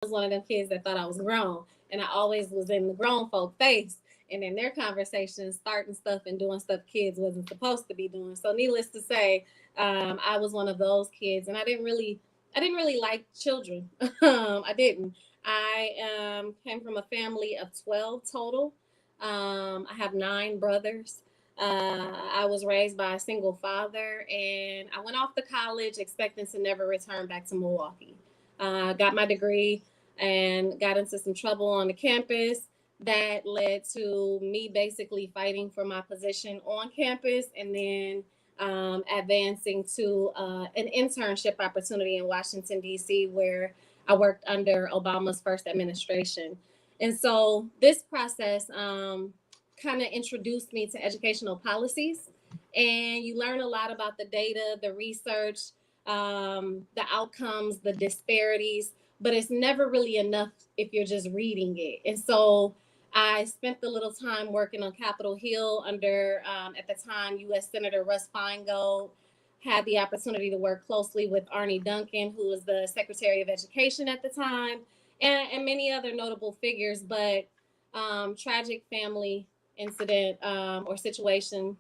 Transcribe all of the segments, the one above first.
was one of them kids that thought I was grown, and I always was in the grown folk face. And in their conversations, starting stuff and doing stuff kids wasn't supposed to be doing. So, needless to say, I was one of those kids, and I didn't really like children. I didn't. I came from a family of 12 total. I have 9 brothers. I was raised by a single father, and I went off to college expecting to never return back to Milwaukee. Got my degree and got into some trouble on the campus. That led to me basically fighting for my position on campus, and then advancing to an internship opportunity in Washington, D.C., where I worked under Obama's first administration. And so this process kind of introduced me to educational policies. And you learn a lot about the data, the research, the outcomes, the disparities, but it's never really enough if you're just reading it. And so I spent a little time working on Capitol Hill under, at the time, U.S. Senator Russ Feingold. Had the opportunity to work closely with Arnie Duncan, who was the Secretary of Education at the time, and many other notable figures. But tragic family incident or situation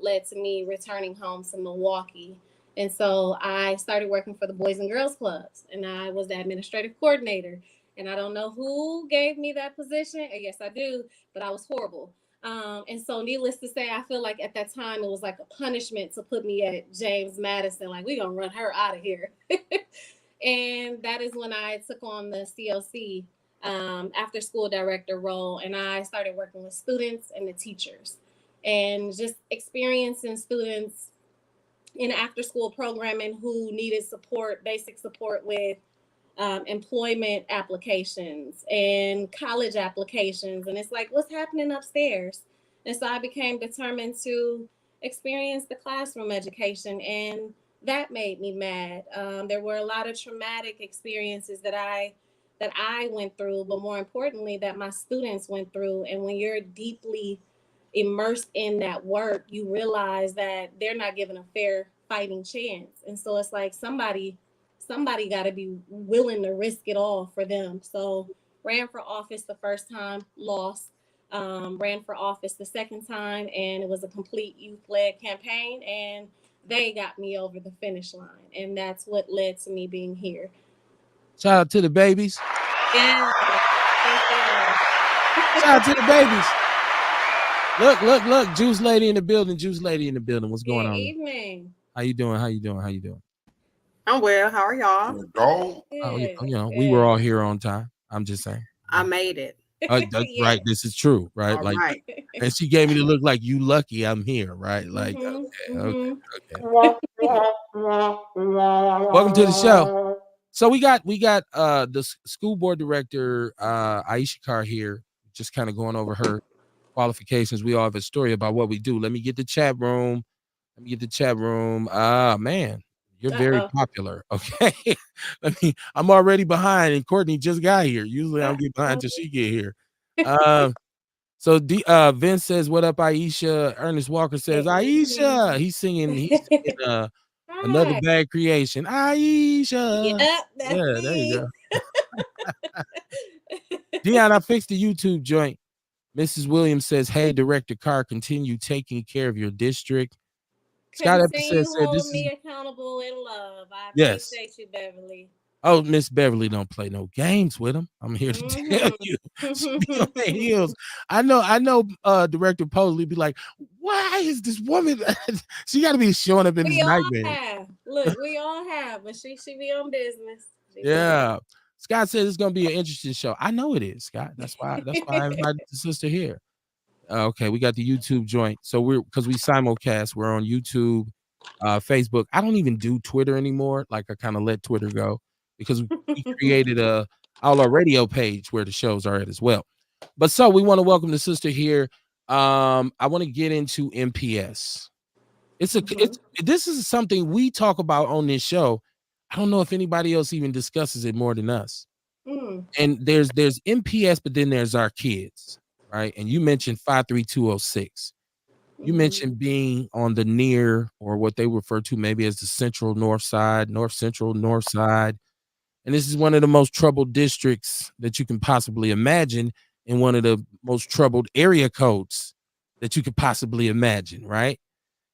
led to me returning home to Milwaukee. And so I started working for the Boys and Girls Clubs, and I was the administrative coordinator. And I don't know who gave me that position. Yes, I do, but I was horrible. And so, needless to say, I feel like at that time it was like a punishment to put me at James Madison. Like, we're going to run her out of here. And that is when I took on the CLC after school director role. And I started working with students and the teachers and just experiencing students in after school programming who needed support, basic support with employment applications and college applications. And it's like, what's happening upstairs? And so I became determined to experience the classroom education. And that made me mad. There were a lot of traumatic experiences that I went through, but more importantly, that my students went through. And when you're deeply immersed in that work, you realize that they're not given a fair fighting chance. And so it's like somebody got to be willing to risk it all for them. So ran for office the first time, lost. Ran for office the second time, and it was a complete youth-led campaign, and they got me over the finish line, and that's what led to me being here. Shout out to the babies. Yeah, thank you. Shout out to the babies. Look. Juice lady in the building. Juice lady in the building. What's going Good on? evening. How you doing? How you doing? How you doing? I'm well. How are y'all? Go. Oh, Good, we were good. all here on time. I'm just saying. I made it. That's right. Yes. This is true, right? All Like, right. and she gave me the look like you lucky I'm here, right? Like, Mhm, okay. mhm. Welcome to the show. So we got the school board director Aisha Carr here, just kind of going over her qualifications. We all have a story about what we do. Let me get the chat room. Ah, man, you're very Uh-oh. popular. Okay. I'm already behind, and Courtney just got here. Usually I'll get behind till she get here. So Vince says, "What up, Aisha?" Ernest Walker says, Good evening. "Aisha." He's singing another Hi. bad creation. Yep, Aisha. that's Yeah, there you me. go. Dion, I fixed the YouTube joint. Mrs. Williams says, "Hey, Director Carr, continue taking care of your district." Scott Epperson Continue said, holding "This is me accountable in love. I yes." appreciate you, Beverly. Oh, Miss Beverly don't play no games with him. I'm here to tell Hmm. you, she be on her heels. I know. Director Posley be like, "Why is this woman? She got to be showing up in his We all nightmares." have. Look, we all have, but she be on business. She be on Yeah. Scott says it's gonna be an interesting show. I know it is, Scott. That's why I invited the sister here. Okay, we got the YouTube joint. So because we simulcast, we're on YouTube, Facebook. I don't even do Twitter anymore. Like I kind of let Twitter go because we created a Outlaw Radio page where the shows are at as well. But so we want to welcome the sister here. I want to get into MPS. Mhm. This is something we talk about on this show. I don't know if anybody else even discusses it more than us. Mm. And there's MPS, but then there's our kids, right? And you mentioned 53206. You Mhm. mentioned being on the near or what they refer to maybe as the central north side, north central north side. And this is one of the most troubled districts that you can possibly imagine, in one of the most troubled area codes that you could possibly imagine, right?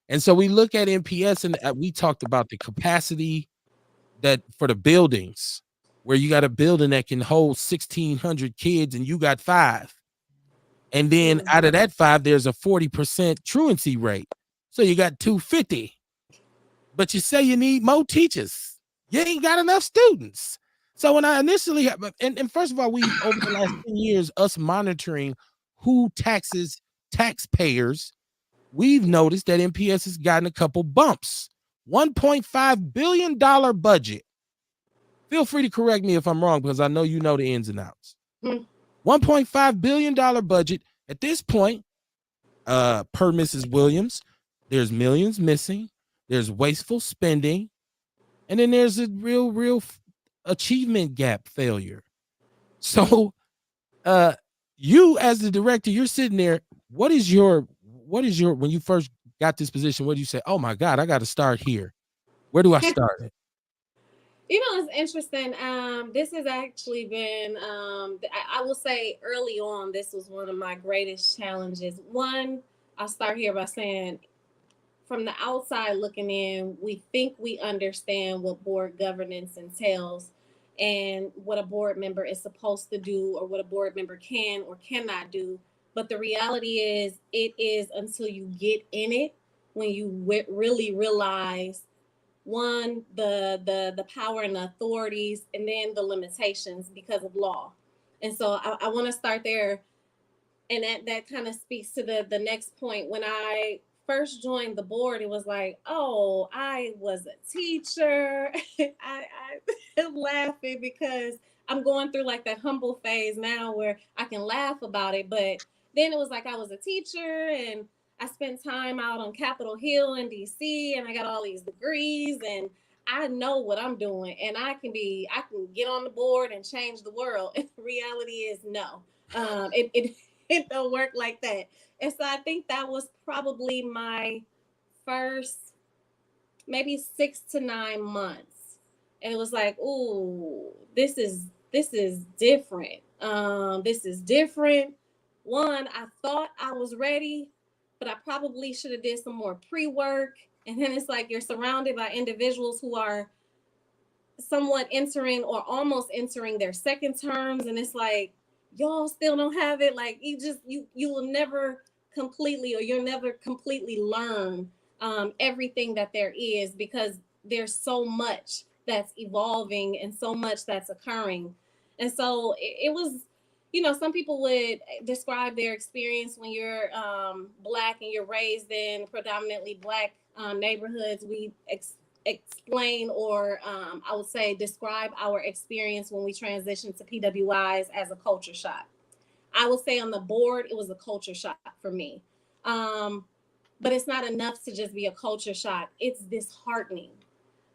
And so we look at MPS, and we talked about the capacity that for the buildings, where you got a building that can hold 1,600 kids and you got 5. And then out of that 5, there's a 40% truancy rate. So you got 250. But you say you need more teachers. You ain't got enough students. So when I initially, and first of all, we over the last 10 years, us monitoring who taxes taxpayers, we've noticed that MPS has gotten a couple bumps. $1.5 billion budget. Feel free to correct me if I'm wrong, because I know you know the ins and outs. $1.5 billion budget. At this point, per Mrs. Williams, there's millions missing. There's wasteful spending. And then there's a real achievement gap failure. So you as the director, you're sitting there. What is your, when you first got this position, what do you say? Oh my God, I got to start here. Where do I start it? You know, it's interesting. This has actually been, I will say early on, this was one of my greatest challenges. One, I'll start here by saying, from the outside looking in, we think we understand what board governance entails and what a board member is supposed to do, or what a board member can or cannot do. But the reality is, it is until you get in it when you really realize, one, the power and the authorities, and then the limitations because of law. And so I want to start there. And that kind of speaks to the next point. When I first joined the board, it was like, oh, I was a teacher. I'm laughing because I'm going through like that humble phase now where I can laugh about it. But then it was like I was a teacher, and I spent time out on Capitol Hill in DC, and I got all these degrees, and I know what I'm doing, and I can get on the board and change the world. And the reality is no. It don't work like that. And so I think that was probably my first maybe 6 to 9 months. And it was like, ooh, this is different. This is different. One, I thought I was ready, but I probably should have did some more pre-work. And then it's like you're surrounded by individuals who are somewhat entering or almost entering their second terms. And it's like, y'all still don't have it. Like you will never completely, or you'll never completely learn everything that there is, because there's so much that's evolving and so much that's occurring. And so it was, you know, some people would describe their experience when you're Black and you're raised in predominantly Black neighborhoods. We explain, or I would say describe our experience when we transitioned to PWIs as a culture shock. I would say on the board, it was a culture shock for me. But it's not enough to just be a culture shock. It's disheartening.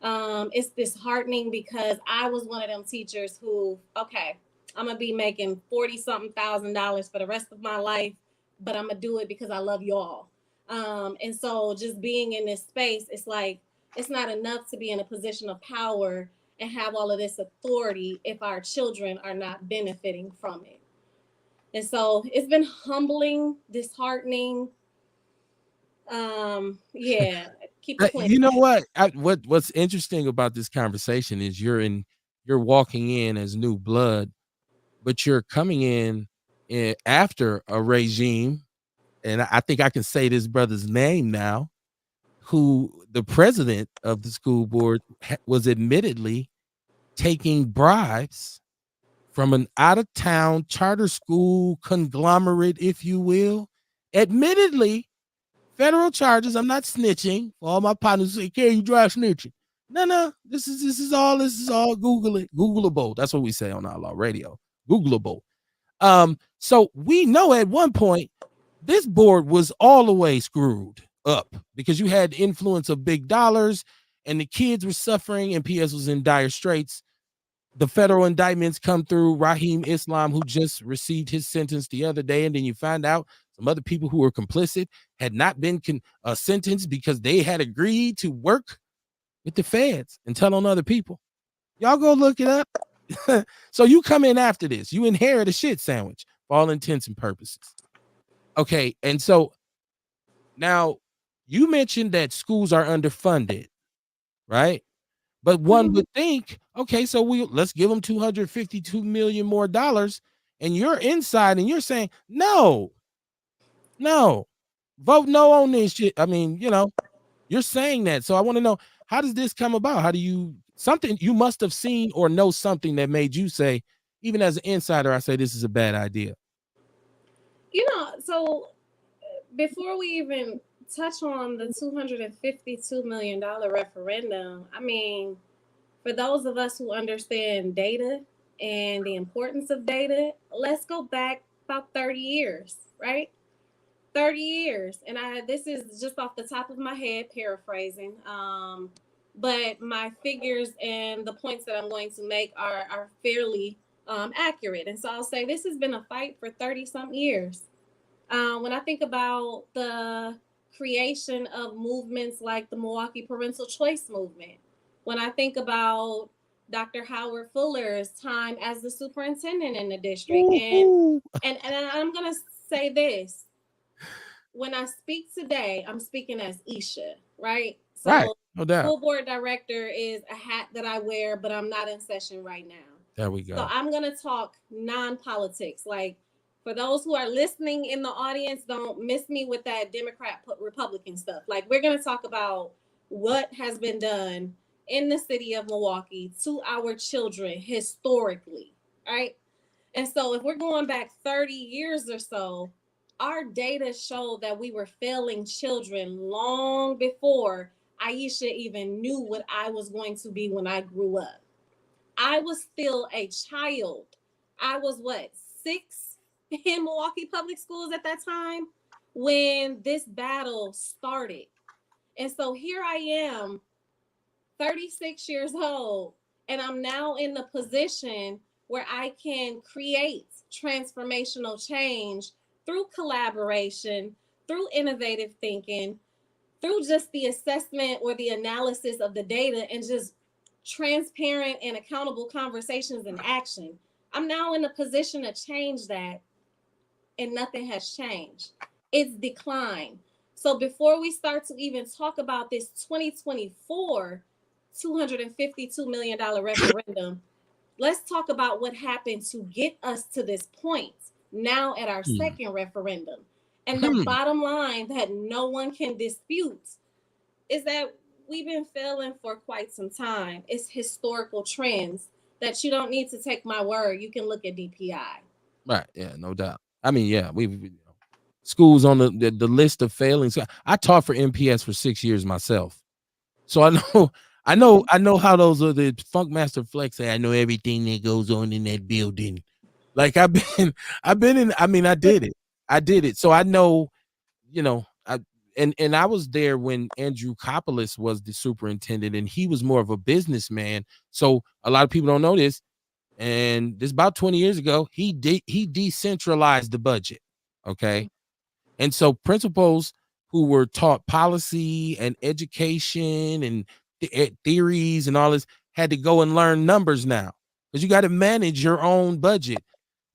It's disheartening because I was one of them teachers who, okay, I'm going to be making $40-something thousand for the rest of my life, but I'm going to do it because I love y'all. And so just being in this space, it's like, it's not enough to be in a position of power and have all of this authority if our children are not benefiting from it. And so it's been humbling, disheartening. Yeah, keep it clean. You know what? What's interesting about this conversation is you're walking in as new blood, but you're coming in after a regime, and I think I can say this brother's name now, who the president of the school board was admittedly taking bribes from an out-of-town charter school conglomerate, if you will. Admittedly, federal charges. I'm not snitching. For all my partners say, "Carrie, you drive snitching." No. This is all Google it. Googleable. That's what we say on Outlaw Radio. Googleable. So we know at one point this board was all the way screwed up because you had influence of big dollars and the kids were suffering, and PS was in dire straits. The federal indictments come through. Raheem Islam, who just received his sentence the other day, and then you find out some other people who were complicit had not been sentenced because they had agreed to work with the feds and tell on other people. Y'all go look it up. So you come in after this. You inherit a shit sandwich for all intents and purposes. Okay, and so now you mentioned that schools are underfunded, right? But one would think, okay, so let's give them $252 million more dollars, and you're inside and you're saying, no, vote no on this shit. I mean, you're saying that. So I want to know, how does this come about? How do something you must have seen or know something that made you say, even as an insider, I say this is a bad idea. So before we even touch on the $252 million referendum, I mean, for those of us who understand data and the importance of data, let's go back about 30 years, right? 30 years. And this is just off the top of my head, paraphrasing. But my figures and the points that I'm going to make are fairly accurate. And so I'll say this has been a fight for 30 some years. When I think about the creation of movements like the Milwaukee Parental Choice Movement, when I think about Dr. Howard Fuller's time as the superintendent in the district, and I'm gonna say this: when I speak today, I'm speaking as Isha, right? So, right, no doubt. School board director is a hat that I wear, but I'm not in session right now. There we go. So I'm gonna talk non-politics, like. For those who are listening in the audience, don't miss me with that Democrat Republican stuff. Like, we're going to talk about what has been done in the city of Milwaukee to our children historically, right? And so if we're going back 30 years or so, our data showed that we were failing children long before Aisha even knew what I was going to be when I grew up. I was still a child. I was 6 in Milwaukee public schools at that time when this battle started. And so here I am, 36 years old, and I'm now in the position where I can create transformational change through collaboration, through innovative thinking, through just the assessment or the analysis of the data, and just transparent and accountable conversations and action. I'm now in a position to change that, and nothing has changed. It's declined. So before we start to even talk about this 2024 $252 million referendum, let's talk about what happened to get us to this point now at our second referendum. And the bottom line that no one can dispute is that we've been failing for quite some time. It's historical trends that you don't need to take my word. You can look at DPI. Right. Yeah, no doubt. I mean, yeah, we've schools on the list of failing. So I taught for MPS for 6 years myself. So I know how those are the Funk Master Flex say, I know everything that goes on in that building. Like I've been in, I mean, I did it. So I know, and I was there when Andrew Koppelus was the superintendent, and he was more of a businessman. So a lot of people don't know this. And this about 20 years ago, he decentralized the budget. Okay. And so principals who were taught policy and education and theories and all this had to go and learn numbers now, because you got to manage your own budget.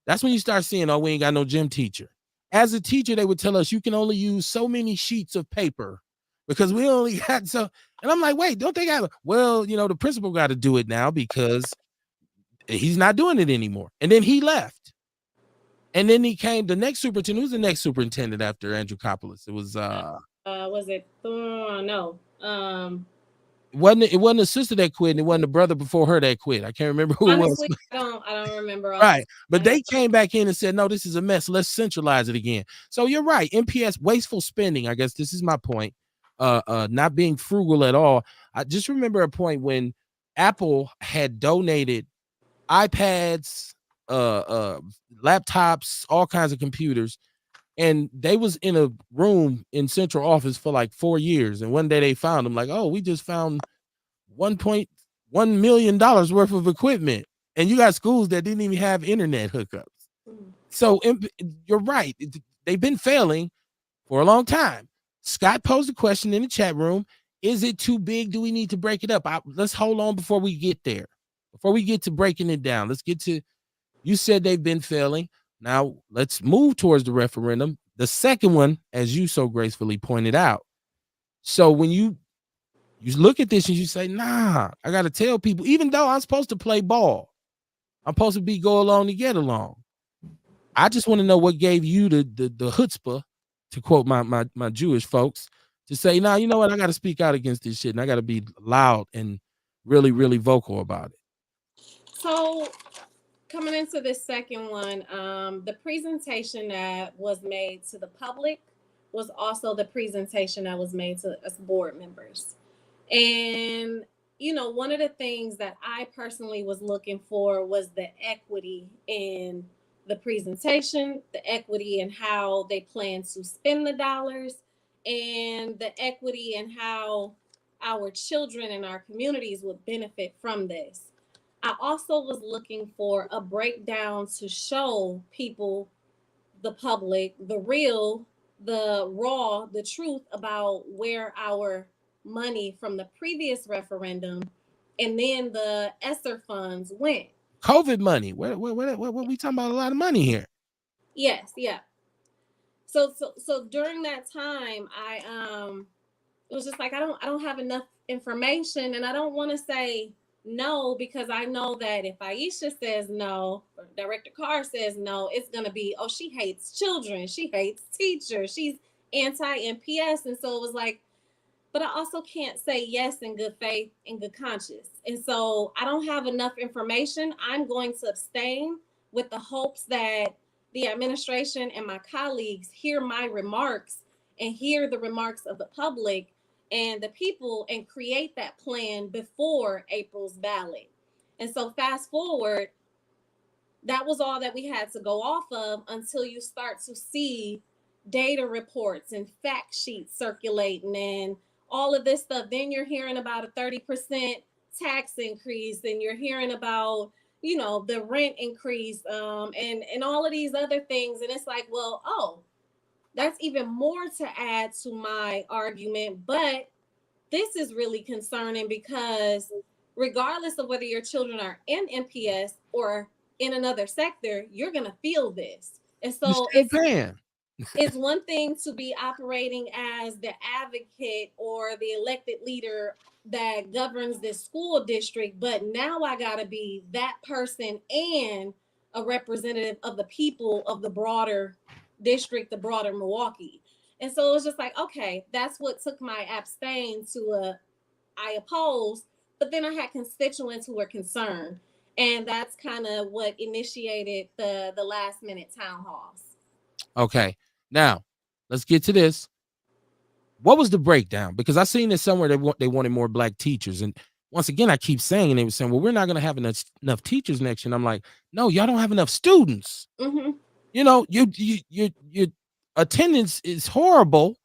That's when you start seeing, oh, we ain't got no gym teacher. As a teacher, they would tell us you can only use so many sheets of paper because we only had so. And I'm like, wait, don't they got? Well, the principal got to do it now because he's not doing it anymore. And then he left. And then he came, the next superintendent. Who's the next superintendent after Andrew Koppelus? It was it no. It wasn't a sister that quit, and it wasn't a brother before her that quit. I can't remember who Honestly, it was. I don't remember. Right. But they came back in and said, no, this is a mess. Let's centralize it again. So you're right. MPS, wasteful spending. I guess this is my point. Not being frugal at all. I just remember a point when Apple had donated iPads, laptops, all kinds of computers, and they was in a room in central office for like 4 years. And one day they found them, like, oh, we just found $1.1 million worth of equipment, and you got schools that didn't even have internet hookups. So you're right, they've been failing for a long time. Scott posed a question in the chat room: is it too big? Do we need to break it up? Let's hold on before we get there. before we get to breaking it down, let's get to, you said they've been failing. Now let's move towards the referendum. The second one, as you so gracefully pointed out. So when you look at this and you say, nah, I got to tell people, even though I'm supposed to play ball, I'm supposed to be go along to get along. I just want to know what gave you the chutzpah, to quote my Jewish folks, to say, nah, you know what? I got to speak out against this shit and I got to be loud and really, really vocal about it. So coming into this second one, the presentation that was made to the public was also the presentation that was made to us board members. And, you know, one of the things that I personally was looking for was the equity in the presentation, the equity in how they plan to spend the dollars, and the equity in how our children and our communities would benefit from this. I also was looking for a breakdown to show people, the public, the real, the raw, the truth about where our money from the previous referendum and then the ESSER funds went. COVID money. What we talking about? A lot of money here. Yes, yeah. So during that time, it was just like I don't have enough information, and I don't want to say no because I know that if Aisha says no or Director Carr says no, it's gonna be, oh, she hates children, she hates teachers, she's anti-MPS. And so it was like, but I also can't say yes in good faith and good conscience. And so I don't have enough information. I'm going to abstain with the hopes that the administration and my colleagues hear my remarks and hear the remarks of the public and the people and create that plan before April's ballot. And so fast forward, that was all that we had to go off of until you start to see data reports and fact sheets circulating and all of this stuff. Then you're hearing about a 30% tax increase, and you're hearing about, you know, the rent increase, and all of these other things. And it's like, well, oh, that's even more to add to my argument. But this is really concerning because regardless of whether your children are in MPS or in another sector, you're going to feel this. And so it's one thing to be operating as the advocate or the elected leader that governs this school district, but now I got to be that person and a representative of the people of the broader district, the broader Milwaukee. And so it was just like, okay, that's what took my abstain to I oppose, but then I had constituents who were concerned. And that's kind of what initiated the last minute town halls. Okay. Now, let's get to this. What was the breakdown? Because I seen this somewhere they wanted more black teachers. And once again, I keep saying, and they were saying, well, we're not going to have enough teachers next year. And I'm like, no, y'all don't have enough students. Mm-hmm. You know, your attendance is horrible.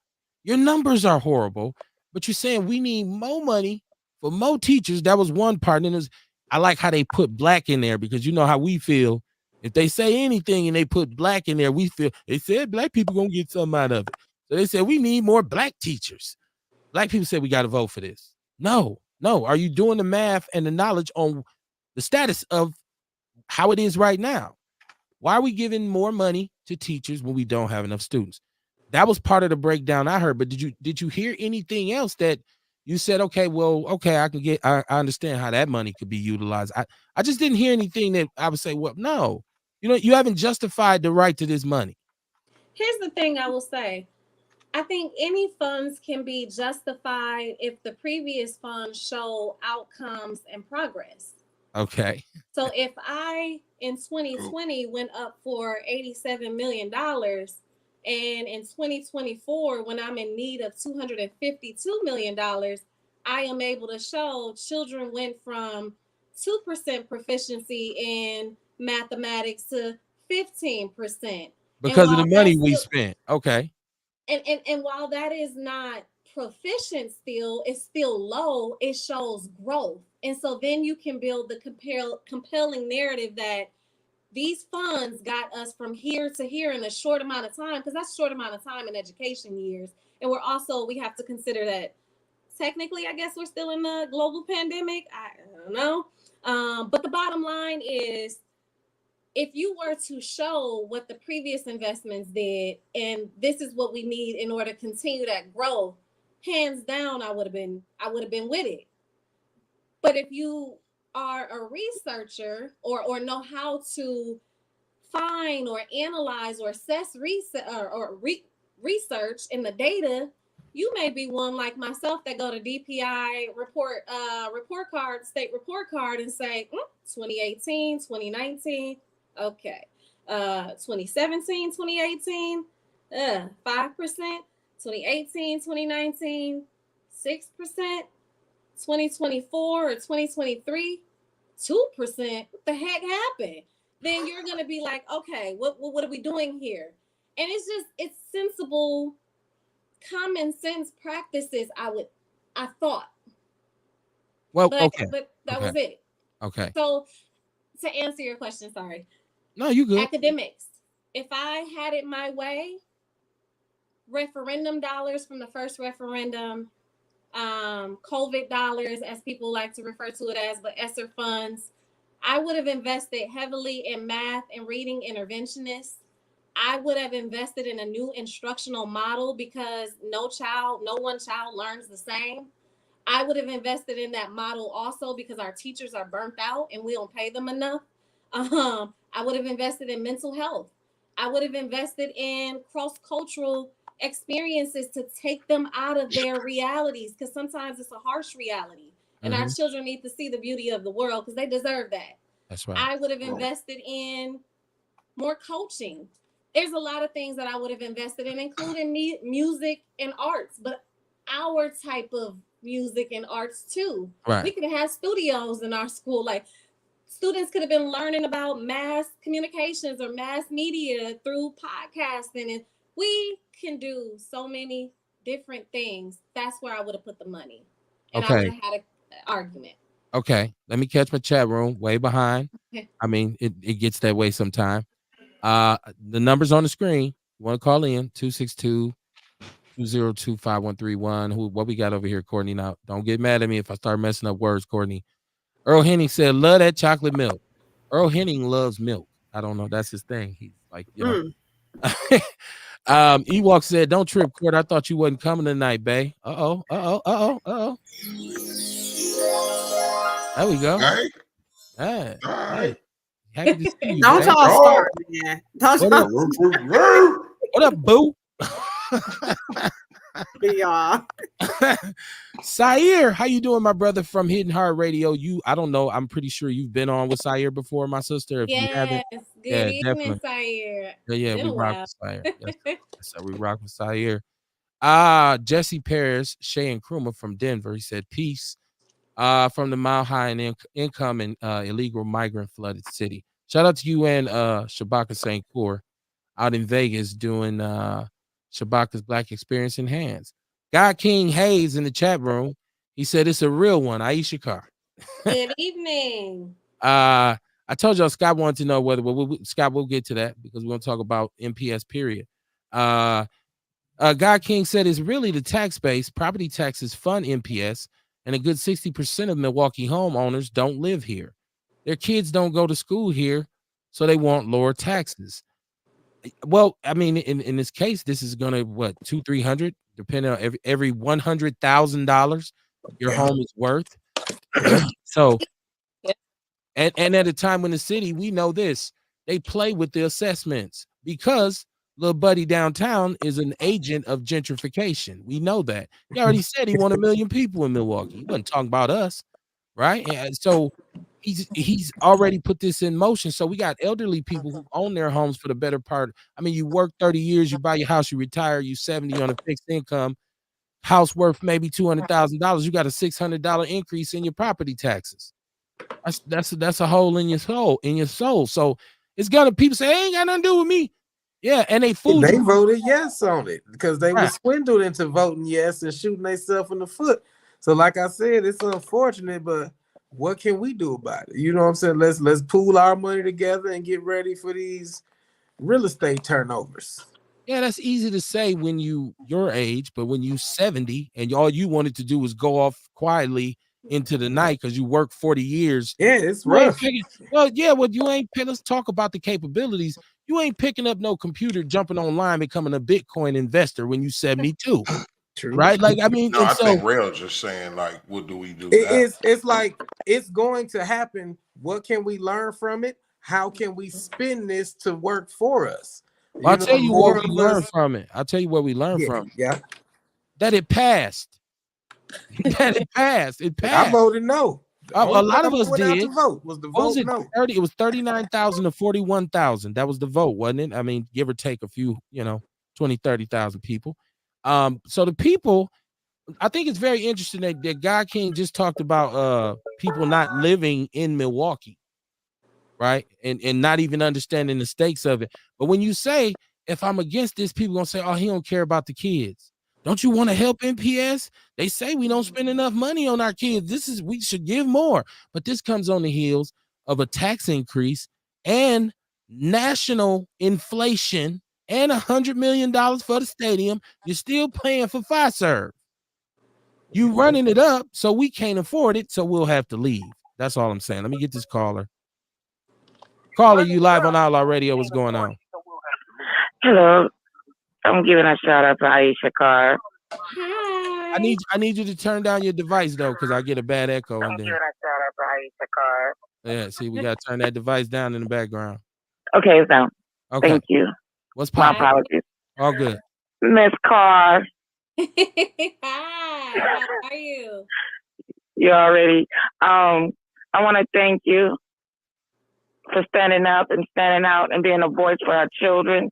Your numbers are horrible. But you're saying we need more money for more teachers. That was one part. And I like how they put black in there, because you know how we feel. If they say anything and they put black in there, we feel they said black people gonna get something out of it. So they said we need more black teachers. Black people said we got to vote for this. No. Are you doing the math and the knowledge on the status of how it is right now? Why are we giving more money to teachers when we don't have enough students? That was part of the breakdown I heard. But did you hear anything else that you said, okay, I understand how that money could be utilized? I just didn't hear anything that I would say, well, no, you know, you haven't justified the right to this money. Here's the thing I will say. I think any funds can be justified if the previous funds show outcomes and progress. Okay. So if I, in 2020, went up for $87 million, and in 2024, when I'm in need of $252 million, I am able to show children went from 2% proficiency in mathematics to 15%. Because of the money we spent. Okay. And while that is not proficient still, it's still low, it shows growth. And so then you can build the compelling narrative that these funds got us from here to here in a short amount of time, because that's a short amount of time in education years. And we have to consider that technically, I guess we're still in the global pandemic. I don't know. But the bottom line is, if you were to show what the previous investments did, and this is what we need in order to continue that growth, hands down, I would have been with it. But if you are a researcher or know how to find or analyze or assess research in the data, you may be one like myself that go to DPI report card, state report card, and say 2018, 2019, okay, 2017, 2018, 5%, 2018, 2019, 6%, 2024 or 2023, 2%. What the heck happened? Then you're gonna be like, okay, what are we doing here? And it's sensible, common sense practices. I thought. Well, but okay. but that Okay. was it. Okay. So to answer your question, sorry. No, you good. Academics. If I had it my way, referendum dollars from the first referendum, COVID dollars, as people like to refer to it as, but ESSER funds, I would have invested heavily in math and reading interventionists. I would have invested in a new instructional model because no one child learns the same. I would have invested in that model also because our teachers are burnt out and we don't pay them enough. I would have invested in mental health. I would have invested in cross-cultural experiences to take them out of their realities, because sometimes it's a harsh reality. And our children need to see the beauty of the world because they deserve that. That's right. I would have invested in more coaching. There's a lot of things that I would have invested in, including music and arts, but our type of music and arts too. Right. We could have had studios in our school. Like, students could have been learning about mass communications or mass media through podcasting, and we can do so many different things. That's where I would have put the money, and I would have had an argument. Okay, let me catch my chat room way behind. I mean, it gets that way sometime. The number's on the screen. You want to call in 262-202-5131. What we got over here, Courtney? Now, don't get mad at me if I start messing up words, Courtney. Earl Henning said, love that chocolate milk. Earl Henning loves milk. I don't know. That's his thing. He's like, you know. Ewok said, don't trip, Court. I thought you wasn't coming tonight, bae. Uh-oh. There we go. Hey. Hey. Hey. Happy to see you. Don't y'all start, man. What up, boo? Y'all. Sair, how you doing, my brother from Hidden Heart Radio? I don't know. I'm pretty sure you've been on with Sair before, my sister. If you haven't, good evening, Sair. Yeah, we rock with Sair. Yes, so we rock with Sair. Jesse Paris, Shay and Kruma from Denver. He said, peace. From the Mile High and Income and illegal migrant flooded city. Shout out to you and Shabaka St. Cour out in Vegas doing Shabaka's Black Experience Enhanced. God King Hayes in the chat room. He said it's a real one. Aisha Carr. Good evening. I told y'all Scott wanted to know whether Scott, we'll get to that because we're going to talk about MPS period. God King said it's really the tax base. Property taxes fund MPS, and a good 60% of Milwaukee homeowners don't live here. Their kids don't go to school here, so they want lower taxes. Well, I mean, in this case, this is gonna what, 200-300, depending on every $100,000 your home is worth. So, and at a time when the city, we know this, they play with the assessments because little buddy downtown is an agent of gentrification. We know that. He already said he wanted 1 million people in Milwaukee. He wasn't talking about us, right? And so he's already put this in motion. So we got elderly people who own their homes for the better part. I mean, you work 30 years, you buy your house, you retire, you 70 on a fixed income, house worth maybe $200,000. You got a $600 increase in your property taxes. That's a hole in your soul. So it's gonna, people say, hey, ain't got nothing to do with me. Yeah, and they voted yes on it because they were swindled into voting yes and shooting themselves in the foot. So, like I said, it's unfortunate, but what can we do about it? You know what I'm saying? Let's pool our money together and get ready for these real estate turnovers. Yeah, that's easy to say when your age, but when you 70 and all you wanted to do was go off quietly into the night because you work 40 years. Yeah, it's You ain't rough. picking, you ain't let's talk about the capabilities. You ain't picking up no computer, jumping online, becoming a Bitcoin investor when you 72. True. Right? Like, I mean, No, and I so think Rail just saying like, what do we do It now? is. It's like it's going to happen. What can we learn from it? How can we spin this to work for us? I'll You know, tell you more what we of learned us. from it. I'll tell you what we learned Yeah, from it. yeah. That it passed. That it passed. It I passed. voted no. The A only lot of time I us went out to did. vote was the What was vote it? no. 30, it was 39,000 to 41,000. That was the vote, wasn't it? I mean, give or take a few, 20, 30,000 people. So the people, I think it's very interesting that God King just talked about people not living in Milwaukee, right? And not even understanding the stakes of it. But when you say, if I'm against this, people gonna say, oh, he don't care about the kids. Don't you want to help NPS? They say we don't spend enough money on our kids. We should give more. But this comes on the heels of a tax increase and national inflation and $100 million for the stadium. You're still paying for Fiserv. You running it up, so we can't afford it, so we'll have to leave. That's all I'm saying. Let me get this caller. Caller, you live on Outlaw Radio. What's going on? Hello. I'm giving a shout out to Aisha Carr. Hi. I need you to turn down your device though, because I get a bad echo. I'm And then giving a shout out to Aisha Carr. yeah, see, we gotta turn that device down in the background. Okay, it's down. Okay. Thank you. What's My poppin'? apologies. All good. Miss Carr, Hi. How are you? you already. I want to thank you for standing up and standing out and being a voice for our children.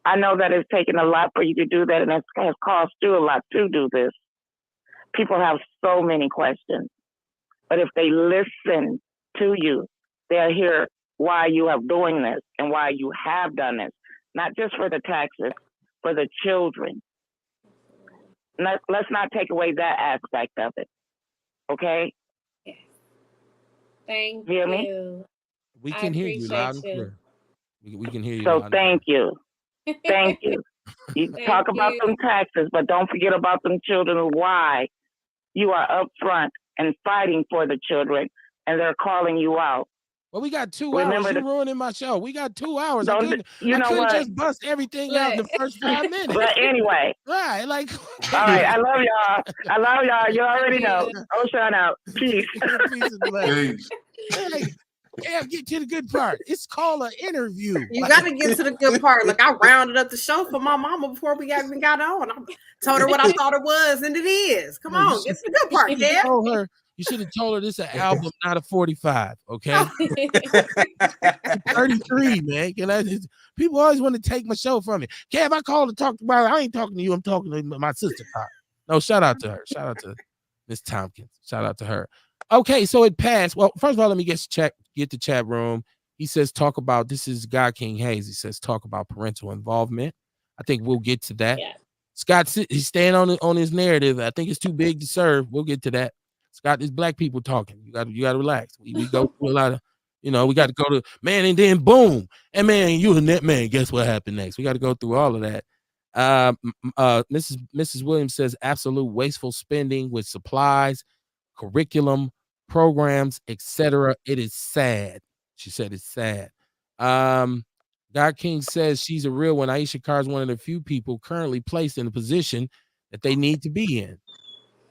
I know that it's taken a lot for you to do that, and it has cost you a lot to do this. People have so many questions, but if they listen to you, they'll hear why you are doing this and why you have done this, not just for the taxes, for the children. Let's not take away that aspect of it, okay? Yes. Thank Hear me? you. We I can hear you loud and appreciate you. clear. We can hear you So loud and thank clear. you. Thank you. You Thank talk about you. them taxes, but don't forget about them children and why you are up front and fighting for the children, and they're calling you out. Well, we got 2 Remember hours. You the ruining my show. We got 2 hours. I don't couldn't you know what? just bust everything out in the first 5 minutes. But anyway, Right. Like all right, I love y'all. I love y'all. You already know. Yeah. Oh, shout out. Peace. Peace and blessings. Peace. Hey, Kev, get to the good part. It's called an interview. You got to get to the good part. Like I rounded up the show for my mama before we even got on. I told her what I thought it was, and it is. Come on, get to the good part, Kev. You should have told her this is an album, not a 45. Okay, 33, man. People always want to take my show from me. Kev, I called to talk about. I ain't talking to you. I'm talking to my sister. No, shout out to her. Shout out to Miss Tompkins. Shout out to her. Okay, so it passed. Well, first of all, let me get the chat room. He says talk about, this is God King Hayes. He says talk about parental involvement. I think we'll get to that. Yeah. Scott, he's staying on his narrative. I think it's too big to serve. We'll get to that. Scott, there's black people talking. You got to relax. We go through a lot of, we got to go to man, and then boom, and man, you and that man. Guess what happened next? We got to go through all of that. Mrs. Williams says absolute wasteful spending with supplies, curriculum, programs, etc. It is sad. She said it's sad. God King says she's a real one. Aisha Carr is one of the few people currently placed in a position that they need to be in.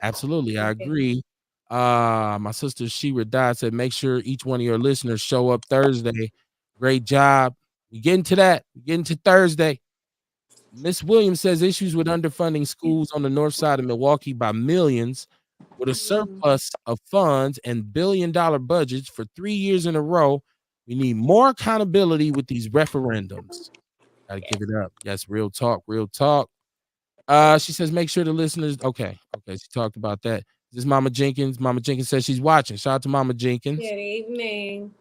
Absolutely, I agree. My sister Shira Dodd said, make sure each one of your listeners show up Thursday. Great job. We get into that. We get into Thursday. Miss Williams says issues with underfunding schools on the north side of Milwaukee by millions, with a surplus of funds and billion-dollar budgets for 3 years in a row. We need more accountability with these referendums. Gotta give it up. Yes, real talk, real talk. She says, make sure the listeners. Okay, she talked about that. This is Mama Jenkins. Mama Jenkins says she's watching. Shout out to Mama Jenkins. Good evening.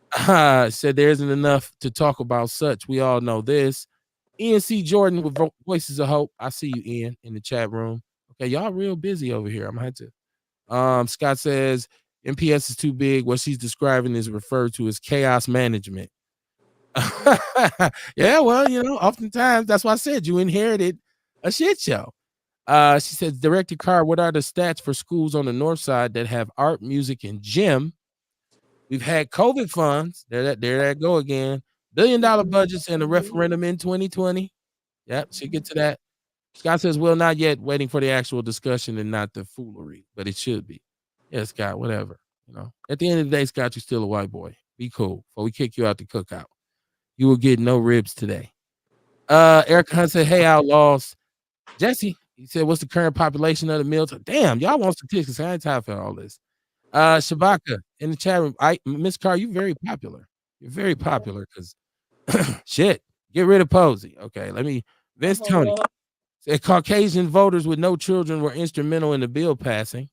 Said there isn't enough to talk about such. We all know this. Ian C. Jordan with Voices of Hope. I see you, Ian, in the chat room. Okay, y'all real busy over here. I'm gonna have to. Scott says MPS is too big. What she's describing is referred to as chaos management. Yeah, well, oftentimes that's why I said you inherited a shit show. She says, Director Carr, what are the stats for schools on the north side that have art, music, and gym? We've had COVID funds. There that go again. $1 billion budgets and a referendum in 2020. Yep, she'll get to that. Scott says, well, not yet. Waiting for the actual discussion and not the foolery, but it should be. Yeah, Scott, whatever. At the end of the day, Scott, you're still a white boy. Be cool before we kick you out the cookout. You will get no ribs today. Eric Hunt said, hey, Outlaws. Jesse, he said, what's the current population of the military? Damn, y'all want statistics. I ain't time for all this. Shabaka in the chat room. Miss Carr, you're very popular. You're very popular because shit. Get rid of Posey. Okay, Vince Tony said Caucasian voters with no children were instrumental in the bill passing.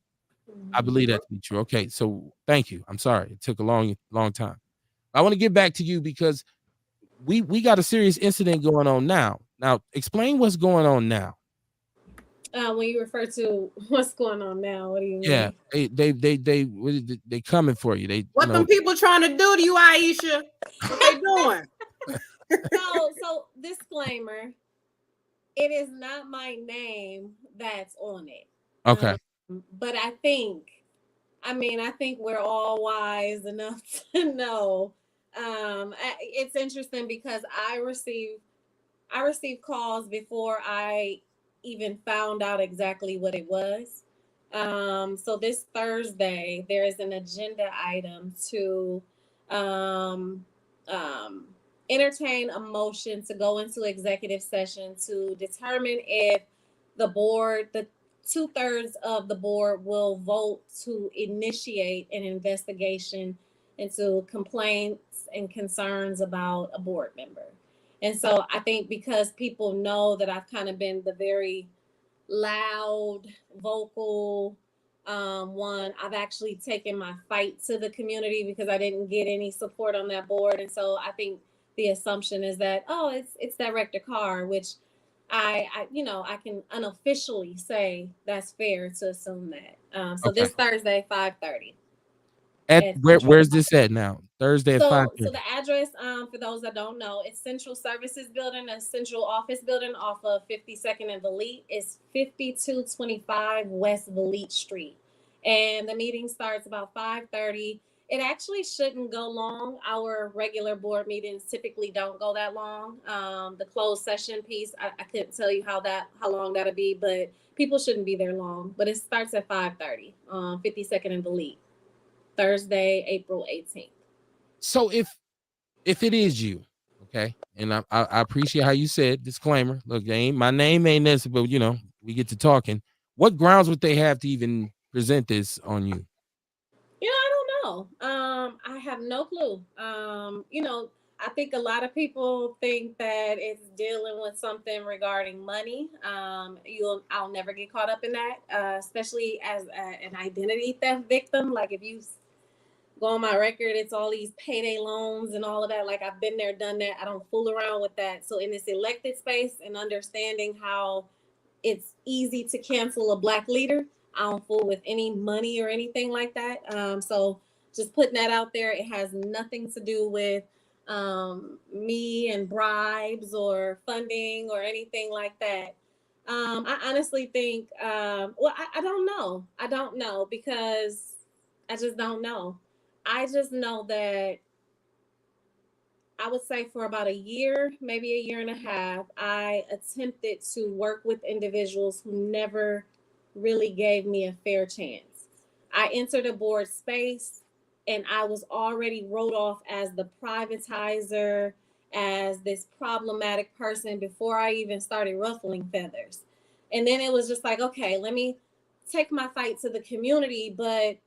I believe that to be true. Okay, so thank you. I'm sorry. It took a long time. I want to get back to you because we got a serious incident going on now. Now, explain what's going on now. When you refer to what's going on now, what do you mean? Yeah, they coming for you. What them people trying to do to you, Aisha? What they doing? So disclaimer, it is not my name that's on it. Okay. But I think we're all wise enough to know. It's interesting because I received calls before I even found out exactly what it was. So this Thursday, there is an agenda item to entertain a motion to go into executive session to determine if the 2/3 of the board will vote to initiate an investigation into complaints and concerns about a board member. And so I think because people know that I've kind of been the very loud, vocal one, I've actually taken my fight to the community because I didn't get any support on that board. And so I think the assumption is that, it's Director Carr, which I can unofficially say that's fair to assume that. So Okay. this Thursday, 5:30. Where's this at now? Thursday at 5:30. So the address, for those that don't know, it's Central Services Building, a central office building off of 52nd and Valete. It's 5225 West Valete Street. And the meeting starts about 5:30. It actually shouldn't go long. Our regular board meetings typically don't go that long. The closed session piece, I couldn't tell you how long that'll be, but people shouldn't be there long. But it starts at 5:30, 52nd and Valete, Thursday, April 18th. So if it is you, okay, and I appreciate how you said disclaimer. Look, my name ain't necessary, but we get to talking. What grounds would they have to even present this on you? I don't know. I have no clue. I think a lot of people think that it's dealing with something regarding money. I'll never get caught up in that, especially as an identity theft victim. Like if you go on my record, it's all these payday loans and all of that. Like I've been there, done that. I don't fool around with that. So in this elected space and understanding how it's easy to cancel a Black leader, I don't fool with any money or anything like that. So just putting that out there, it has nothing to do with me and bribes or funding or anything like that. I honestly think, I don't know. I don't know because I just don't know. I just know that I would say for about a year, maybe a year and a half, I attempted to work with individuals who never really gave me a fair chance. I entered a board space and I was already wrote off as the privatizer, as this problematic person before I even started ruffling feathers. And then it was just like, okay, let me take my fight to the community. But,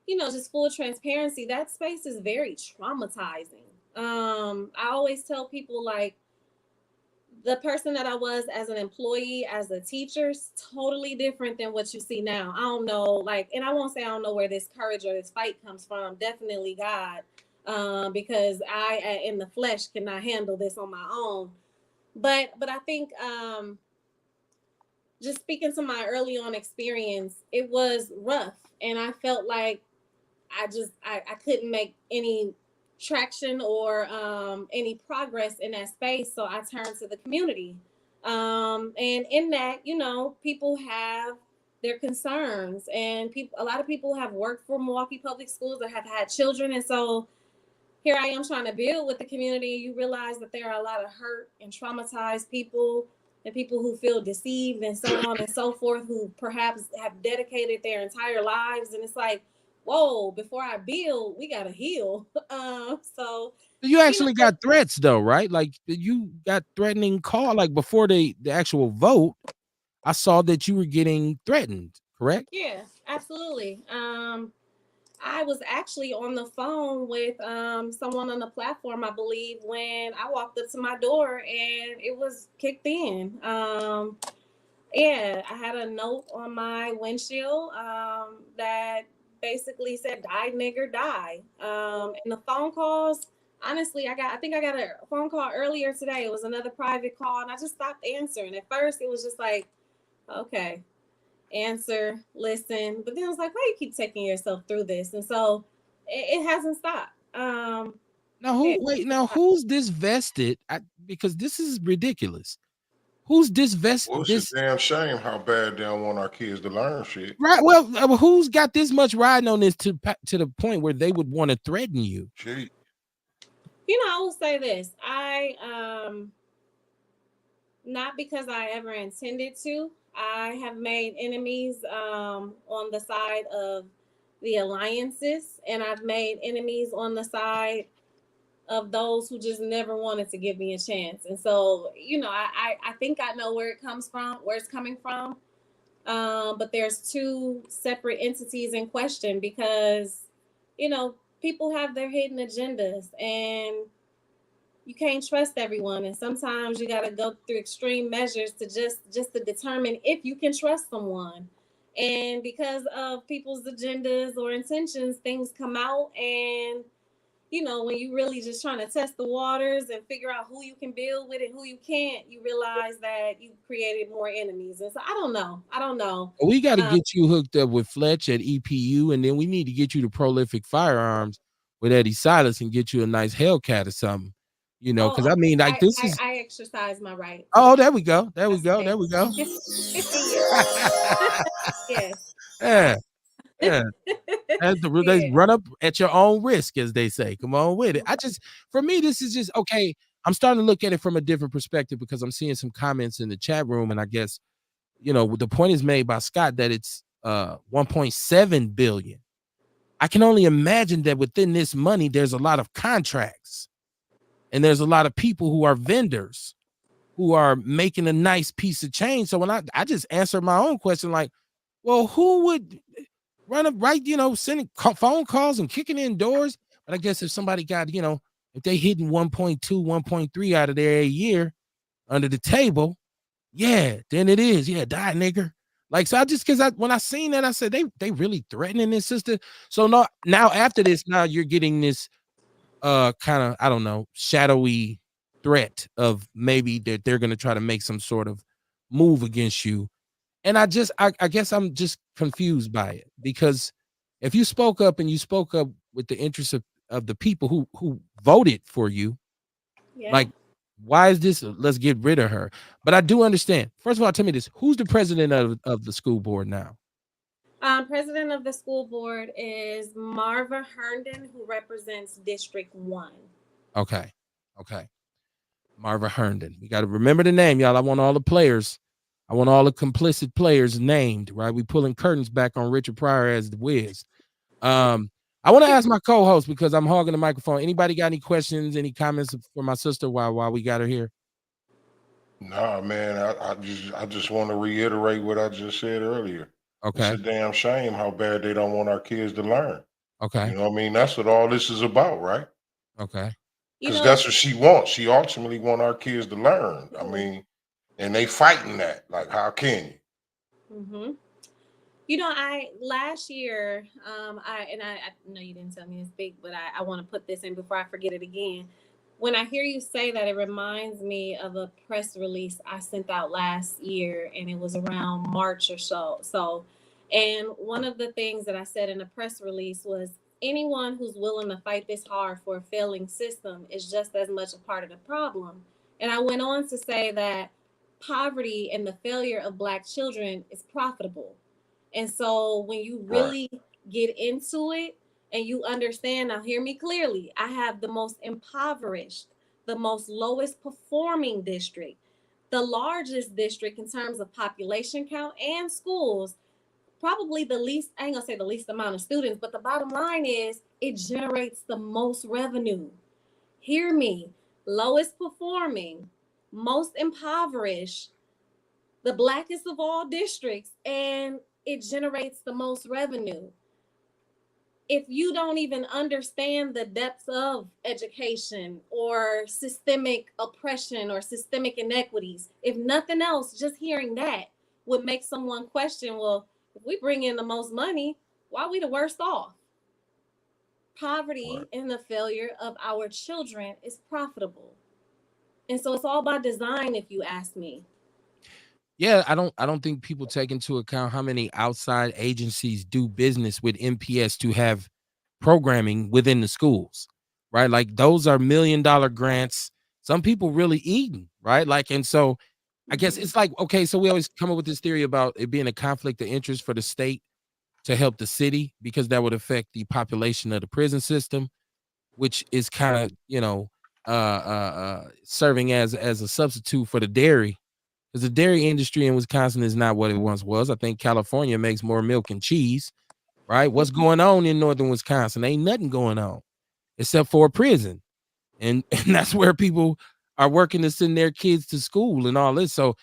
just full transparency, that space is very traumatizing. I always tell people like the person that I was as an employee, as a teacher, is totally different than what you see now. I don't know, and I won't say I don't know where this courage or this fight comes from. Definitely God, because I, in the flesh, cannot handle this on my own. But I think just speaking to my early on experience, it was rough, and I felt like I couldn't make any traction or any progress in that space. So I turned to the community. And in that, people have their concerns, and a lot of people have worked for Milwaukee Public Schools or have had children, and so here I am trying to build with the community. You realize that there are a lot of hurt and traumatized people, and people who feel deceived and so on and so forth, who perhaps have dedicated their entire lives. And it's like, whoa, before I build, we got to heal. So you actually got threats though, right? Like you got threatening call, like before the actual vote, I saw that you were getting threatened, correct? Yeah, absolutely. I was actually on the phone with someone on the platform, I believe, when I walked up to my door and it was kicked in. Yeah, I had a note on my windshield that basically said "Die nigger die." And the phone calls, honestly, I think I got a phone call earlier today. It was another private call, and I just stopped answering. At first, it was just like, okay, answer, listen, but then I was like, why you keep taking yourself through this? And so it hasn't stopped. Now who's this vested? Because this is ridiculous. Who's this vested? Well, it's a damn shame how bad they don't want our kids to learn shit. Right. Well, who's got this much riding on this to the point where they would want to threaten you? Gee. I will say this. Not because I ever intended to, I have made enemies on the side of the alliances, and I've made enemies on the side of those who just never wanted to give me a chance. And so, I think I know where it's coming from. But there's two separate entities in question because, people have their hidden agendas, and you can't trust everyone. And sometimes you got to go through extreme measures to just to determine if you can trust someone. And because of people's agendas or intentions, things come out, and when you really just trying to test the waters and figure out who you can build with and who you can't, you realize that you created more enemies. And so I don't know. We got to get you hooked up with Fletch at EPU, and then we need to get you to Prolific Firearms with Eddie Silas and get you a nice Hellcat or something. Because I mean, like I exercise my right. Oh, there we go. There we go. There we go. Yes. Yeah. Yeah. They run up at your own risk, as they say. Come on with it. For me, this is just okay. I'm starting to look at it from a different perspective because I'm seeing some comments in the chat room, and I guess the point is made by Scott that it's 1.7 billion. I can only imagine that within this money, there's a lot of contracts, and there's a lot of people who are vendors who are making a nice piece of change. So when I just answered my own question, like, well, who would run up right, sending phone calls and kicking in doors? But I guess if somebody got, if they hitting 1.2, 1.3 out of there a year under the table, yeah, then it is. Yeah, die nigger. Like, so when I seen that, I said, they really threatening this sister. So now after this, now you're getting this kind of, I don't know, shadowy threat of maybe that they're going to try to make some sort of move against you. And I guess I'm just confused by it, because if you spoke up and you spoke up with the interests of the people who voted for you, like, why is this? Let's get rid of her. But I do understand. First of all, tell me this: who's the president of the school board now? President of the school board is Marva Herndon, who represents District 1. Okay. Marva Herndon. We got to remember the name, y'all. I want all the players. I want all the complicit players named, right? We pulling curtains back on Richard Pryor as the Wiz. I want to ask my co-host, because I'm hogging the microphone. Anybody got any questions, any comments for my sister while we got her here? Nah, man, I just want to reiterate what I just said earlier. Okay. It's a damn shame how bad they don't want our kids to learn. Okay. You know what I mean? That's what all this is about, right? Okay. Because that's what she wants. She ultimately wants our kids to learn. I mean, and they fighting that. Like, how can you? Mm-hmm. Last year, I know you didn't tell me this big, but I want to put this in before I forget it again. When I hear you say that, it reminds me of a press release I sent out last year, and it was around March or so. And one of the things that I said in the press release was, anyone who's willing to fight this hard for a failing system is just as much a part of the problem. And I went on to say that poverty and the failure of Black children is profitable. And so when you really get into it and you understand, now hear me clearly, I have the most impoverished, the most lowest performing district, the largest district in terms of population count and schools, probably the least, I ain't gonna say the least amount of students, but the bottom line is it generates the most revenue. Hear me, lowest performing, most impoverished, the blackest of all districts, and it generates the most revenue. If you don't even understand the depths of education or systemic oppression or systemic inequities, if nothing else, just hearing that would make someone question, well, if we bring in the most money, why are we the worst off? Poverty and the failure of our children is profitable. And so it's all by design, if you ask me. Yeah, I don't think people take into account how many outside agencies do business with MPS to have programming within the schools, right? Like those are $1 million grants. Some people really eating, right? Like, and so I guess it's like, okay, so we always come up with this theory about it being a conflict of interest for the state to help the city because that would affect the population of the prison system, which is kind of, serving as a substitute for the dairy, because the dairy industry in Wisconsin is not what it once was. I think California makes more milk and cheese, right? What's going on in northern Wisconsin? Ain't nothing going on except for a prison. And that's where people are working to send their kids to school and all this. So,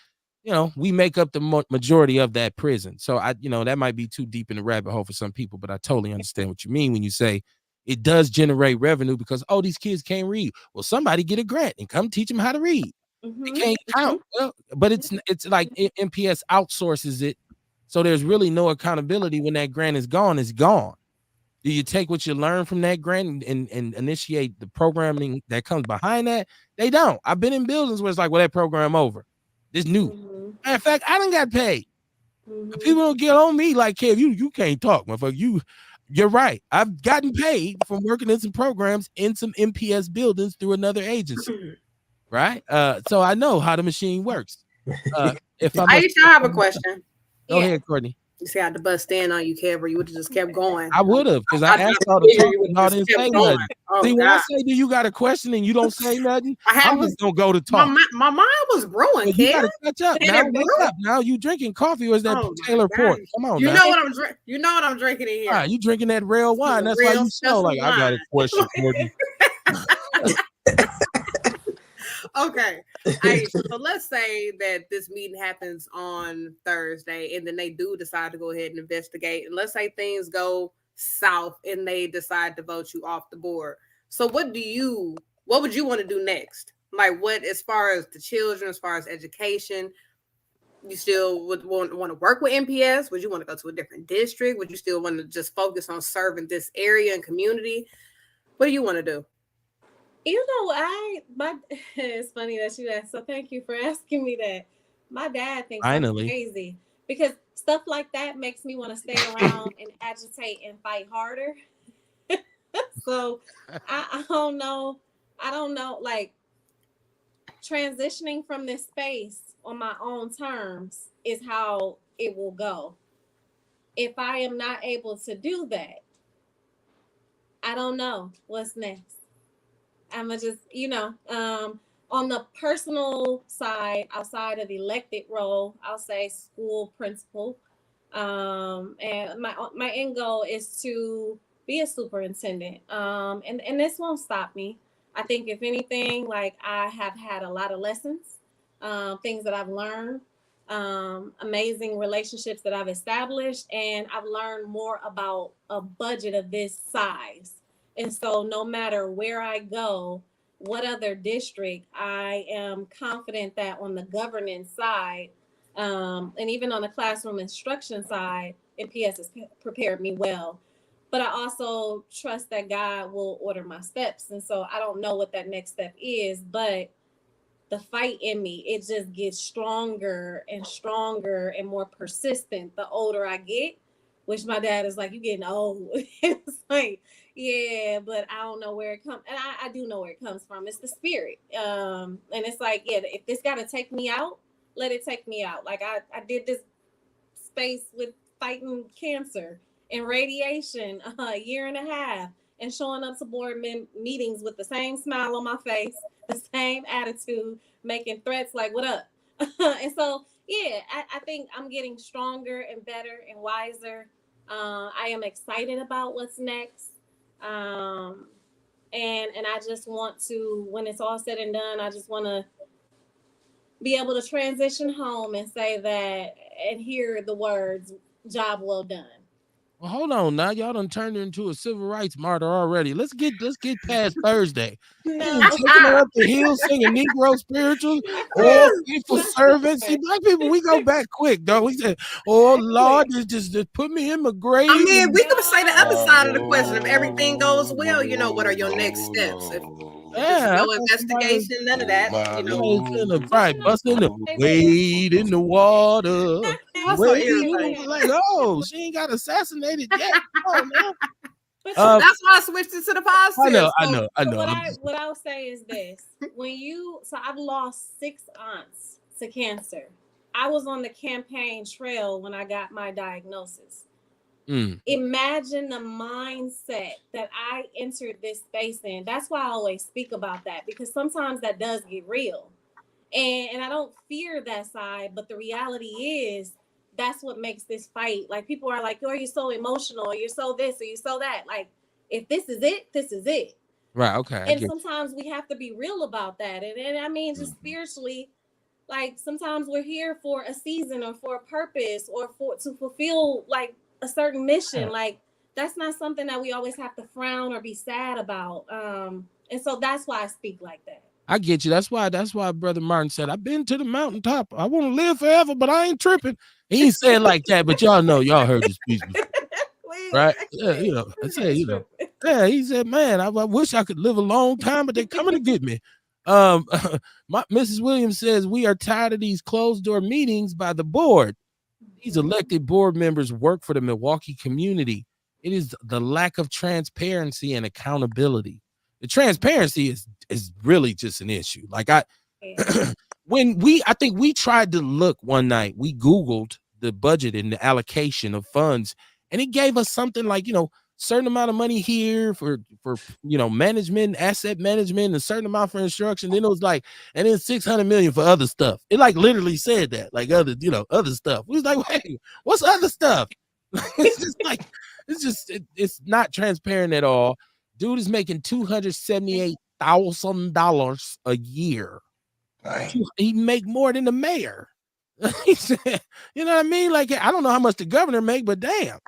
we make up the majority of that prison. So that might be too deep in the rabbit hole for some people, but I totally understand what you mean when you say it does generate revenue because, these kids can't read. Well, somebody get a grant and come teach them how to read. They can't count. Well, but it's like MPS outsources it. So there's really no accountability when that grant is gone, it's gone. Do you take what you learn from that grant and initiate the programming that comes behind that? They don't. I've been in buildings where it's like, well, that program over. This new. Matter of fact, I done got paid. People don't get on me like, Kev, you can't talk, motherfucker. You're right. I've gotten paid from working in some programs in some MPS buildings through another agency. Right? So I know how the machine works. If I used to have a question. Go ahead, Courtney. You see, I had to bust in on you, Kev, or you would have just kept going. I would have, because I asked y'all to talk and y'all didn't say nothing. See, when I say, do you got a question and you don't say nothing, I'm just going to go to talk. My mind was brewing, well, you got to catch up. Now, wake up. Now, you drinking coffee or is that Taylor Port? Come on, you know what I'm drinking. You know what I'm drinking in here. Right, you drinking that real wine. That's why you smell like, I got a question, Courtney. Okay. So let's say that this meeting happens on Thursday and then they do decide to go ahead and investigate. And let's say things go south and they decide to vote you off the board. So what would you want to do next? Like what, as far as the children, as far as education, you still would want to work with MPS? Would you want to go to a different district? Would you still want to just focus on serving this area and community? What do you want to do? It's funny that you asked. So thank you for asking me that. My dad thinks I'm crazy because stuff like that makes me want to stay around and agitate and fight harder. So I don't know. Like transitioning from this space on my own terms is how it will go. If I am not able to do that, I don't know what's next. I'm gonna just, on the personal side, outside of elected role, I'll say school principal. And my end goal is to be a superintendent. And this won't stop me. I think if anything, like I have had a lot of lessons, things that I've learned, amazing relationships that I've established, and I've learned more about a budget of this size. And so no matter where I go, what other district, I am confident that on the governance side, and even on the classroom instruction side, MPS has prepared me well. But I also trust that God will order my steps. And so I don't know what that next step is, but the fight in me, it just gets stronger and stronger and more persistent the older I get, which my dad is like, you getting old. It's like, yeah, but I don't know where it comes. And I do know where it comes from. It's the spirit. And it's like, yeah, if this got to take me out, let it take me out. Like I did this space with fighting cancer and radiation a year and a half, and showing up to board meetings with the same smile on my face, the same attitude, making threats like, what up? And so, yeah, I think I'm getting stronger and better and wiser. I am excited about what's next. And I just want to, when it's all said and done, I just want to be able to transition home and say that and hear the words, job well done. Well, hold on now. Y'all done turned her into a civil rights martyr already. Let's get past Thursday. No. Taking her up the hill singing Negro spirituals, all faithful servants. See, black people, we go back quick, don't we? Say, oh Lord, just put me in my grave. I mean, we could say the other side of the question. If everything goes well, you know, what are your next steps? If no investigation, none of that. You know, right, busting the wade in the water. Like, oh, she ain't got assassinated yet. Oh, man. That's why I switched it to the positive. I know. What I'll say is this: so I've lost 6 aunts to cancer. I was on the campaign trail when I got my diagnosis. Imagine the mindset that I entered this space in. That's why I always speak about that, because sometimes that does get real. And I don't fear that side, but the reality is that's what makes this fight. Like, people are like, oh, you're so emotional, or you're so this, or you're so that. Like, if this is it, this is it. Right, okay. And sometimes we have to be real about that. And I mean, just spiritually, like, sometimes we're here for a season or for a purpose or to fulfill, like, a certain mission. Like, that's not something that we always have to frown or be sad about. And so that's why I speak like that. I get you. That's why Brother Martin said, I've been to the mountaintop. I want to live forever, but I ain't tripping. He ain't saying like that, but y'all heard this piece before. Right? Yeah, I say, yeah, he said, man, I wish I could live a long time, but they're coming to get me. Mrs. Williams says, we are tired of these closed door meetings by the board. These elected board members work for the Milwaukee community. It is the lack of transparency and accountability. The transparency is really just an issue. Like I think we tried to look one night, we Googled the budget and the allocation of funds, and it gave us something like, certain amount of money here for management, asset management, a certain amount for instruction. Then it was like, and then 600 million for other stuff. It like literally said that, like other stuff. We was like, wait, what's other stuff? It's just like, it's not transparent at all. Dude is making $278,000 a year. Right. He make more than the mayor. He said, you know what I mean? Like, I don't know how much the governor make, but damn.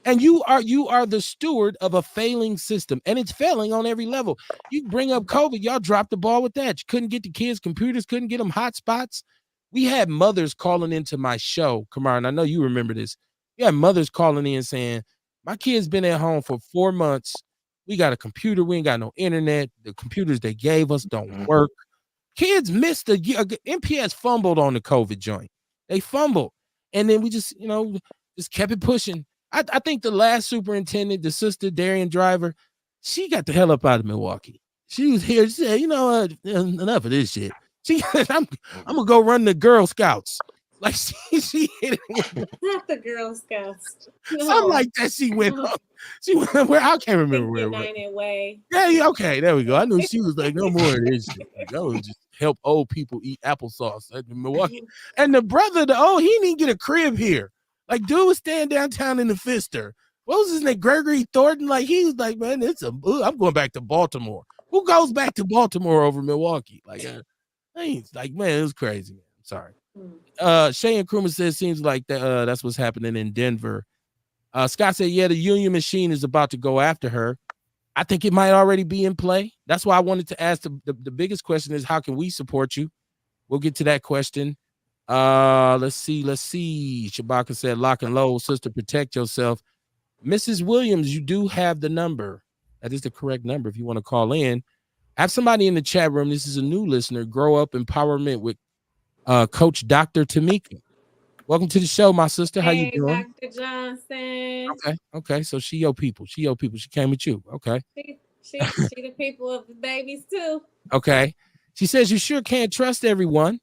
And you are the steward of a failing system, and it's failing on every level. You bring up COVID, y'all dropped the ball with that. You couldn't get the kids computers, couldn't get them hotspots. We had mothers calling into my show, Kamar, and I know you remember this. We had mothers calling in saying, my kid's been at home for 4 months. We got a computer. We ain't got no internet. The computers they gave us don't work. Kids missed the MPS fumbled on the COVID joint. They fumbled. And then we just kept it pushing. I think the last superintendent, the sister, Darian Driver, she got the hell up out of Milwaukee. She was here. She said, enough of this shit. She said, I'm going to go run the Girl Scouts. Like she hit it. Not the Girl Scouts. No. Something like that. She went up. She went where I can't remember where. United Way. Yeah, okay, there we go. I knew she was like, no more of this shit. Like, that was just help old people eat applesauce at the Milwaukee. And the brother, he didn't even get a crib here. Like, dude was staying downtown in the Pfister. What was his name? Gregory Thornton. Like, he was like, man, I'm going back to Baltimore. Who goes back to Baltimore over Milwaukee? Like, man, it was crazy, man. I'm sorry. Shane Krumah says seems like that's what's happening in Denver. Scott said, yeah, the union machine is about to go after her. I think it might already be in play. That's why I wanted to ask the biggest question is, how can we support you? We'll get to that question. Let's see. Shabaka said, lock and load, sister, protect yourself. Mrs. Williams, you do have the number. That is the correct number if you want to call in. Have somebody in the chat room. This is a new listener. Grow Up Empowerment with Coach Dr. Tamika. Welcome to the show, my sister. How you doing? Dr. Johnson. Okay. So she your people. She came with you. Okay. She the people of the babies too. Okay. She says you sure can't trust everyone.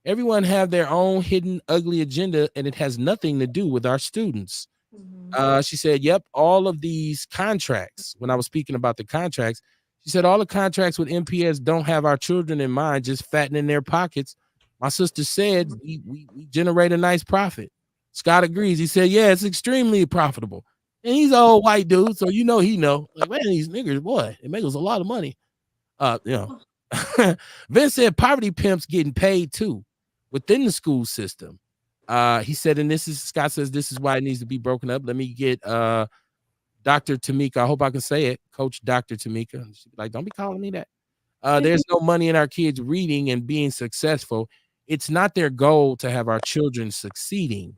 Everyone have their own hidden ugly agenda, and it has nothing to do with our students. She said, yep, all of these contracts, when I was speaking about the contracts, she said all the contracts with MPS don't have our children in mind, just fattening their pockets. My sister said we generate a nice profit. Scott agrees. He said, yeah, it's extremely profitable. And he's an old white dude, so he know. Like, man, these niggers, boy, it makes us a lot of money. Vince said poverty pimps getting paid too within the school system. He said, and Scott says this is why it needs to be broken up. Let me get Dr. Tamika. I hope I can say it, Coach Dr. Tamika. She'd be like, don't be calling me that. There's no money in our kids reading and being successful. It's not their goal to have our children succeeding.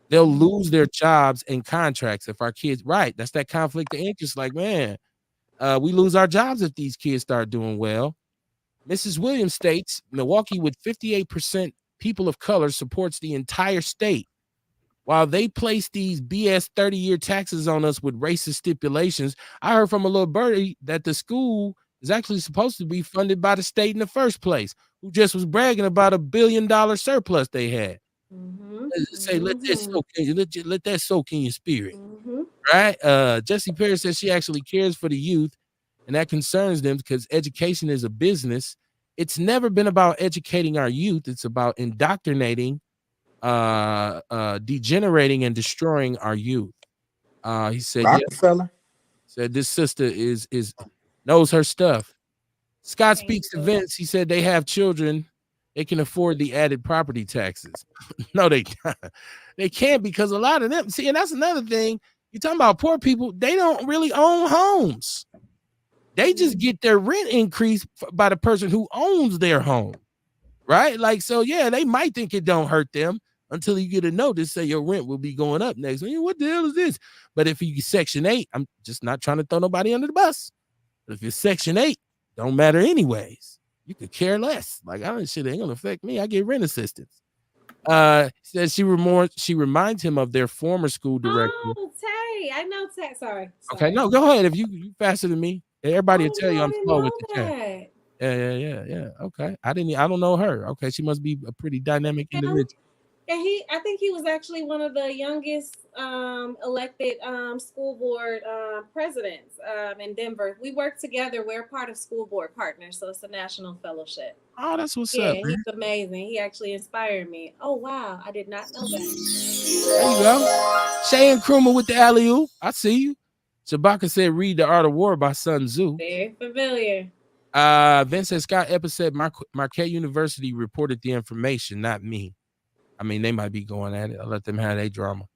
They'll lose their jobs and contracts if our kids, right? That's that conflict of interest. Like, man, we lose our jobs if these kids start doing well. Mrs. Williams states Milwaukee with 58% people of color supports the entire state. While they place these BS 30-year taxes on us with racist stipulations, I heard from a little birdie that the school is actually supposed to be funded by the state in the first place, who just was bragging about $1 billion surplus they had. Say, let that soak in your spirit. Right? Jessie Perry says she actually cares for the youth, and that concerns them because education is a business. It's never been about educating our youth. It's about indoctrinating, degenerating, and destroying our youth. He said, Rockefeller. Said this sister is knows her stuff. Scott speaks to Vince. He said they have children. They can afford the added property taxes. No, they can't because a lot of them, see, and that's another thing. You're talking about poor people. They don't really own homes. They just get their rent increased by the person who owns their home. Right? Like, so yeah, they might think it don't hurt them until you get a notice say your rent will be going up next. What the hell is this? But if you Section 8, I'm just not trying to throw nobody under the bus. But if you're Section 8, don't matter anyways. You could care less. Like, I don't shit ain't gonna affect me. I get rent assistance. Says she reminds him of their former school director. Oh, Tay. I know Tay. Sorry. Okay, no, go ahead. If you faster than me, everybody will tell you I'm slow with the chat. Yeah. Okay. I don't know her. Okay, she must be a pretty dynamic individual. And I think he was actually one of the youngest elected school board presidents in Denver. We work together. We're part of school board partners, so it's a national fellowship. Oh, that's what's up. Yeah, he's amazing. He actually inspired me. Oh wow, I did not know that. There you go. Shay and Krumah with the alley-oop. I see you. Shabaka said, read The Art of War by Sun Tzu. Very familiar. Vincent Scott Epps said Marquette University reported the information, not me. I mean, they might be going at it. I'll let them have their drama.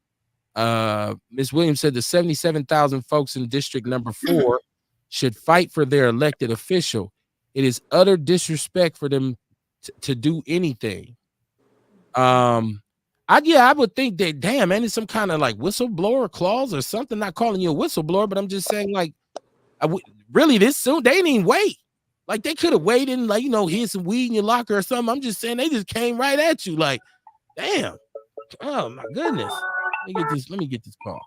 Ms. Williams said the 77,000 folks in district number 4 should fight for their elected official. It is utter disrespect for them to do anything. I would think that, damn, man, it's some kind of like whistleblower clause or something. Not calling you a whistleblower, but I'm just saying, like, really this soon? They didn't even wait. Like, they could have waited and, like, hid some weed in your locker or something. I'm just saying they just came right at you. Like, damn. Oh my goodness. Let me get this call.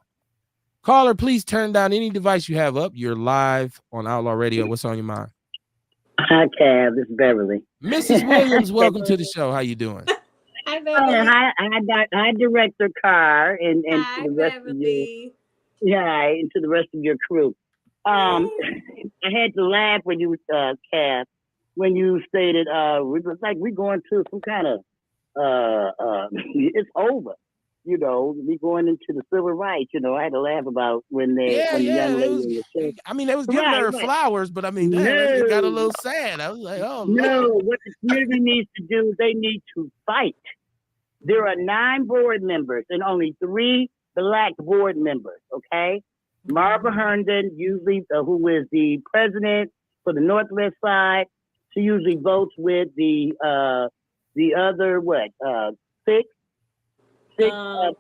Caller, please turn down any device you have up. You're live on Outlaw Radio. What's on your mind? Hi, Cav. This is Beverly. Mrs. Williams, welcome to the show. How you doing? Hi, Beverly. Hi, Director Carr, and hi, to the rest Beverly. and to the rest of your crew. I had to laugh when you, Cav, when you stated we're going to some kind of it's over. We going into the civil rights. I had to laugh about when the young lady was. I mean, they was giving her flowers, but I mean, it got a little sad. I was like, oh no. What the community needs to do, they need to fight. There are 9 board members and only 3 Black board members. Okay, Marva Herndon, usually who is the president for the Northwest side, she usually votes with the other 6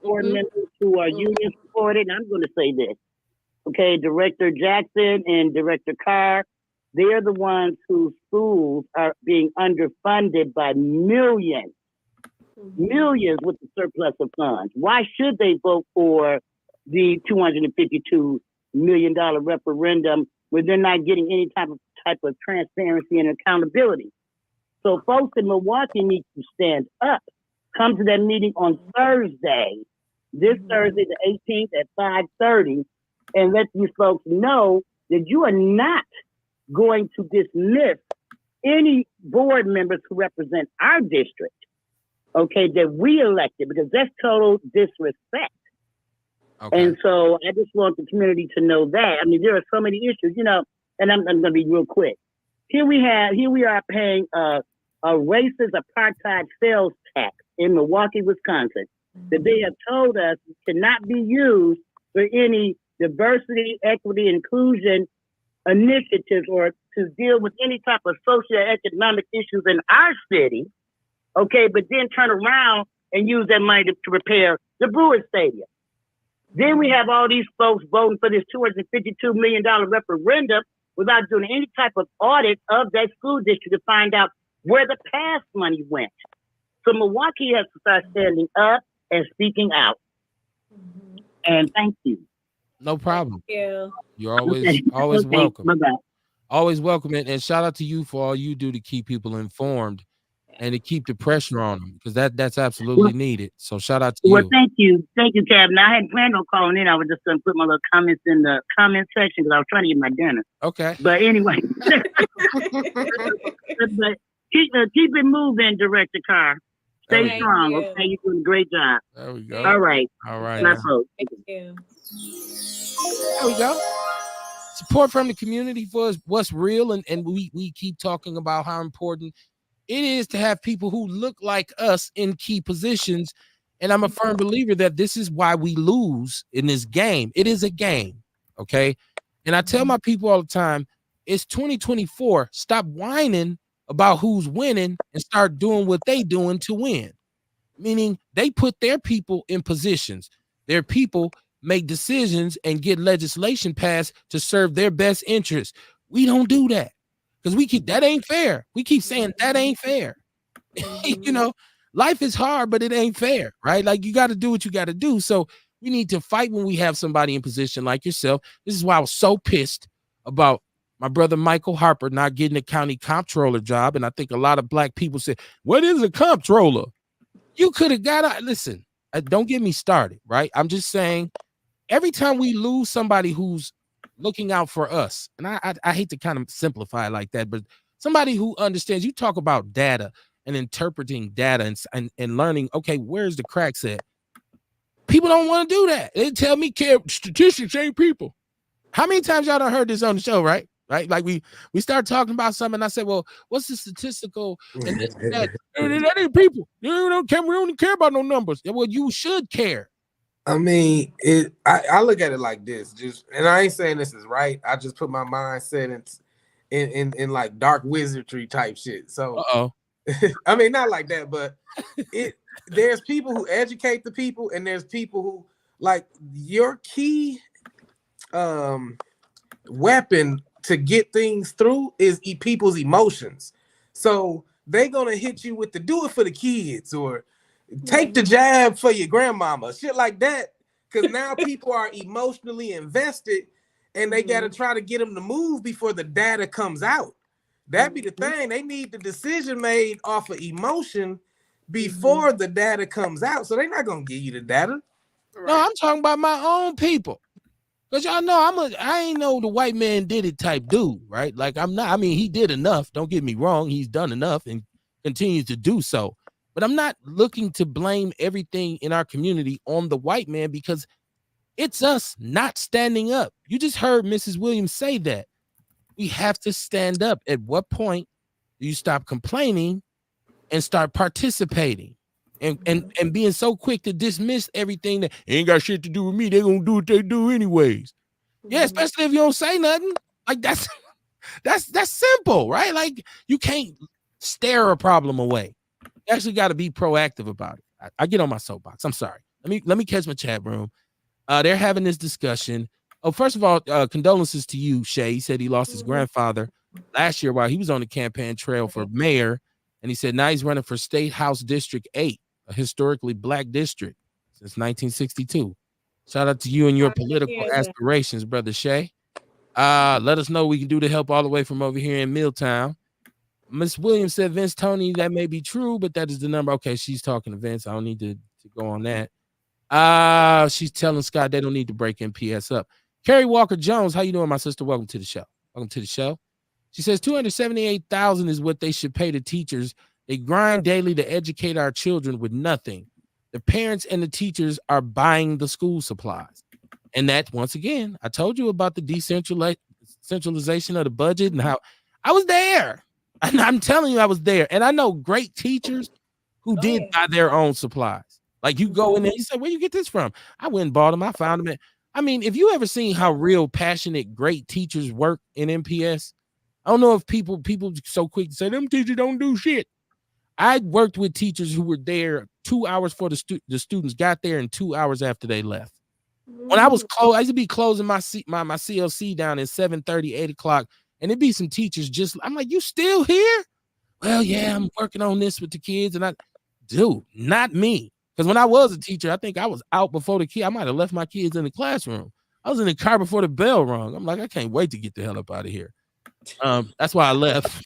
board members who are union supported. And I'm going to say this, okay? Director Jackson and Director Carr, they're the ones whose schools are being underfunded by millions with the surplus of funds. Why should they vote for the $252 million referendum when they're not getting any type of transparency and accountability? So folks in Milwaukee need to stand up. Come to that meeting on Thursday, this Thursday the 18th at 5:30, and let these folks know that you are not going to dismiss any board members who represent our district, okay, that we elected, because that's total disrespect. Okay. And so I just want the community to know that. I mean, there are so many issues, you know, and I'm going to be real quick. Here we are paying a racist apartheid sales tax in Milwaukee, Wisconsin, that they have told us cannot be used for any diversity, equity, inclusion initiatives or to deal with any type of socioeconomic issues in our city, okay, but then turn around and use that money to repair the Brewers Stadium. Then we have all these folks voting for this $252 million referendum without doing any type of audit of that school district to find out where the past money went. So Milwaukee has to start standing up and speaking out. And thank you. No problem. Thank you. You're always welcome. Bye-bye. Always welcome it. And shout out to you for all you do to keep people informed and to keep the pressure on them, because that's absolutely needed. So shout out to you. Well, thank you, Kevin. I hadn't planned on calling in. I was just going to put my little comments in the comment section because I was trying to get my dinner. Okay. But anyway, but keep it moving, Director Carr. Stay strong. Okay, you're doing a great job. There we go. All right. Thank you. There we go. Support from the community for what's real, and we keep talking about how important it is to have people who look like us in key positions. And I'm a firm believer that this is why we lose in this game. It is a game, okay? And I tell my people all the time, it's 2024. Stop whining about who's winning and start doing what they doing to win. Meaning they put their people in positions. Their people make decisions and get legislation passed to serve their best interests. We don't do that. Because that ain't fair. We keep saying that ain't fair. You know, life is hard, but it ain't fair, right? Like, you got to do what you got to do. So we need to fight when we have somebody in position like yourself. This is why I was so pissed about my brother Michael Harper not getting a county comptroller job. And I think a lot of black people say, what is a comptroller? You could have got out. Listen, don't get me started, right? I'm just saying, every time we lose somebody who's looking out for us, and I hate to kind of simplify it like that, but somebody who understands, you talk about data and interpreting data and learning, okay, where's the cracks at? People don't want to do that. They tell me statistics ain't people. How many times y'all done heard this on the show, right? Like we start talking about something, and I said, well, what's the statistical? And that ain't people. We don't care about no numbers. Well, you should care. I mean, I look at it like this, and I ain't saying this is right. I just put my mindset in like dark wizardry type shit. So, I mean, not like that, but there's people who educate the people, and there's people who, like, your key weapon to get things through is people's emotions. So they're gonna hit you with the do it for the kids or take the jab for your grandmama, shit like that. Because now people are emotionally invested, and they got to try to get them to move before the data comes out. That be the thing. They need the decision made off of emotion before the data comes out. So they're not gonna give you the data. No, I'm talking about my own people. Because y'all know I ain't no the white man did it type dude, right? Like, I'm not. I mean, he did enough. Don't get me wrong. He's done enough and continues to do so. But I'm not looking to blame everything in our community on the white man, because it's us not standing up. You just heard Mrs. Williams say that. We have to stand up. At what point do you stop complaining and start participating and being so quick to dismiss everything that ain't got shit to do with me? They're going to do what they do anyways. Yeah, especially if you don't say nothing. Like, that's simple, right? Like, you can't stare a problem away. You actually got to be proactive about it. I get on my soapbox. I'm sorry. Let me catch my chat room. They're having this discussion. Oh, first of all, condolences to you, Shay. He said he lost his grandfather last year while he was on the campaign trail for mayor. And he said now he's running for State House District 8, a historically black district since 1962. Shout out to you and your political aspirations, brother Shay. Let us know what we can do to help all the way from over here in Milltown. Miss Williams said Vince Tony, that may be true, but that is the number. Okay, she's talking to Vince. I don't need to go on that. She's telling Scott they don't need to break MPS up. Carrie Walker Jones, how you doing, my sister? Welcome to the show. Welcome to the show. She says $278,000 is what they should pay the teachers. They grind daily to educate our children with nothing. The parents and the teachers are buying the school supplies. And that, once again, I told you about the decentralization of the budget and how I was there. And I'm telling you, I was there. And I know great teachers who did buy their own supplies. Like you go in there, you say, where you get this from? I went and bought them. I found them. I mean, if you ever seen how real, passionate, great teachers work in MPS, I don't know if people so quick to say them teachers don't do shit. I worked with teachers who were there 2 hours before the students got there and 2 hours after they left. When I was close, I used to be closing my CLC down at 7:30, 8 o'clock, and it'd be some teachers just, I'm like, you still here? Well, yeah, I'm working on this with the kids. And dude, not me. Because when I was a teacher, I think I was out before the kid. I might have left my kids in the classroom. I was in the car before the bell rung. I'm like, I can't wait to get the hell up out of here. That's why I left.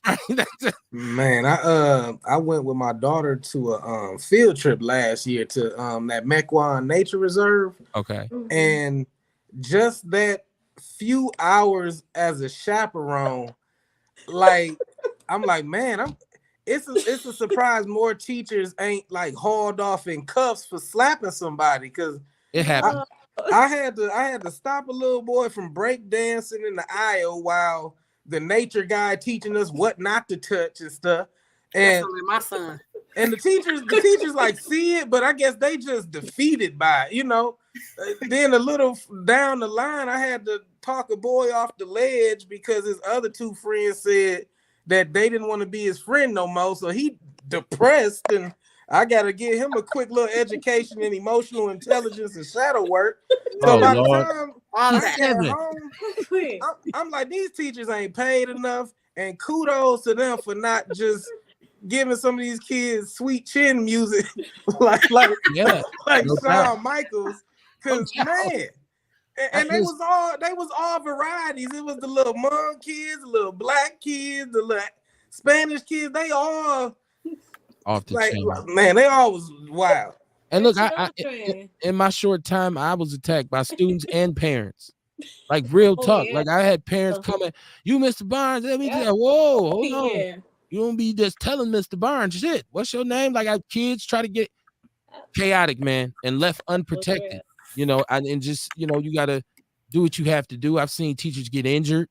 Man, I went with my daughter to a field trip last year to that Mequon Nature Reserve. Okay. And just that few hours as a chaperone, like I'm like, man, it's a surprise more teachers ain't like hauled off in cuffs for slapping somebody, because it happened. I had to stop a little boy from break dancing in the aisle while the nature guy teaching us what not to touch and stuff. And my son. And the teachers like see it, but I guess they just defeated by it, Then a little down the line, I had to talk a boy off the ledge because his other two friends said that they didn't want to be his friend no more. So he depressed, and I got to give him a quick little education in emotional intelligence and shadow work. So by the time I got home, I'm like, these teachers ain't paid enough, and kudos to them for not just giving some of these kids sweet chin music like Shawn Michaels, because man, and they was all varieties. It was the little Hmong kids, the little black kids, the little Spanish kids. They all off the chain. Man, they all was wild. And look, I in my short time, I was attacked by students and parents. Like real talk. Like I had parents coming, you Mr. Barnes, let me tell you, whoa, hold on. You don't be just telling Mr. Barnes shit. What's your name? Like our kids try to get chaotic, man, and left unprotected. And just you gotta do what you have to do. I've seen teachers get injured.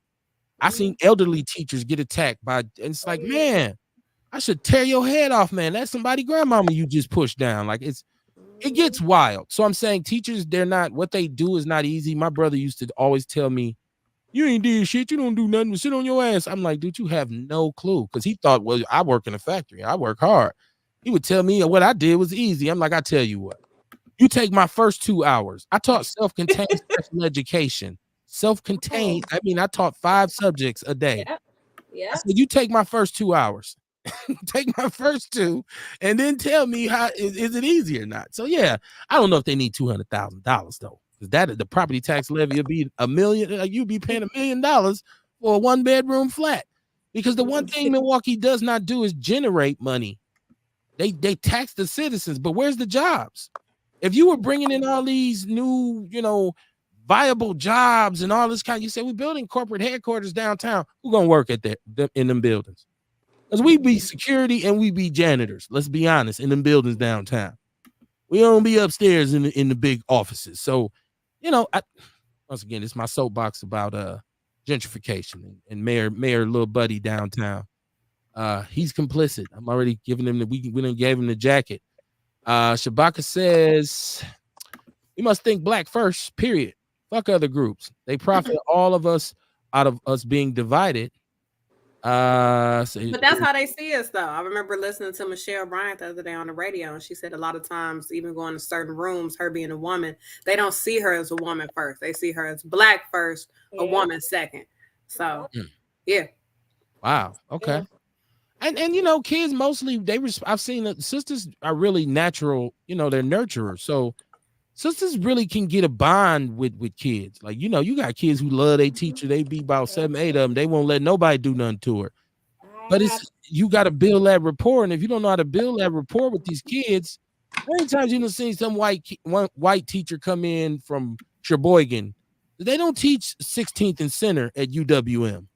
I've seen elderly teachers get attacked by, and it's like, man, I should tear your head off, man. That's somebody grandmama you just pushed down. Like it gets wild. So I'm saying teachers, they're not, what they do is not easy. My brother used to always tell me, you ain't did shit. You don't do nothing. Sit on your ass. I'm like, dude, you have no clue. Because he thought, well, I work in a factory. I work hard. He would tell me what I did was easy. I'm like, I tell you what. You take my first 2 hours. I taught self-contained special education. Self-contained. I mean, I taught 5 subjects a day. Yeah. I said, you take my first 2 hours. Take my first 2 and then tell me how is it easy or not. So yeah, I don't know if they need $200,000 though, because that the property tax levy will be $1 million. You'd be paying $1 million for a 1-bedroom flat, because the one thing Milwaukee does not do is generate money. They tax the citizens, but where's the jobs? If you were bringing in all these new viable jobs and all this kind, you say we're building corporate headquarters downtown. Who's gonna work at in them buildings? Because we be security and we be janitors. Let's be honest, in them buildings downtown. We don't be upstairs in the big offices. So, once again, it's my soapbox about gentrification and Mayor Little Buddy downtown. He's complicit. I'm already giving him we done gave him the jacket. Shabaka says we must think black first, period. Fuck other groups. They profit all of us out of us being divided. But that's how they see us, though. I remember listening to Michelle Bryant the other day on the radio, and she said a lot of times, even going to certain rooms, her being a woman, they don't see her as a woman first. They see her as black first, a woman second. So, yeah. Wow. Okay. And kids mostly I've seen that sisters are really natural. They're nurturers. So sisters really can get a bond with kids. Like, you got kids who love their teacher. They be about 7, 8 of them. They won't let nobody do nothing to her. But you got to build that rapport. And if you don't know how to build that rapport with these kids, how many times you done seen some white teacher come in from Sheboygan? They don't teach 16th and Center at UWM.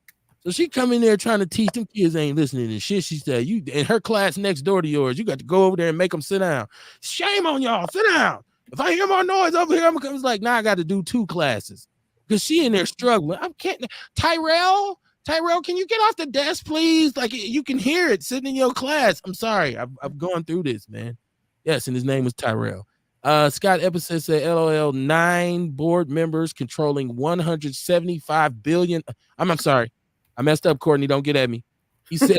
So she come in there trying to teach them kids ain't listening to shit. She said, you in her class next door to yours, you got to go over there and make them sit down. Shame on y'all, sit down. If I hear more noise over here, I'm gonna come. It's like, now I got to do 2 classes because she in there struggling. I can't. Tyrell, can you get off the desk, please? Like, you can hear it sitting in your class. I'm sorry, I've gone through this, man. Yes, and his name was Tyrell. Scott Epperson said, LOL, 9 board members controlling 175 billion. I'm sorry. I messed up, Courtney. Don't get at me. He said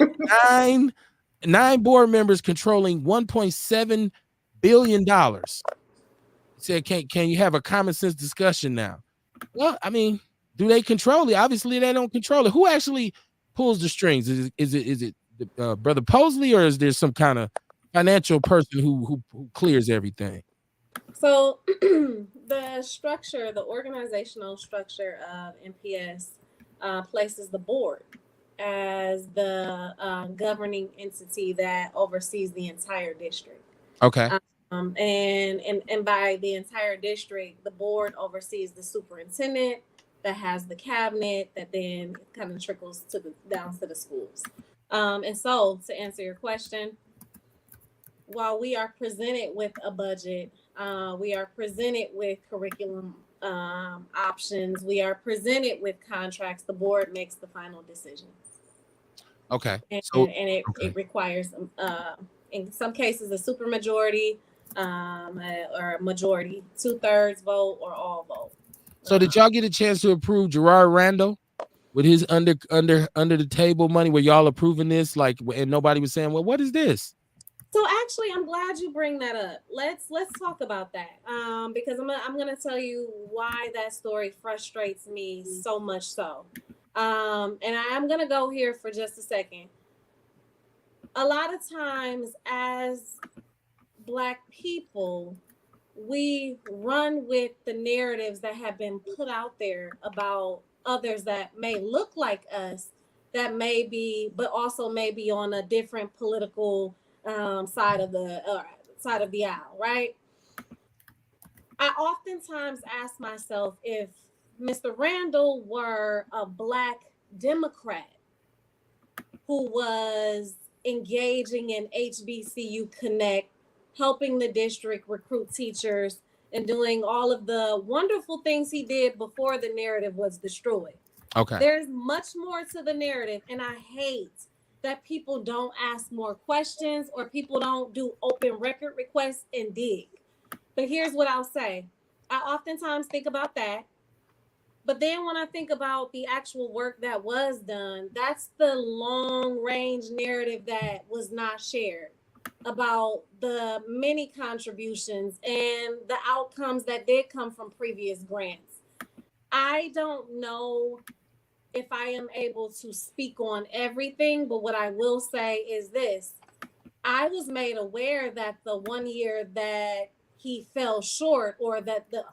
9 board members controlling $1.7 billion. He said, can you have a common sense discussion now? Well, I mean, do they control it? Obviously, they don't control it. Who actually pulls the strings? Is it Brother Posley, or is there some kind of financial person who clears everything? So the organizational structure of MPS places the board as the governing entity that oversees the entire district. Okay. And by the entire district, the board oversees the superintendent that has the cabinet that then kind of trickles down to the schools. And so to answer your question, while we are presented with a budget, we are presented with curriculum options, we are presented with contracts, the board makes the final decisions. Okay. And Okay. it requires, in some cases, a supermajority or a majority, 2/3 vote or all vote. So did y'all get a chance to approve Gerard Randall with his under the table money, where y'all approving this, like, and nobody was saying, well, what is this? So actually, I'm glad you bring that up. Let's talk about that, because I'm gonna tell you why that story frustrates me so much so. And I'm gonna go here for just a second. A lot of times, as Black people, we run with the narratives that have been put out there about others that may look like us, that may be, but also may be on a different political side of the aisle, right? I oftentimes ask myself, if Mr. Randall were a Black Democrat who was engaging in HBCU Connect, helping the district recruit teachers, and doing all of the wonderful things he did before the narrative was destroyed. Okay. There's much more to the narrative, and I hate that people don't ask more questions or people don't do open record requests and dig. But here's what I'll say. I oftentimes think about that. But then when I think about the actual work that was done, that's the long range narrative that was not shared about the many contributions and the outcomes that did come from previous grants. I don't know if I am able to speak on everything, but what I will say is this. I was made aware that the 1 year that he fell short, or that the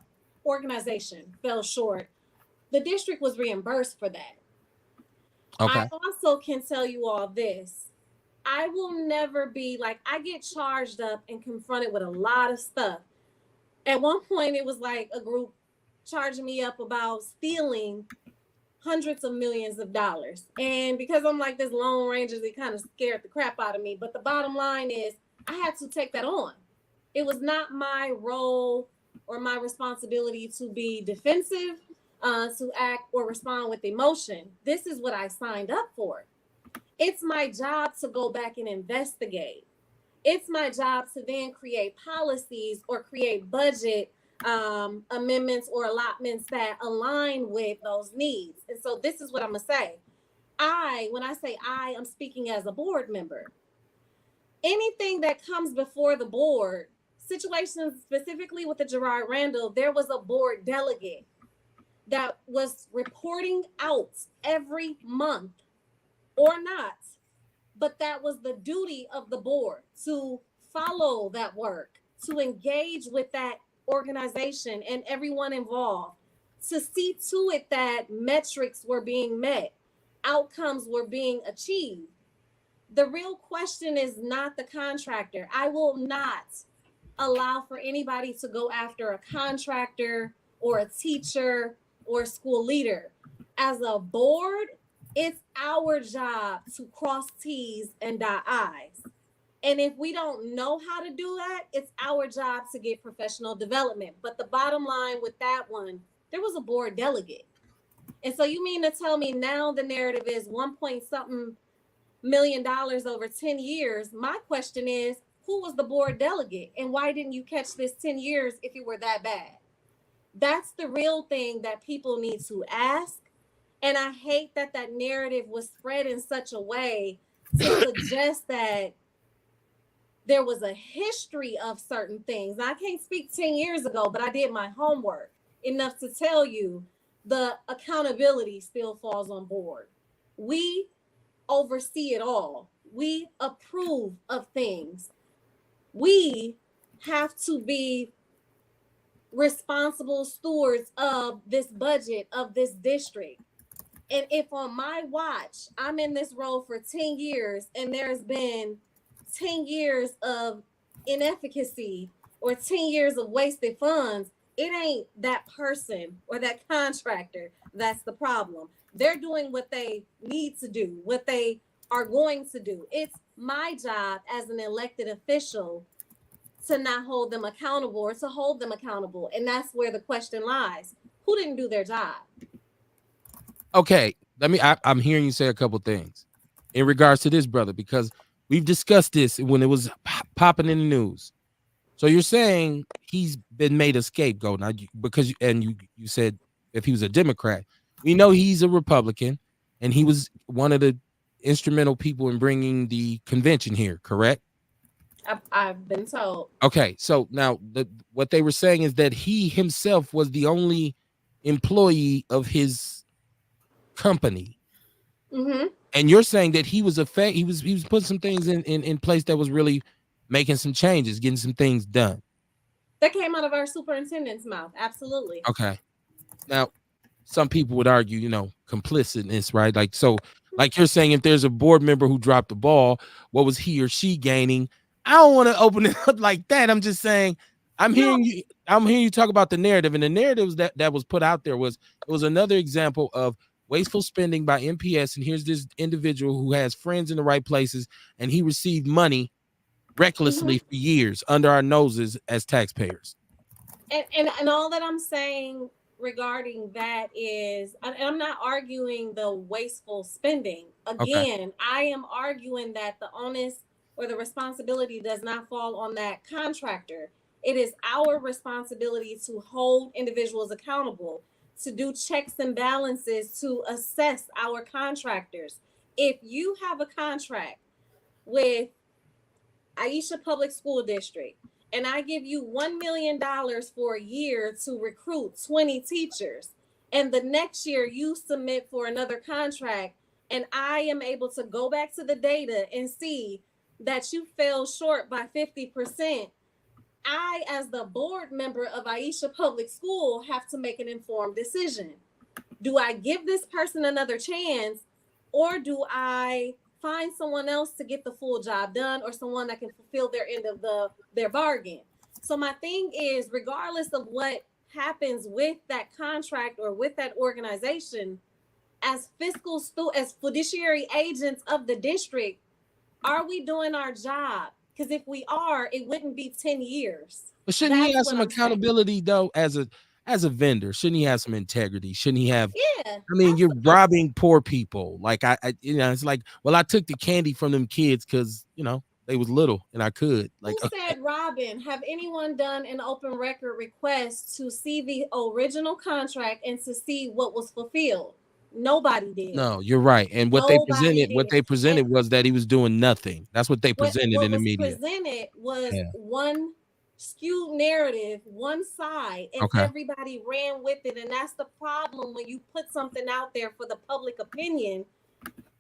organization fell short, the district was reimbursed for that. Okay. I also can tell you all this. I will never be like, I get charged up and confronted with a lot of stuff. At one point, it was like a group charging me up about stealing hundreds of millions of dollars. And because I'm like this Lone Ranger, it kind of scared the crap out of me. But the bottom line is, I had to take that on. It was not my role or my responsibility to be defensive, to act or respond with emotion. This is what I signed up for. It's my job to go back and investigate. It's my job to then create policies or create budget amendments or allotments that align with those needs. And so this is what I'm gonna say. When I say I'm speaking as a board member. Anything that comes before the board, situations specifically with the Gerard Randall, there was a board delegate that was reporting out every month or not, but that was the duty of the board to follow that work, to engage with that organization and everyone involved, to see to it that metrics were being met, outcomes were being achieved. The real question is not the contractor. I will not allow for anybody to go after a contractor or a teacher or a school leader. As a board, it's our job to cross T's and dot I's. And if we don't know how to do that, it's our job to get professional development. But the bottom line with that one, there was a board delegate. And so you mean to tell me now the narrative is 1 point something million over 10 years? My question is, who was the board delegate and why didn't you catch this 10 years if you were that bad? That's the real thing that people need to ask. And I hate that that narrative was spread in such a way to suggest that there was a history of certain things. Now, I can't speak 10 years ago, but I did my homework enough to tell you the accountability still falls on board. We oversee it all. We approve of things. We have to be responsible stewards of this budget of this district. And if on my watch, I'm in this role for 10 years and there's been 10 years of inefficacy or 10 years of wasted funds, it ain't that person or that contractor that's the problem. They're doing what they need to do, what they are going to do. It's my job as an elected official to not hold them accountable or to hold them accountable. And that's where the question lies. Who didn't do their job? Okay, I'm hearing you say a couple things in regards to this, brother, because we've discussed this when it was popping in the news. So you're saying he's been made a scapegoat now because you said if he was a Democrat, we know he's a Republican, and he was one of the instrumental people in bringing the convention here, correct? I've been told. Okay, so now what they were saying is that he himself was the only employee of his company. Mm-hmm. And you're saying that he was he was putting some things in place that was really making some changes, getting some things done. That came out of our superintendent's mouth. Absolutely. Okay. Now, some people would argue, complicitness, right? Like, so, like you're saying, if there's a board member who dropped the ball, what was he or she gaining? I don't want to open it up like that. I'm just saying, I'm hearing you talk about the narrative, and the narratives that was put out there was another example of wasteful spending by MPS. And here's this individual who has friends in the right places, and he received money recklessly for years under our noses as taxpayers. And all that I'm saying regarding that is, and I'm not arguing the wasteful spending. Again, I am arguing that the onus or the responsibility does not fall on that contractor. It is our responsibility to hold individuals accountable, to do checks and balances, to assess our contractors. If you have a contract with Aisha Public School District, and I give you $1 million for a year to recruit 20 teachers, and the next year you submit for another contract, and I am able to go back to the data and see that you fell short by 50%, I, as the board member of Aisha Public School, have to make an informed decision. Do I give this person another chance, or do I find someone else to get the full job done, or someone that can fulfill their end of their bargain? So my thing is, regardless of what happens with that contract or with that organization, as fiduciary agents of the district, are we doing our job? Because if we are, it wouldn't be 10 years. But shouldn't he have some accountability though, as a vendor? Shouldn't he have some integrity? Shouldn't he have? Yeah. I mean, you're robbing poor people. Like I it's like, well, I took the candy from them kids because they was little and I could. Like, who said robbing? Have anyone done an open record request to see the original contract and to see what was fulfilled? Nobody did. No, you're right. And what they presented was that he was doing nothing. That's what they presented in the media. What was presented was one skewed narrative, one side, and everybody ran with it. And that's the problem when you put something out there for the public opinion.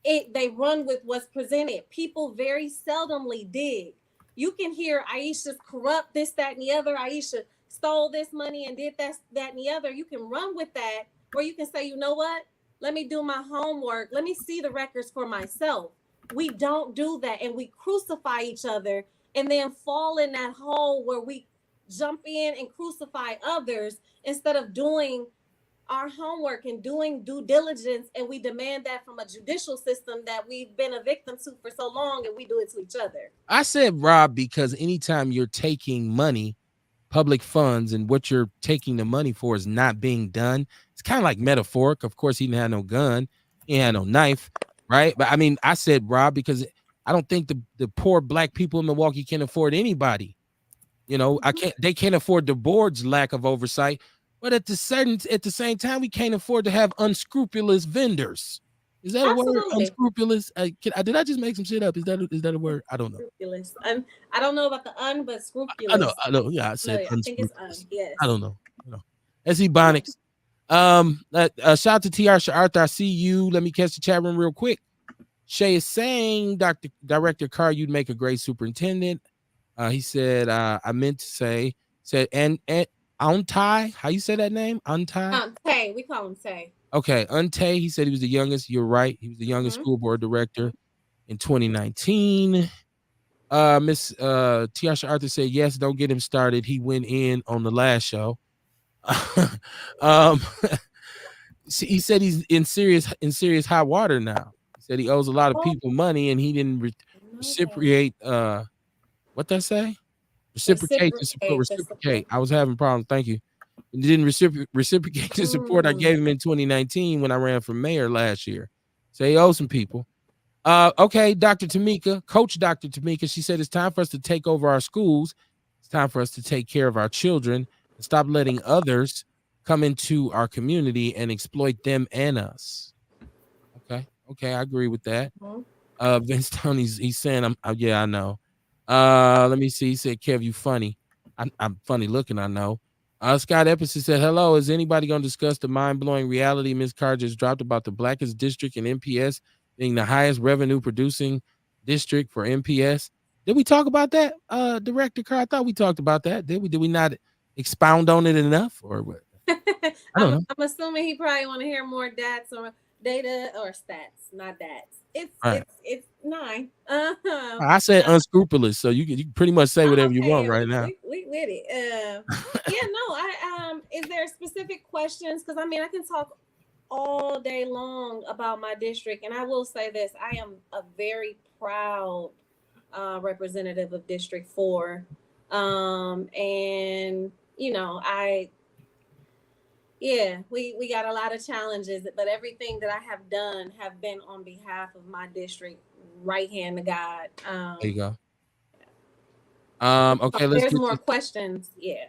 They run with what's presented. People very seldomly dig. You can hear Aisha's corrupt, this, that, and the other. Aisha stole this money and did that, and the other. You can run with that, or you can say, you know what? Let me do my homework. Let me see the records for myself. We don't do that, and we crucify each other and then fall in that hole where we jump in and crucify others instead of doing our homework and doing due diligence, and we demand that from a judicial system that we've been a victim to for so long, and we do it to each other. I said Rob because anytime you're taking money, public funds, and what you're taking the money for is not being done, it's kind of like metaphoric. Of course, he didn't have no gun, he had no knife, right? But I mean, I said Rob because I don't think the poor black people in Milwaukee can afford anybody. You know, they can't afford the board's lack of oversight, but at the same time, we can't afford to have unscrupulous vendors. Is that a word? Absolutely. Unscrupulous? Did I just make some shit up? Is that a word? I don't know. Scrupulous. I don't know about the but scrupulous. I know. Yeah, I said I think it's yes. I don't know. That's Ebonics. Shout out to TR Arthur. I see you. Let me catch the chat room real quick. Shay is saying, Director Carr, you'd make a great superintendent. He said, I meant to say, and Untai, how you say that name? Untai? Tay, we call him Tay. Okay, Untay, he said he was the youngest. You're right. He was the youngest school board director in 2019. Miss Tiasha Arthur said, yes, don't get him started. He went in on the last show. He said he's in serious hot water now. He said he owes a lot of people money and he didn't reciprocate. What did I say? Reciprocate. I was having problems. Thank you. He didn't reciprocate the support I gave him in 2019 when I ran for mayor last year. So he owes some people. Okay, Dr. Tamika, Coach Dr. Tamika, she said it's time for us to take over our schools. It's time for us to take care of our children and stop letting others come into our community and exploit them and us. Okay, I agree with that. Vince Tony's he's saying yeah, I know. Let me see. He said, Kev, you funny. I'm funny looking, I know. Scott Epperson said, hello, is anybody going to discuss the mind-blowing reality Ms. Carr just dropped about the blackest district in MPS being the highest revenue producing district for MPS? Did we talk about that, Director Carr? I thought we talked about that. Did we not expound on it enough, or what? I'm assuming he probably want to hear more data or stats, not dats. It's 9. I said unscrupulous, so you can pretty much say whatever you want right now. We with it. Yeah, no. Is there specific questions? Because I mean, I can talk all day long about my district, and I will say this: I am a very proud representative of District 4, and you know, we got a lot of challenges, but everything that I have done have been on behalf of my district, right hand to God. There you go. Okay, there's more questions. Yeah.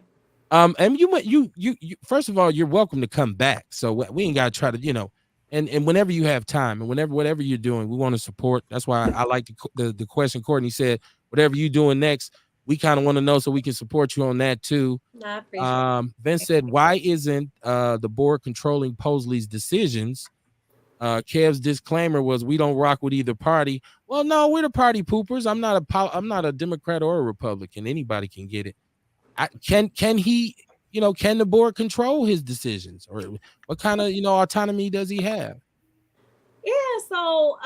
And you first of all, you're welcome to come back. So we ain't got to try to, and whenever you have time and whatever you're doing, we want to support. That's why I like the question Courtney said, whatever you doing next, we kind of want to know so we can support you on that too. I appreciate Vince said, why isn't the board controlling Posley's decisions? Kev's disclaimer was, we don't rock with either party. Well, no, we're the party poopers. I'm not a Democrat or a Republican. Anybody can get it. Can he, can the board control his decisions, or what kind of, autonomy does he have? Yeah. So,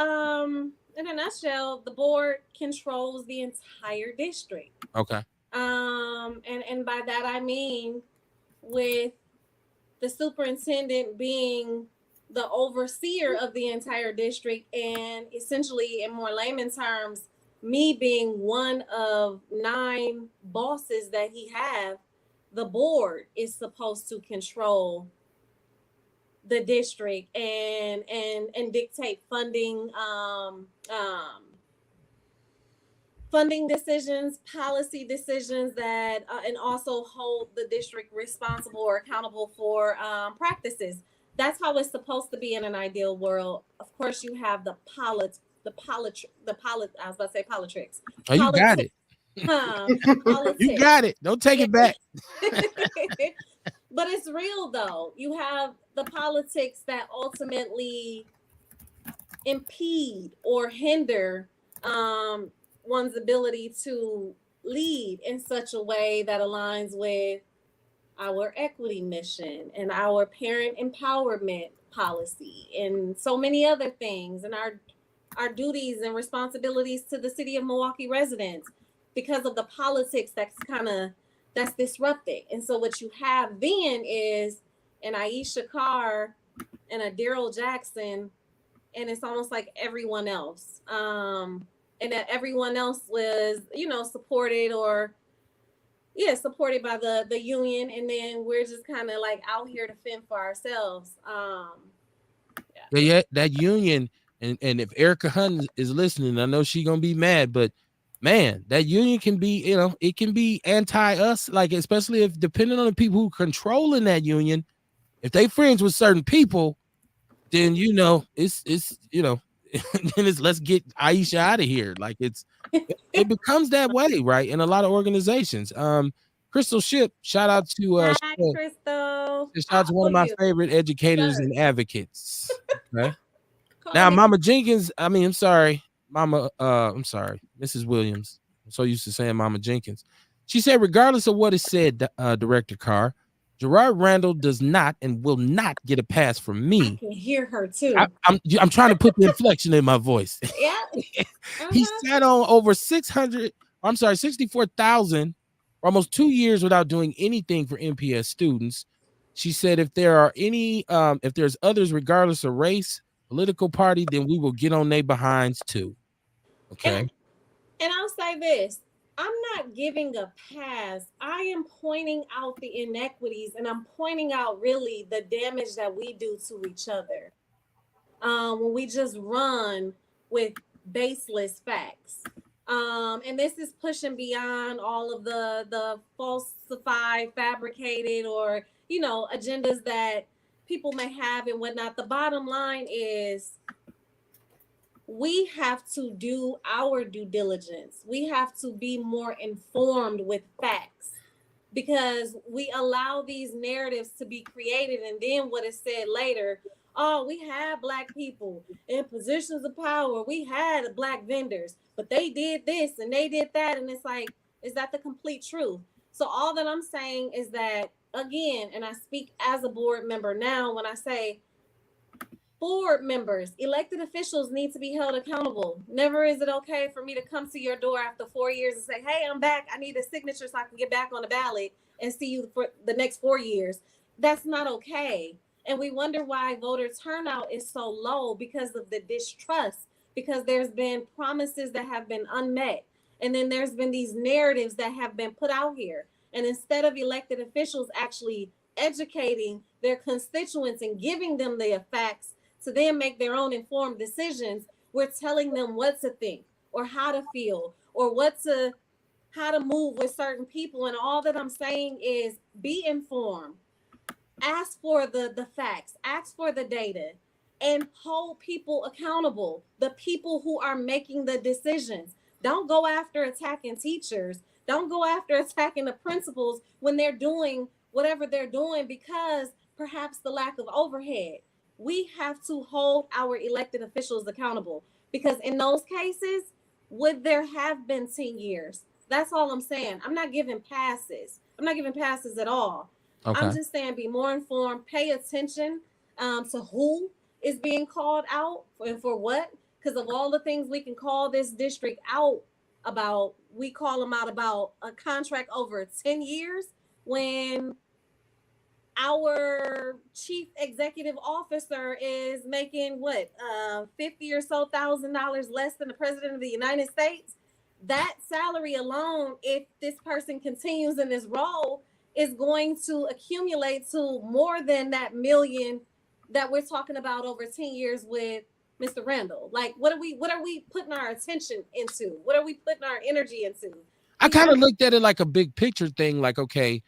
in a nutshell, the board controls the entire district. Okay. And by that I mean, with the superintendent being the overseer of the entire district, and essentially, in more layman terms, me being one of 9 bosses that he have, the board is supposed to control the district and dictate funding decisions, policy decisions that and also hold the district responsible or accountable for practices. That's how it's supposed to be in an ideal world. Of course, you have the politics. I was about to say politics. Oh, you got it. You got it. Don't take it back. But it's real though. You have the politics that ultimately impede or hinder one's ability to lead in such a way that aligns with our equity mission and our parent empowerment policy and so many other things, and our our duties and responsibilities to the city of Milwaukee residents because of the politics that's disrupted. And so what you have then is an Aisha Carr and a Daryl Jackson, and it's almost like everyone else. And that everyone else was, supported supported by the union, and then we're just kind of like out here to fend for ourselves. Yeah, that union, and if Erica Hunt is listening, I know she's gonna be mad, but man, that union can be, it can be anti us, like especially if depending on the people who controlling that union, if they friends with certain people, then it's then it's let's get Aisha out of here. Like it becomes that way, right? In a lot of organizations. Crystal Ship, shout out to Hi, Crystal. shout out to one of my favorite educators Sir. and advocates. Okay. Call Now, me. Mama Jenkins, I'm sorry, I'm sorry, Mrs. Williams. I'm so used to saying Mama Jenkins. She said, regardless of what is said, Director Carr, Gerard Randall does not and will not get a pass from me. I can hear her too. I'm trying to put the inflection in my voice. Yeah. He sat on over 64,000, almost 2 years without doing anything for MPS students. She said, if there's others, regardless of race, political party, then we will get on their behinds too. Okay. And I'll say this. I'm not giving a pass. I am pointing out the inequities, and I'm pointing out really the damage that we do to each other when we just run with baseless facts. And this is pushing beyond all of the falsified, fabricated, or agendas that people may have and whatnot. The bottom line is, we have to do our due diligence. We have to be more informed with facts, because we allow these narratives to be created, and then what is said later, oh, we had Black people in positions of power, we had Black vendors, but they did this and they did that, and it's like, is that the complete truth? So all that I'm saying is that, again, and I speak as a board member now, when I say board members, elected officials need to be held accountable. Never is it okay for me to come to your door after 4 years and say, hey, I'm back. I need a signature so I can get back on the ballot and see you for the next 4 years. That's not okay. And we wonder why voter turnout is so low, because of the distrust, because there's been promises that have been unmet. And then there's been these narratives that have been put out here. And instead of elected officials actually educating their constituents and giving them the facts to then make their own informed decisions, we're telling them what to think or how to feel or how to move with certain people. And all that I'm saying is, be informed, ask for the facts, ask for the data, and hold people accountable, the people who are making the decisions. Don't go after attacking teachers. Don't go after attacking the principals when they're doing whatever they're doing because perhaps the lack of overhead. We have to hold our elected officials accountable, because in those cases, would there have been 10 years? That's all I'm saying. I'm not giving passes. I'm not giving passes at all. Okay. I'm just saying, be more informed, pay attention to who is being called out and for what, because of all the things we can call this district out about, we call them out about a contract over 10 years when our chief executive officer is making what, $50,000 or so less than the president of the United States. That salary alone, if this person continues in this role, is going to accumulate to more than that million that we're talking about over 10 years with Mr. Randall. Like, what are we putting our attention into? What are we putting our energy into? I kind of looked at it like a big picture thing, like, okay,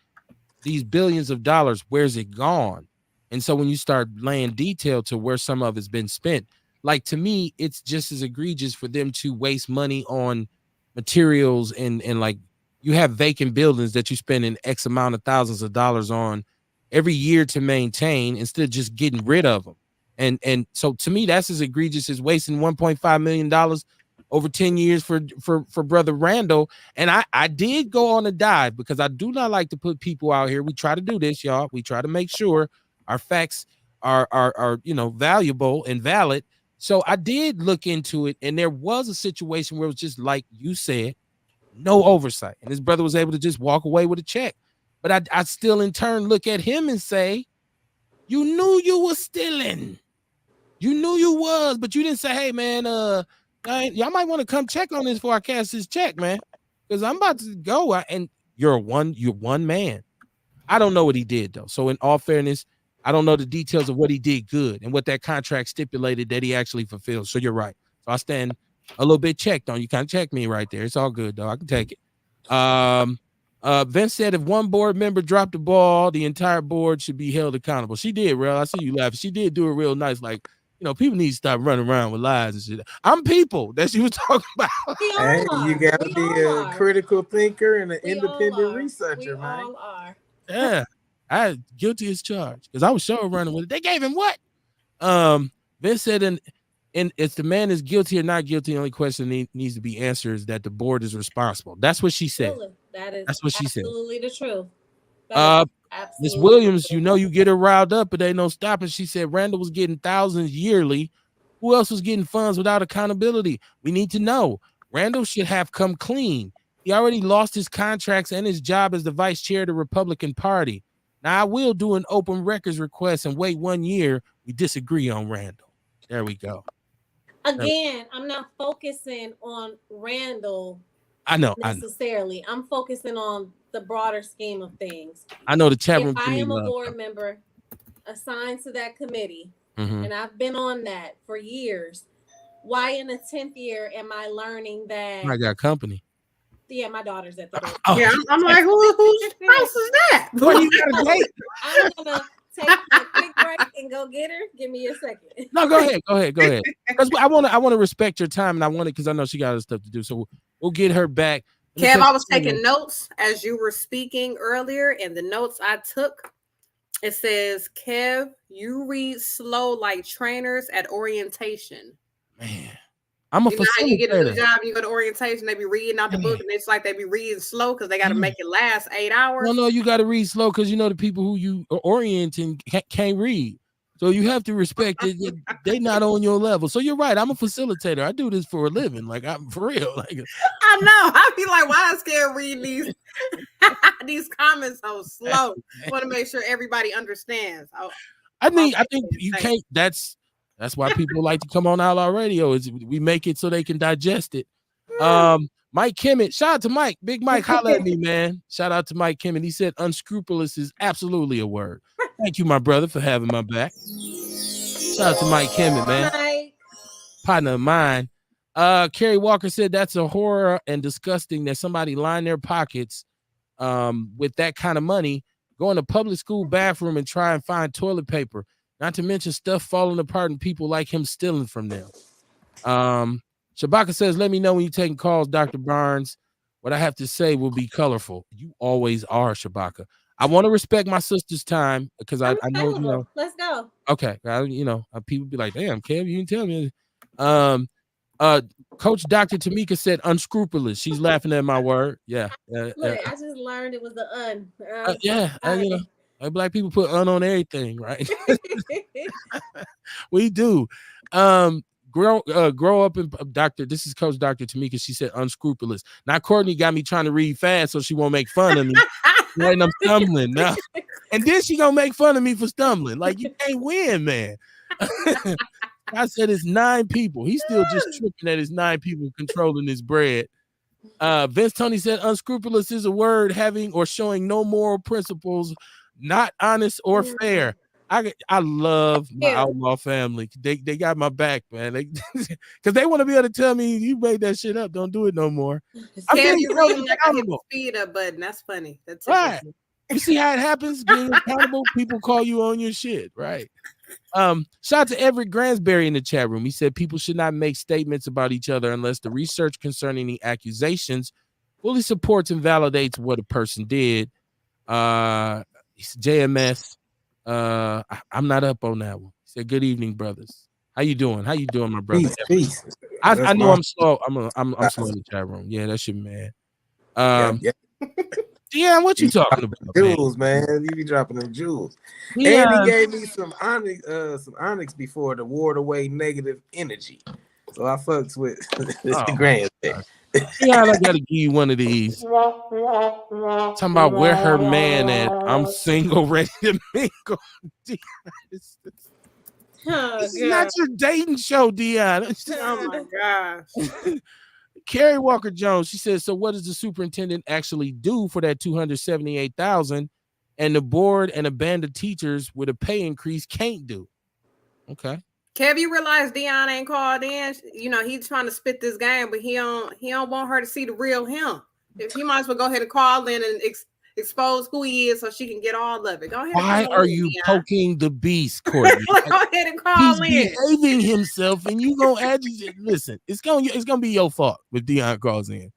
these billions of dollars, where's it gone? And so when you start laying detail to where some of it's been spent, like, to me, it's just as egregious for them to waste money on materials and like, you have vacant buildings that you spend an X amount of thousands of dollars on every year to maintain instead of just getting rid of them. And so to me, that's as egregious as wasting $1.5 million over 10 years for Brother Randall. And I did go on a dive, because I do not like to put people out here. We try to do this, y'all. We try to make sure our facts are valuable and valid. So I did look into it, and there was a situation where it was just like you said, no oversight, and his brother was able to just walk away with a check. But I still in turn look at him and say, you knew you was stealing. You knew you was, but you didn't say, hey man, y'all might want to come check on this before I cash this check, man. Because I'm about to go. And you're one man. I don't know what he did though. So in all fairness, I don't know the details of what he did good and what that contract stipulated that he actually fulfilled. So you're right. So I stand a little bit checked on you. Kind of check me right there. It's all good though. I can take it. Vince said if one board member dropped the ball, the entire board should be held accountable. She did, real. I see you laughing. She did do it real nice. Like, people need to stop running around with lies and shit. I'm people that she was talking about. Hey, you gotta be a critical thinker and an independent researcher, man. We all are. Yeah, I guilty as charged because I was sure running with it. They gave him what? Vince said, and if the man is guilty or not guilty, the only question needs to be answered is that the board is responsible. That's what she said. That's what she said. Absolutely the truth. Miss Williams, you get her riled up, but ain't no stopping. She said Randall was getting thousands yearly. Who else was getting funds without accountability? We need to know. Randall should have come clean. He already lost his contracts and his job as the vice chair of the Republican Party. Now, I will do an open records request and wait 1 year. We disagree on Randall. There we go. Again, I'm not focusing on Randall. I know. Necessarily. I'm focusing on the broader scheme of things. I know the chat room. If I am a board member assigned to that committee, and I've been on that for years, why in the 10th year am I learning that I got company? Yeah, my daughter's at the door. Yeah, I'm like, whose house is that? What you got a date? I'm gonna take a quick break and go get her. Give me a second. No, go ahead. Because I want to respect your time, and I want it because I know she got other stuff to do. So we'll get her back. Kev, I was taking notes as you were speaking earlier, and the notes I took, it says, Kev, you read slow like trainers at orientation. Man, I'm a facilitator. How you get a new job and you go to orientation, they be reading out the book, and it's like they be reading slow because they got to make it last 8 hours. No, you got to read slow because the people who you are orienting can't read. So you have to respect it. They not on your level. So you're right. I'm a facilitator. I do this for a living. Like, I'm for real. Like, I know. I be like, why I scared reading these comments so slow? Want to make sure everybody understands. I think you can't. That's why people like to come on Outlaw Radio. Is we make it so they can digest it. Mike Kimmett, shout out to Mike. Big Mike, holla at me, man. Shout out to Mike Kimmett. He said unscrupulous is absolutely a word. Thank you, my brother, for having my back. Shout out to Mike Kimmett, man. Mike. Partner of mine. Kerry Walker said that's a horror and disgusting that somebody line their pockets with that kind of money, go in a public school bathroom and try and find toilet paper. Not to mention stuff falling apart and people like him stealing from them. Shabaka says, let me know when you're taking calls, Dr. Barnes. What I have to say will be colorful. You always are, Shabaka. I want to respect my sister's time because I know, Let's go. Okay. People be like, damn, Kev, you didn't tell me. Coach Dr. Tamika said unscrupulous. She's laughing at my word. Yeah. Look, I just learned it was the Black people put on everything, right? We do. Grow up in Doctor. This is Coach Dr. Tamika. She said unscrupulous. Now Courtney got me trying to read fast so she won't make fun of me. And I'm stumbling now. And then she gonna make fun of me for stumbling. Like, you can't win, man. I said it's 9 people. He's still just tripping that it's 9 people controlling his bread. Vince Tony said unscrupulous is a word having or showing no moral principles, not honest or fair. I love my Outlaw family. They got my back, man. Because they want to be able to tell me you made that shit up. Don't do it no more. I'm being accountable. Speed up button. That's funny. That's right. You see how it happens? Being accountable, people call you on your shit, right? Shout out to Everett Gransberry in the chat room. He said people should not make statements about each other unless the research concerning the accusations fully supports and validates what a person did. JMS. I'm not up on that one. He said, "Good evening, brothers. How you doing? How you doing, my brother?" Peace. I know I'm slow. I'm slow in the chat room. Yeah, that's your man. Dion, what you talking about, man? Jewels, man. You be dropping them jewels. Dion, And he gave me some onyx before to ward away negative energy. So I fucks with the grandstand. Dion, I gotta give you one of these. Talking about where her man at. I'm single, ready to mingle. Dion, this is not your dating show, Dion. Oh my gosh. Carrie Walker Jones, she says, so what does the superintendent actually do for that $278,000 and the board and a band of teachers with a pay increase can't do? Okay. Kev, you realize Dion ain't called in? You know, he's trying to spit this game, but he don't want her to see the real him. If he might as well go ahead and call in and expose who he is so she can get all of it. Go ahead. Why are you poking the beast, Courtney? Go ahead and call in. He's behaving himself, and you gonna agitate. Listen, it's gonna be your fault if Dion calls in.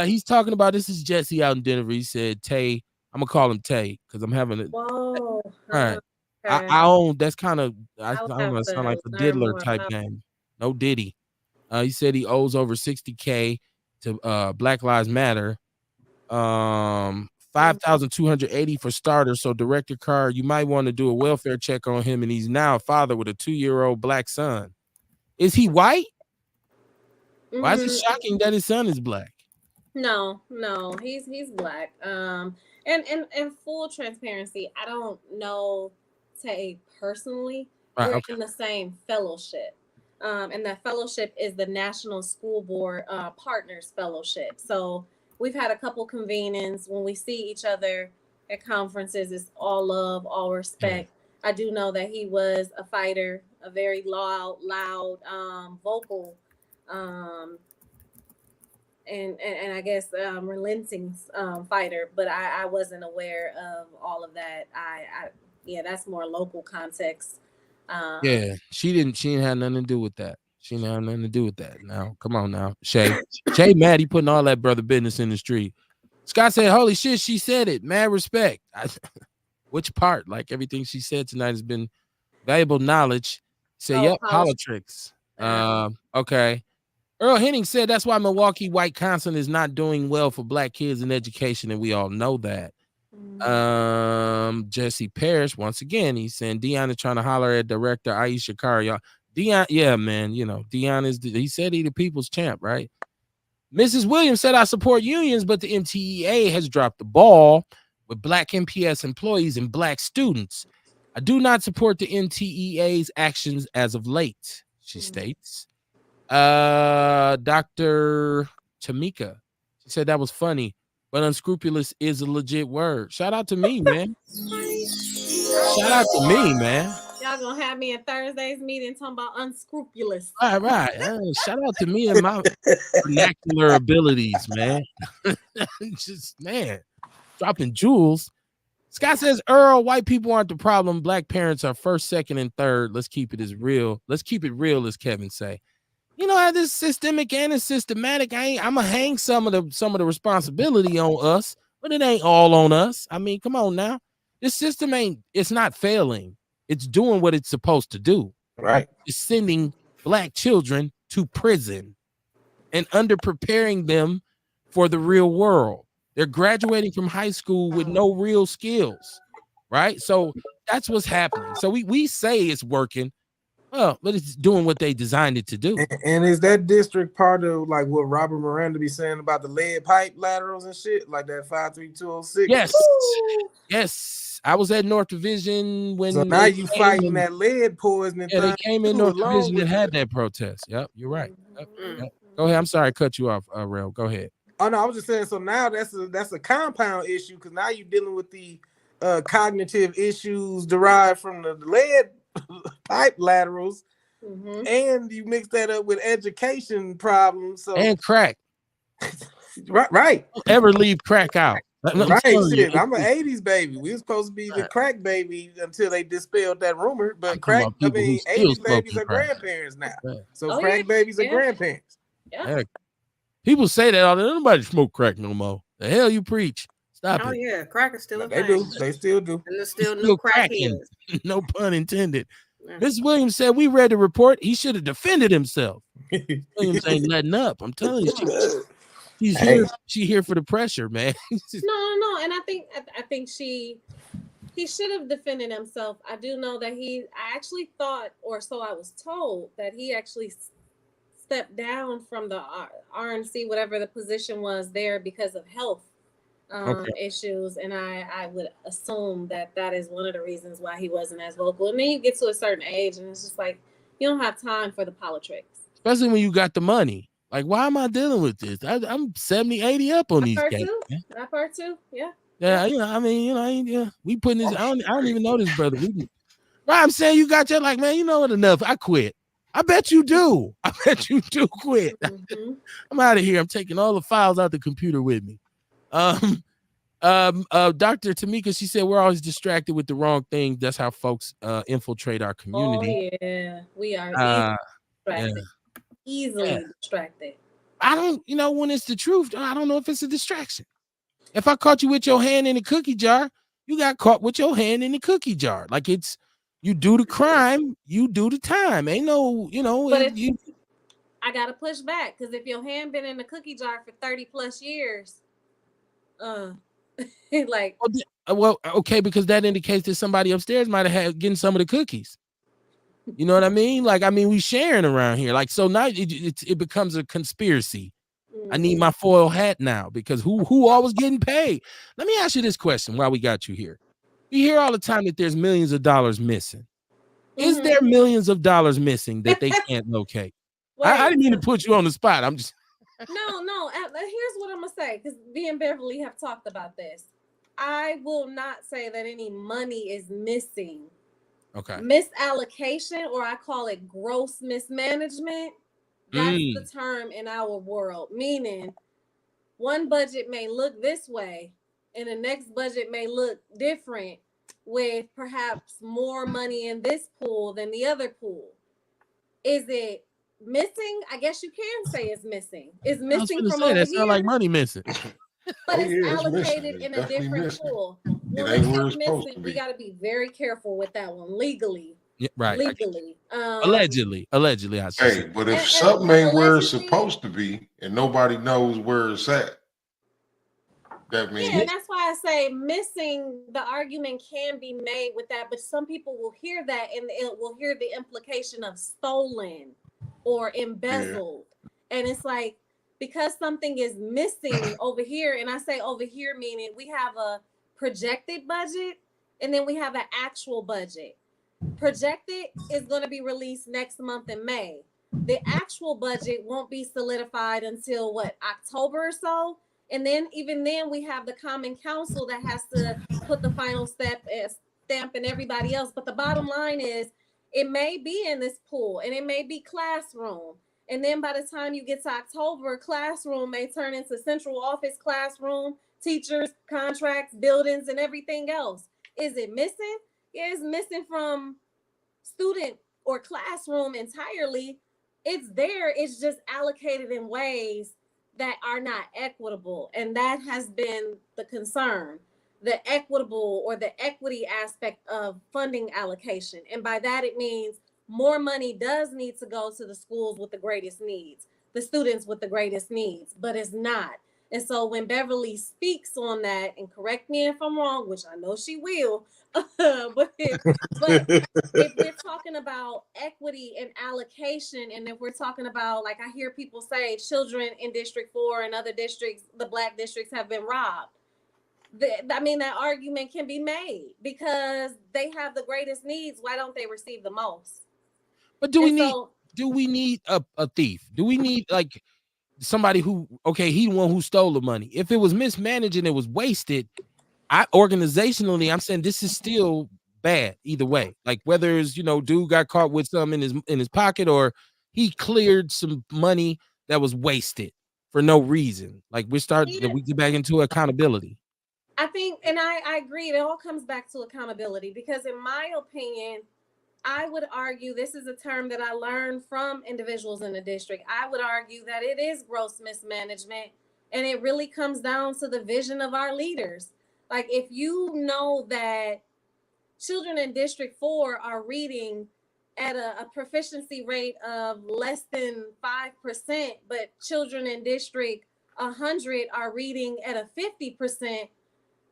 He's talking about, this is Jesse out in Denver. He said, Tay, I'm gonna call him Tay because I'm having it. Whoa. All right. Okay. I own, that's kind of, I don't know, it sound like a diddler type name. No Diddy. He said he owes over $60K to Black Lives Matter. 5,280 for starters. So Director Carr, you might want to do a welfare check on him, and he's now a father with a 2-year-old black son. Is he white? Why is it shocking that his son is black? No, he's black. And full transparency, I don't know Tay personally. Right, We're in the same fellowship. And that fellowship is the National School Board Partners Fellowship. So we've had a couple convenings. When we see each other at conferences, it's all love, all respect. I do know that he was a fighter, a very loud, vocal, and I guess relenting fighter. But I wasn't aware of all of that. Yeah, that's more local context. Yeah, she didn't have nothing to do with that. She didn't have nothing to do with that. Now, come on now. Shay mad, he putting all that brother business in the street. Scott said, holy shit, she said it. Mad respect. Which part? Like, everything she said tonight has been valuable knowledge. Say, yep, politics. Okay. Earl Henning said that's why Milwaukee White Wisconsin is not doing well for black kids in education, and we all know that. Jesse Parrish, once again, he's saying Dion is trying to holler at director Aisha Carr. Y'all, Dion, yeah, man, you know, Dion is, he said he the people's champ, right? Mrs. Williams said, I support unions, but the MTEA has dropped the ball with black MPS employees and black students. I do not support the MTEA's actions as of late, she states. Dr. Tamika, she said that was funny, but unscrupulous is a legit word. Shout out to me, man. Shout out to me, man. Y'all gonna have me at Thursday's meeting talking about unscrupulous. Right. Shout out to me and my vernacular abilities, man. Just, man, dropping jewels. Scott says, Earl, white people aren't the problem. Black parents are first, second, and third. Let's keep it real, as Kevin say. You know how this systemic and it's systematic. I'm gonna hang some of the responsibility on us, but it ain't all on us. I mean, come on now. This system it's not failing. It's doing what it's supposed to do. Right. It's sending black children to prison and underpreparing them for the real world. They're graduating from high school with no real skills. Right. So that's what's happening. So we say it's working. Well, but it's doing what they designed it to do. And is that district part of like what Robert Miranda be saying about the lead pipe laterals and shit, like that 53206? Yes. Yes. I was at North Division when. So now you fighting that lead poisoning. Yeah, they came in North Division and had that protest. Yep, you're right. Yep. Go ahead. I'm sorry, I cut you off, Rel. Go ahead. Oh no, I was just saying. So now that's a compound issue because now you're dealing with the cognitive issues derived from the lead pipe laterals, and you mix that up with education problems. So and crack. right. Don't ever leave crack out. Right, shit. I'm an 80s baby. We were supposed to be the crack baby until they dispelled that rumor. But crack, 80s babies are grandparents now. So crack babies are grandparents. Yeah. People say that all the nobody smoke crack no more. The hell you preach? Stop it. Oh yeah, crack is still a thing. They still do. And there's still no cracking. No pun intended. Mrs. Williams said we read the report. He should have defended himself. Williams ain't letting up. I'm telling you. She's here. She here for the pressure, man. No. and I think he should have defended himself. I do know that I actually thought, or so I was told, that he actually stepped down from the RNC, whatever the position was there, because of health issues. And I would assume that is one of the reasons why he wasn't as vocal. And then you get to a certain age and it's just like, you don't have time for the politics. Especially when you got the money. Like, why am I dealing with this? I'm 70, 80 up on these games. That part too, yeah. Yeah, I mean, we putting this. I don't even know this brother. I'm saying you got your, like, man, you know what? Enough. I quit. I bet you do. I bet you do quit. Mm-hmm. I'm out of here. I'm taking all the files out the computer with me. Dr. Tamika, she said we're always distracted with the wrong thing. That's how folks infiltrate our community. Oh yeah, we are distracted. Easily distracted. I don't, when it's the truth, I don't know if it's a distraction. If I caught you with your hand in the cookie jar, you got caught with your hand in the cookie jar. Like, it's, you do the crime, you do the time. Ain't no, But I gotta push back, because if your hand been in the cookie jar for 30 plus years, like, well, okay, because that indicates that somebody upstairs might have had getting some of the cookies. You know what I mean? Like, we sharing around here. Like, so now it becomes a conspiracy. I need my foil hat now, because who always getting paid? Let me ask you this question while we got you here. We hear all the time that there's millions of dollars missing. Is there millions of dollars missing that they can't locate? I didn't mean to put you on the spot. I'm just no. Here's what I'm gonna say, because me and Beverly have talked about this. I will not say that any money is missing. Okay. Misallocation, or I call it gross mismanagement. That's the term in our world. Meaning, one budget may look this way, and the next budget may look different, with perhaps more money in this pool than the other pool. Is it missing? I guess you can say it's missing. It's missing from over here. That sound like money missing. But it's allocated in a different pool. When it's missing, we got to be very careful with that one legally. Yeah, right. Legally. Allegedly. I should say. But if something ain't where it's supposed to be and nobody knows where it's at, that means. Yeah, and that's why I say missing, the argument can be made with that, but some people will hear that and it will hear the implication of stolen or embezzled. Yeah. And it's like, because something is missing over here, and I say over here meaning we have a projected budget and then we have an actual budget. Projected is going to be released next month in May. The actual budget won't be solidified until October or so. And then even then we have the Common Council that has to put the final stamp and everybody else. But the bottom line is it may be in this pool and it may be classroom. And then by the time you get to October, classroom may turn into central office classroom, teachers, contracts, buildings, and everything else. Is it missing? Yeah, it's missing from student or classroom entirely. It's there. It's just allocated in ways that are not equitable. And that has been the concern, the equitable or the equity aspect of funding allocation. And by that, it means more money does need to go to the schools with the greatest needs, the students with the greatest needs, but it's not. And so when Beverly speaks on that, and correct me if I'm wrong, which I know she will, but if we're talking about equity and allocation, and if we're talking about, like I hear people say, children in District 4 and other districts, the Black districts have been robbed. That argument can be made because they have the greatest needs. Why don't they receive the most? But do we need a thief? Do we need like somebody who, okay, he the one who stole the money? If it was mismanaged and it was wasted, organizationally, I'm saying this is still bad either way. Like whether it's, dude got caught with some in his pocket or he cleared some money that was wasted for no reason. Like we get back into accountability. I think, and I agree, it all comes back to accountability, because in my opinion, I would argue, this is a term that I learned from individuals in the district. I would argue that it is gross mismanagement, and it really comes down to the vision of our leaders. Like if you know that children in District 4 are reading at a proficiency rate of less than 5%, but children in District 100 are reading at a 50%,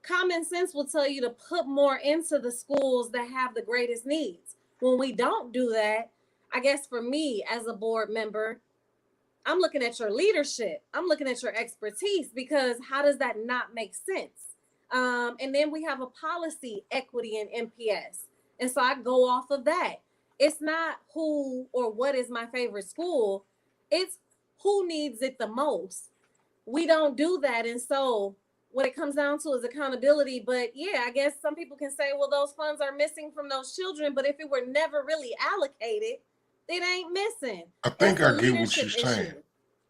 common sense will tell you to put more into the schools that have the greatest needs. When we don't do that, I guess for me as a board member, I'm looking at your leadership. I'm looking at your expertise, because how does that not make sense? And then we have a policy, equity, and MPS. And so I go off of that. It's not who or what is my favorite school. It's who needs it the most. We don't do that. And so what it comes down to is accountability. But yeah, I guess some people can say, well, those funds are missing from those children. But if it were never really allocated, it ain't missing. I think It's I a get what you're leadership saying. issue.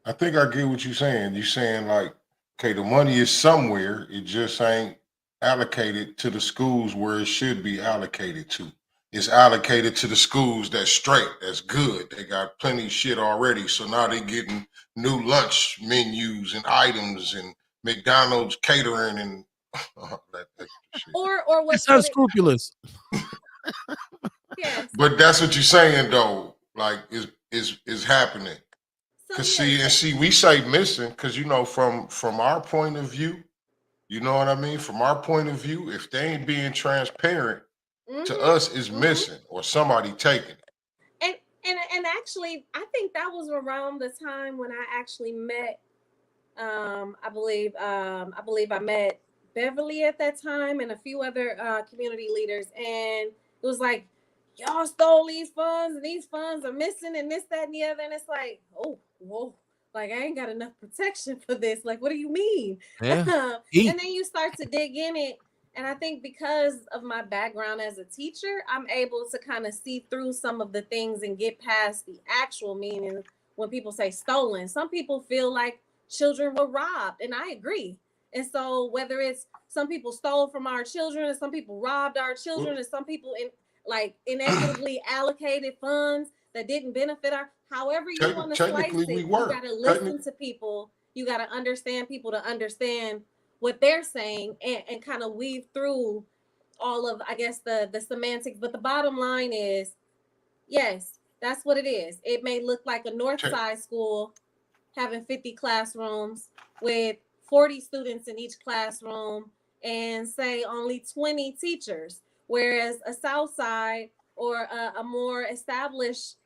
I think I get what you're saying. You're saying like, okay, the money is somewhere. It just ain't allocated to the schools where it should be allocated to. It's allocated to the schools that's straight, that's good. They got plenty of shit already. So now they getting new lunch menus and items and McDonald's catering and that shit. Or It's unscrupulous. Yes. But that's what you're saying though. Like is happening. So, Cause yeah, see, we say missing because you know from our point of view, you know what I mean. From our point of view, if they ain't being transparent to us, is missing or somebody taking it. And actually, I think that was around the time when I actually met. I believe I met Beverly at that time and a few other community leaders, and it was like, y'all stole these funds and these funds are missing and this, that, and the other. And it's like, oh, whoa, like I ain't got enough protection for this. Like, what do you mean? Yeah. And then you start to dig in it. And I think because of my background as a teacher, I'm able to kind of see through some of the things and get past the actual meaning when people say stolen. Some people feel like children were robbed, and I agree. And so whether it's some people stole from our children and some people robbed our children and some people inequitably allocated funds that didn't benefit our, however you want to slice it, you got to listen to people. You got to understand people to understand what they're saying and kind of weave through all of, I guess, the semantics. But the bottom line is, yes, that's what it is. It may look like a North Side school having 50 classrooms with 40 students in each classroom and say only 20 teachers, whereas a South Side or a more established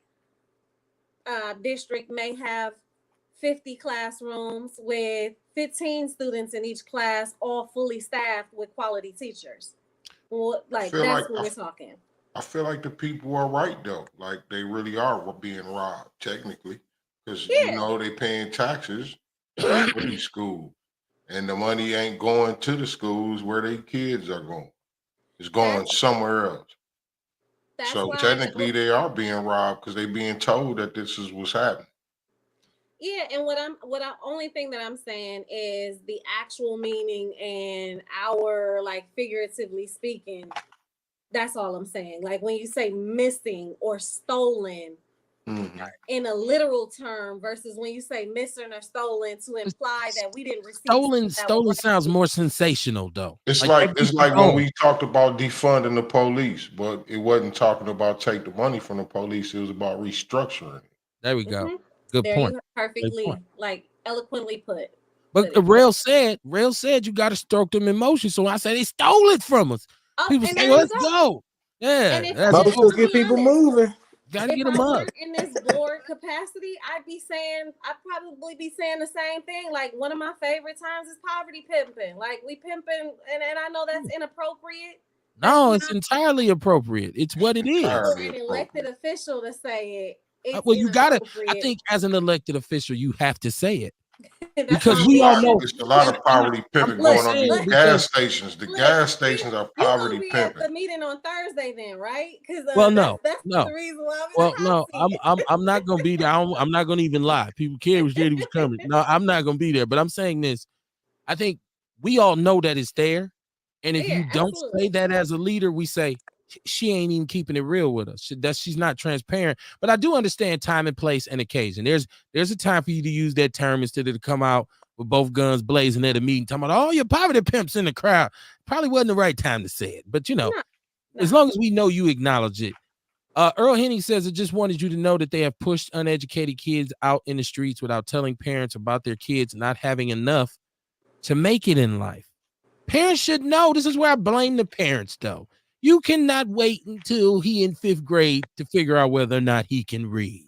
district may have 50 classrooms with 15 students in each class, all fully staffed with quality teachers. Well, that's what we're talking. I feel like the people are right though. Like they really are being robbed technically, because you know they paying taxes for these schools, and the money ain't going to the schools where their kids are going. It's going somewhere else. So technically, they are being robbed because they're being told that this is what's happening. Yeah, and only thing that I'm saying is the actual meaning and our, like, figuratively speaking, that's all I'm saying. Like when you say missing or stolen in a literal term versus when you say missing or stolen to imply that we didn't receive. Stolen sounds more sensational though. It's like when we talked about defunding the police, but it wasn't talking about take the money from the police. It was about restructuring. There we go. Good there point. You perfectly, like, eloquently put. But Rail said you got to stroke them emotions. So I said they stole it from us. People say, let's go. Yeah. Let's get people moving. Gotta get them up. In this board capacity, I'd probably be saying the same thing. Like, one of my favorite times is poverty pimping. Like, we pimping, and I know that's inappropriate. No, it's entirely appropriate. It's what it is. For an elected official to say it. Well, you gotta. I think as an elected official, you have to say it. Because we all know there's a lot of poverty pimping going on in the gas stations. The gas stations are poverty pimping. At the meeting on Thursday, then, right? Because that's the reason why. I'm not gonna be there. I'm not gonna even lie. People care was was coming. No, I'm not gonna be there. But I'm saying this. I think we all know that it's there, and if you don't say that as a leader, we say she ain't even keeping it real with us. She's not transparent. But I do understand time and place and occasion. There's a time for you to use that term instead of to come out with both guns blazing at a meeting talking about all your poverty pimps in the crowd. Probably wasn't the right time to say it. But as long as we know you acknowledge it. Earl Henning says, I just wanted you to know that they have pushed uneducated kids out in the streets without telling parents about their kids not having enough to make it in life. Parents should know. This is where I blame the parents, though. You cannot wait until he in 5th grade to figure out whether or not he can read.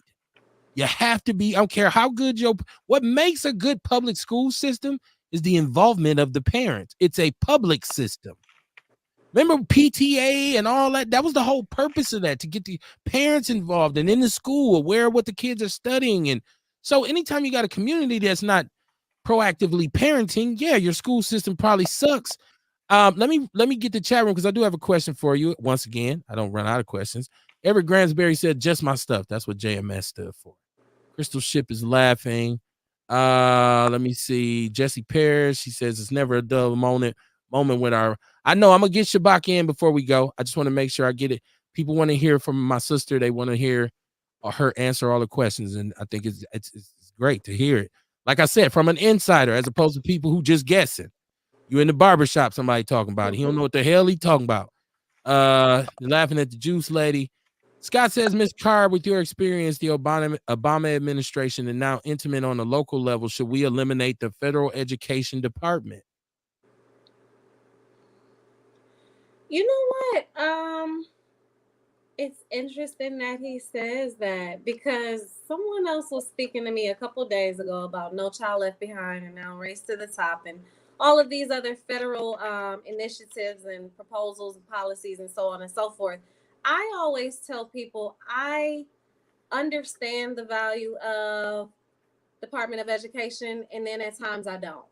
You have to be, I don't care how good what makes a good public school system is the involvement of the parents. It's a public system. Remember PTA and all that? That was the whole purpose of that, to get the parents involved and in the school, aware of what the kids are studying. And so anytime you got a community that's not proactively parenting, yeah, your school system probably sucks. Let me get the chat room, because I do have a question for you. Once again, I don't run out of questions. Everett Gransberry said, just my stuff. That's what JMS stood for. Crystal Ship is laughing. Let me see. Jesse Parrish, she says it's never a dull moment with our. I know I'm gonna get Shabak in before we go. I just want to make sure I get it. People want to hear from my sister. They want to hear her answer all the questions, and I think it's great to hear it. Like I said, from an insider, as opposed to people who just guessing. You in the barbershop, somebody talking about it. He don't know what the hell he talking about. Laughing at the juice lady. Scott says, Ms. Carr, with your experience, the Obama administration, and now intimate on the local level, should we eliminate the federal education department? You know what? It's interesting that he says that, because someone else was speaking to me a couple days ago about No Child Left Behind and now Race to the Top and all of these other federal initiatives and proposals and policies and so on and so forth. I always tell people I understand the value of Department of Education, and then at times I don't.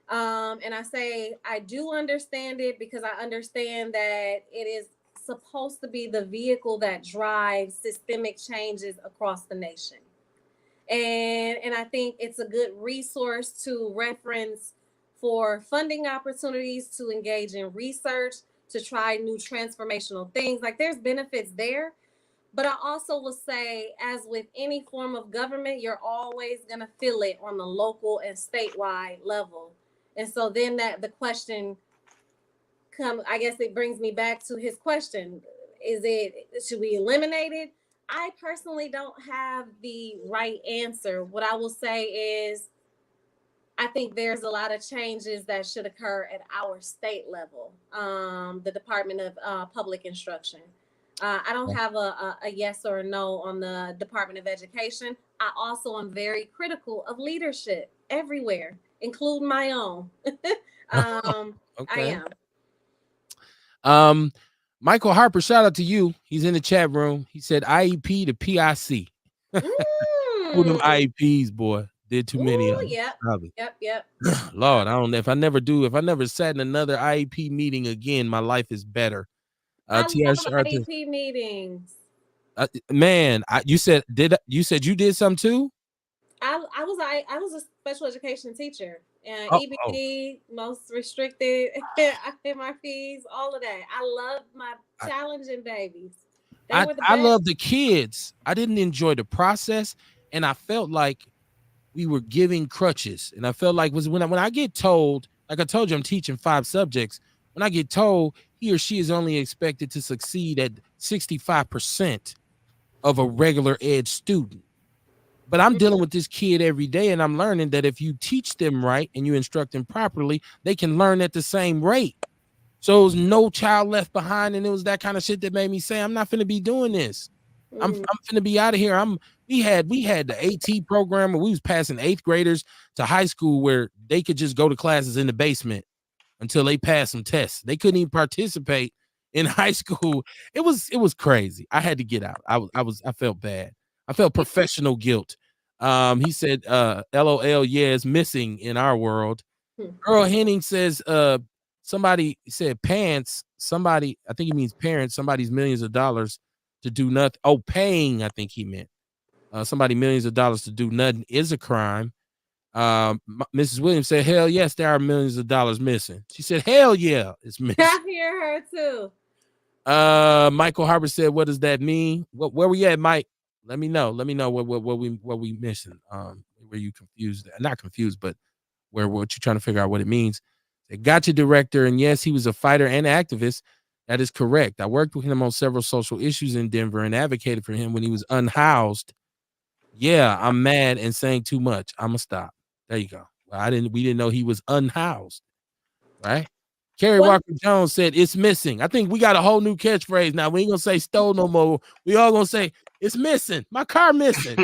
And I say I do understand it because I understand that it is supposed to be the vehicle that drives systemic changes across the nation. And I think it's a good resource to reference for funding opportunities, to engage in research, to try new transformational things. Like, there's benefits there. But I also will say, as with any form of government, you're always going to feel it on the local and statewide level. And so then the question I guess it brings me back to his question. Should we eliminate it? I personally don't have the right answer. What I will say is, I think there's a lot of changes that should occur at our state level, the Department of Public Instruction. I don't have a yes or a no on the Department of Education. I also am very critical of leadership everywhere, including my own. Okay. I am. Michael Harper, shout out to you. He's in the chat room. He said IEP to PIC. Who them IEPs, boy? Did too many of them. Yep. Lord, I don't know. If I never sat in another IEP meeting again, my life is better. I love IEP meetings. Man, you said you did some too? I was a special education teacher. EBD, most restricted, MRPs, all of that. I love my challenging babies. I love the kids. I didn't enjoy the process, and I felt like we were giving crutches. And I felt like when I get told, like I told you, I'm teaching 5 subjects. When I get told he or she is only expected to succeed at 65% of a regular ed student. But I'm dealing with this kid every day, and I'm learning that if you teach them right and you instruct them properly, they can learn at the same rate. So it was no child left behind, and it was that kind of shit that made me say, I'm not finna be doing this. I'm finna be out of here. We had the AT program where we was passing 8th graders to high school where they could just go to classes in the basement until they passed some tests. They couldn't even participate in high school. It was crazy. I had to get out. I felt bad. I felt professional guilt. He said, LOL, yeah, it's missing in our world. Earl Henning says, somebody said pants. Somebody, I think he means parents, somebody's millions of dollars to do nothing. Oh, paying, I think he meant. Somebody millions of dollars to do nothing is a crime. Mrs. Williams said, hell yes, there are millions of dollars missing. She said, hell yeah, it's missing. I hear her too. Michael Harper said, what does that mean? Where we at, Mike? Let me know what we missing. Were you confused? Not confused, but what you're trying to figure out what it means. They got your director, and yes, he was a fighter and activist. That is correct. I worked with him on several social issues in Denver and advocated for him when he was unhoused. Yeah, I'm mad and saying too much. I'ma stop. There you go. Well, we didn't know he was unhoused, right? Kerry What? Walker Jones said it's missing. I think we got a whole new catchphrase now. We ain't gonna say stole no more. We all gonna say it's missing. My car missing.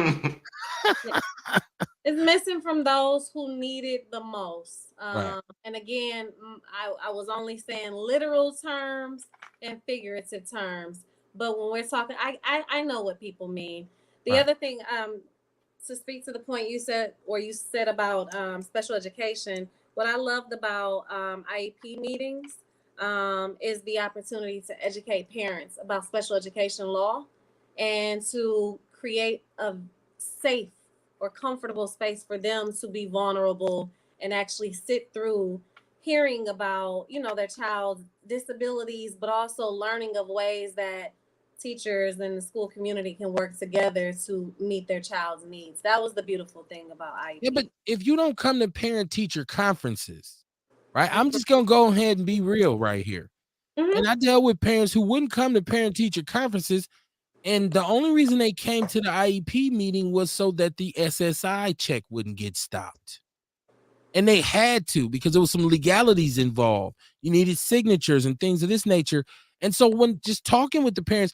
It's missing from those who need it the most. Right. And again, I was only saying literal terms and figurative terms. But when we're talking, I know what people mean. The Right. other thing, to speak to the point you said, about special education, what I loved about IEP meetings is the opportunity to educate parents about special education law and to create a safe or comfortable space for them to be vulnerable and actually sit through hearing about, their child's disabilities, but also learning of ways that teachers and the school community can work together to meet their child's needs. That was the beautiful thing about IEP. Yeah, but if you don't come to parent teacher conferences, right? I'm just gonna go ahead and be real right here. Mhm. And I dealt with parents who wouldn't come to parent teacher conferences. And the only reason they came to the IEP meeting was so that the SSI check wouldn't get stopped. And they had to, because there was some legalities involved. You needed signatures and things of this nature. And so when just talking with the parents,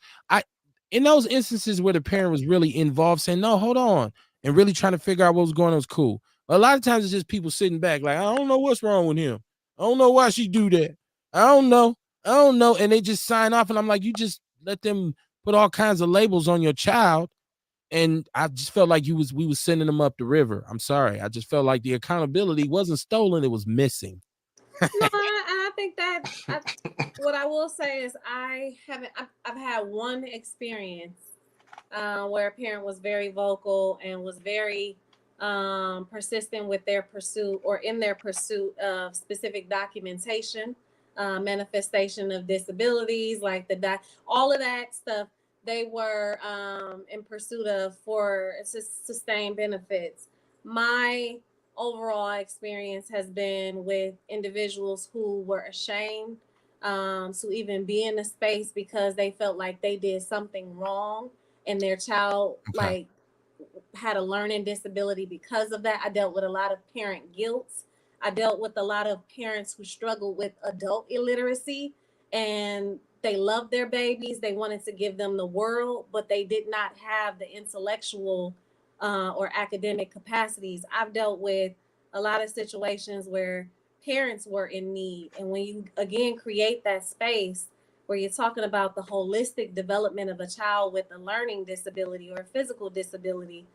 in those instances where the parent was really involved, saying, no, hold on, and really trying to figure out what was going on was cool. But a lot of times it's just people sitting back like, I don't know what's wrong with him. I don't know why she do that. I don't know. And they just sign off. And I'm like, you just let them put all kinds of labels on your child. And I just felt like we was sending them up the river. I'm sorry. I just felt like the accountability wasn't stolen. It was missing. No, I think that what I will say is I've had one experience where a parent was very vocal and was very persistent with their pursuit or in their pursuit of specific documentation, manifestation of disabilities, like all of that stuff they were in pursuit of for sustained benefits. My overall experience has been with individuals who were ashamed to even be in a space because they felt like they did something wrong and their child like had a learning disability because of that. I dealt with a lot of parent guilt. I dealt with a lot of parents who struggled with adult illiteracy and they loved their babies. They wanted to give them the world, but they did not have the intellectual or academic capacities. I've dealt with a lot of situations where parents were in need. And when you, again, create that space where you're talking about the holistic development of a child with a learning disability or a physical disability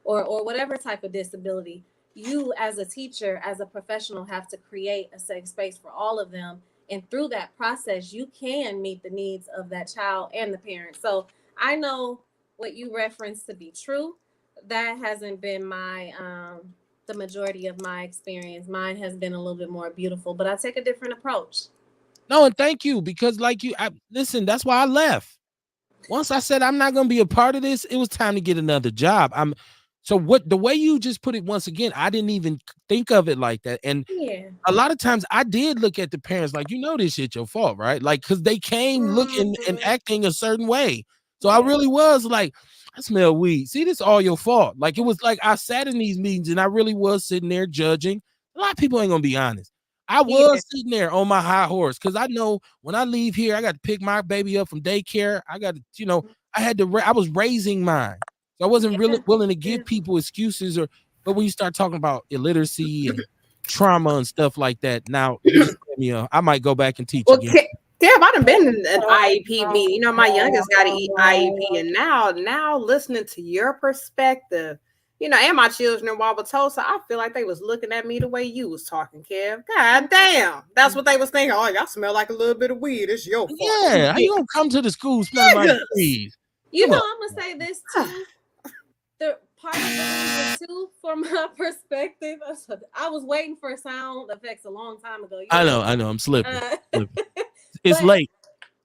or whatever type of disability, you as a teacher, as a professional, have to create a safe space for all of them. And through that process, you can meet the needs of that child and the parent. So I know what you referenced to be true. That hasn't been my the majority of my experience. Mine has been a little bit more beautiful, but I take a different approach. No, and thank you, because listen, that's why I left. Once I said I'm not gonna be a part of this, it was time to get another job. The way you just put it once again, I didn't even think of it like that. And Yeah. a lot of times I did look at the parents like, this shit your fault, right? Like, because they came looking and acting a certain way. So I really was like, I smell weed. See, this is all your fault. Like, it was like I sat in these meetings and I really was sitting there judging. A lot of people ain't gonna be honest. I was sitting there on my high horse because I know when I leave here, I got to pick my baby up from daycare. I got to, I was raising mine. So I wasn't really willing to give people excuses but when you start talking about illiteracy and trauma and stuff like that, now you just I might go back and teach again. Damn, I done been in an IEP meeting. My youngest got an IEP, and now listening to your perspective, and my children in Wauwatosa, I feel like they was looking at me the way you was talking, Kev. God damn, that's what they was thinking. Oh, y'all smell like a little bit of weed. It's your fault. Yeah, how you gonna come to the school smelling like trees? I'm gonna say this too. The part of the reason too, from my perspective, I was waiting for sound effects a long time ago. I know, I'm slipping. It's late.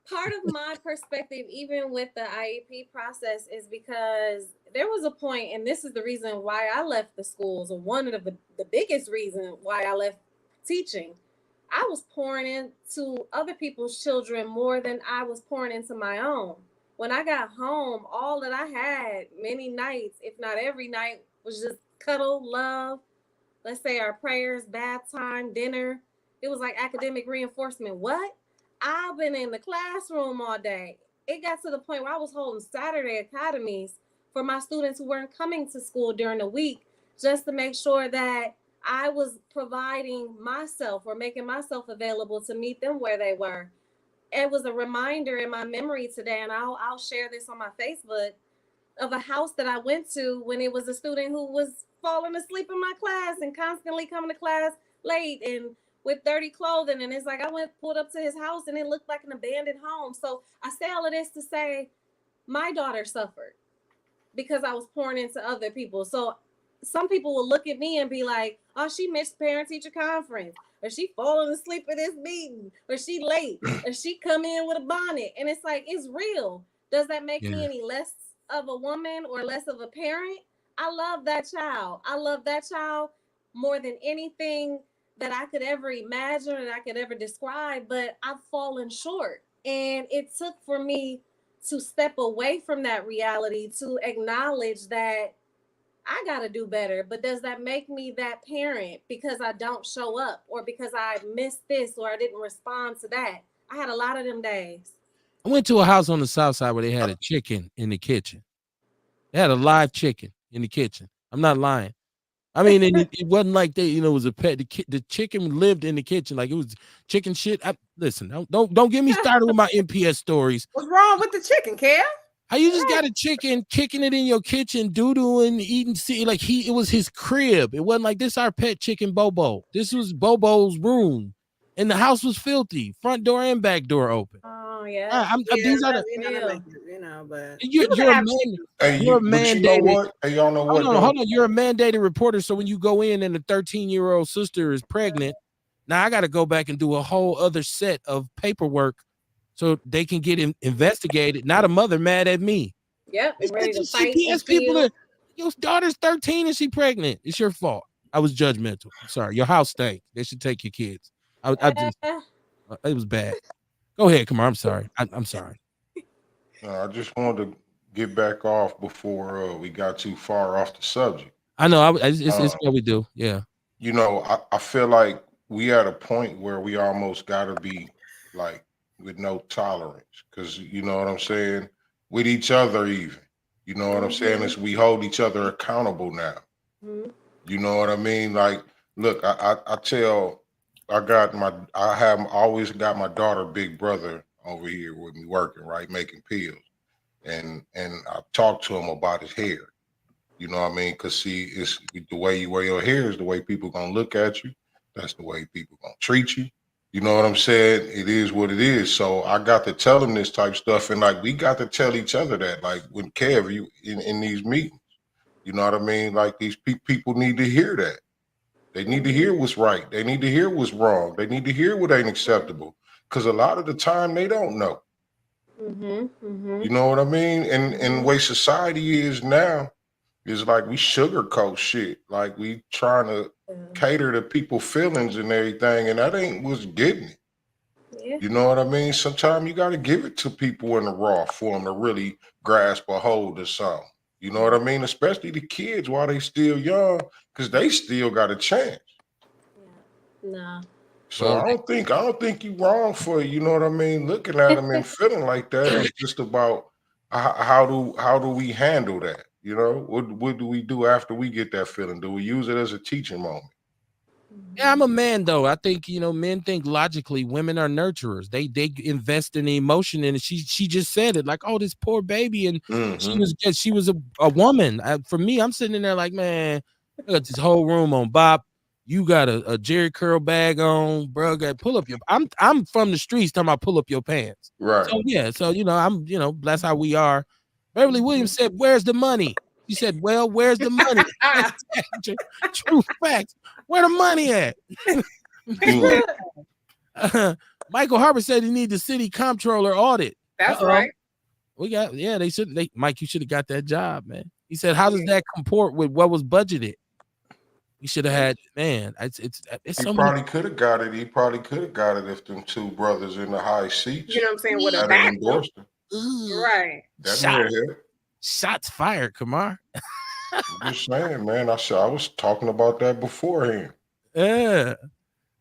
Part of my perspective, even with the IEP process, is because there was a point, and this is the reason why I left the schools, or one of the biggest reason why I left teaching. I was pouring into other people's children more than I was pouring into my own. When I got home, all that I had many nights, if not every night, was just cuddle, love, let's say our prayers, bath time, dinner. It was like academic reinforcement. What? I've been in the classroom all day. It got to the point where I was holding Saturday academies for my students who weren't coming to school during the week, just to make sure that I was providing myself or making myself available to meet them where they were. It was a reminder in my memory today, and I'll share this on my Facebook, of a house that I went to when it was a student who was falling asleep in my class and constantly coming to class late and with dirty clothing. And it's like I pulled up to his house and it looked like an abandoned home. So I say all of this to say my daughter suffered because I was pouring into other people. So some people will look at me and be like, oh, she missed parent teacher conference, or she falling asleep at this meeting, or she late, or she come in with a bonnet. And it's like, it's real. Does that make me any less of a woman or less of a parent? I love that child. I love that child more than anything that I could ever imagine or that I could ever describe, but I've fallen short. And it took for me to step away from that reality to acknowledge that I got to do better. But does that make me that parent because I don't show up or because I missed this or I didn't respond to that? I had a lot of them days. I went to a house on the south side where they had a chicken in the kitchen. They had a live chicken in the kitchen. I'm not lying. I mean, and it wasn't like they, it was a pet. The chicken lived in the kitchen, like it was chicken shit. Listen, don't get me started with my MPS stories. What's wrong with the chicken, Kev? How you just got a chicken kicking it in your kitchen, doo-dooing, eating, like it was his crib. It wasn't like this our pet chicken Bobo. This was Bobo's room. And the house was filthy, front door and back door open. Oh yeah, these are but you're a man. You're a mandated. You know what? Hey, y'all know what? Hold on. You're a mandated reporter. So when you go in and the 13-year-old sister is pregnant, now I got to go back and do a whole other set of paperwork so they can get investigated. Not a mother mad at me. Yep, ready to fight. CPS people. Your daughter's 13 and she pregnant. It's your fault. I was judgmental. I'm sorry. Your house stank. They should take your kids. It was bad. Go ahead, Kamar. I'm sorry. I'm sorry. I just wanted to get back off before we got too far off the subject. I know. It's what we do. Yeah. I feel like we at a point where we almost got to be like with no tolerance, because you know what I'm saying, with each other even. You know what I'm saying? Is we hold each other accountable now. You know what I mean? Like, look, I have always got my daughter big brother over here with me working, right, making pills, and I talked to him about his hair. You know what I mean? Because see, it's the way you wear your hair is the way people gonna look at you. That's the way people gonna treat you. You know what I'm saying? It is what it is. So I got to tell him this type stuff, and like we got to tell each other that, like when Kev, you in these meetings, you know what I mean? Like these people need to hear that. They need to hear what's right. They need to hear what's wrong. They need to hear what ain't acceptable. Because a lot of the time they don't know. You know what I mean? And the way society is now is like we sugarcoat shit. Like we trying to cater to people's feelings and everything, and that ain't what's getting it. Yeah. You know what I mean? Sometimes you got to give it to people in the raw for them to really grasp a hold of something. You know what I mean? Especially the kids while they still young, because they still got a chance. No. So I don't think you wrong for, you know what I mean, looking at them and feeling like that. It's just about how do we handle that? You know, what do we do after we get that feeling? Do we use it as a teaching moment? Yeah, I'm a man though. I think, men think logically. Women are nurturers. They invest in the emotion, and she just said it, like, oh, this poor baby, and she was a woman. For me, I'm sitting in there like, man, I got this whole room on bop. You got a Jerry curl bag on, bro. Got pull up your. I'm from the streets. Talking about pull up your pants. Right. So yeah. So that's how we are. Beverly Williams said, "Where's the money?" She said, "Well, where's the money?" True facts. Where the money at? Michael Harper said he need the city comptroller audit. That's right. They should. Mike, you should have got that job, man. He said, how does that comport with what was budgeted? He should have had, man. It's he probably could have got it. He probably could have got it if them two brothers in the high seats. You know what I'm saying? Would have endorsed him. Right. Shots fired, Kamar. I'm just saying, man. I was talking about that beforehand. Yeah.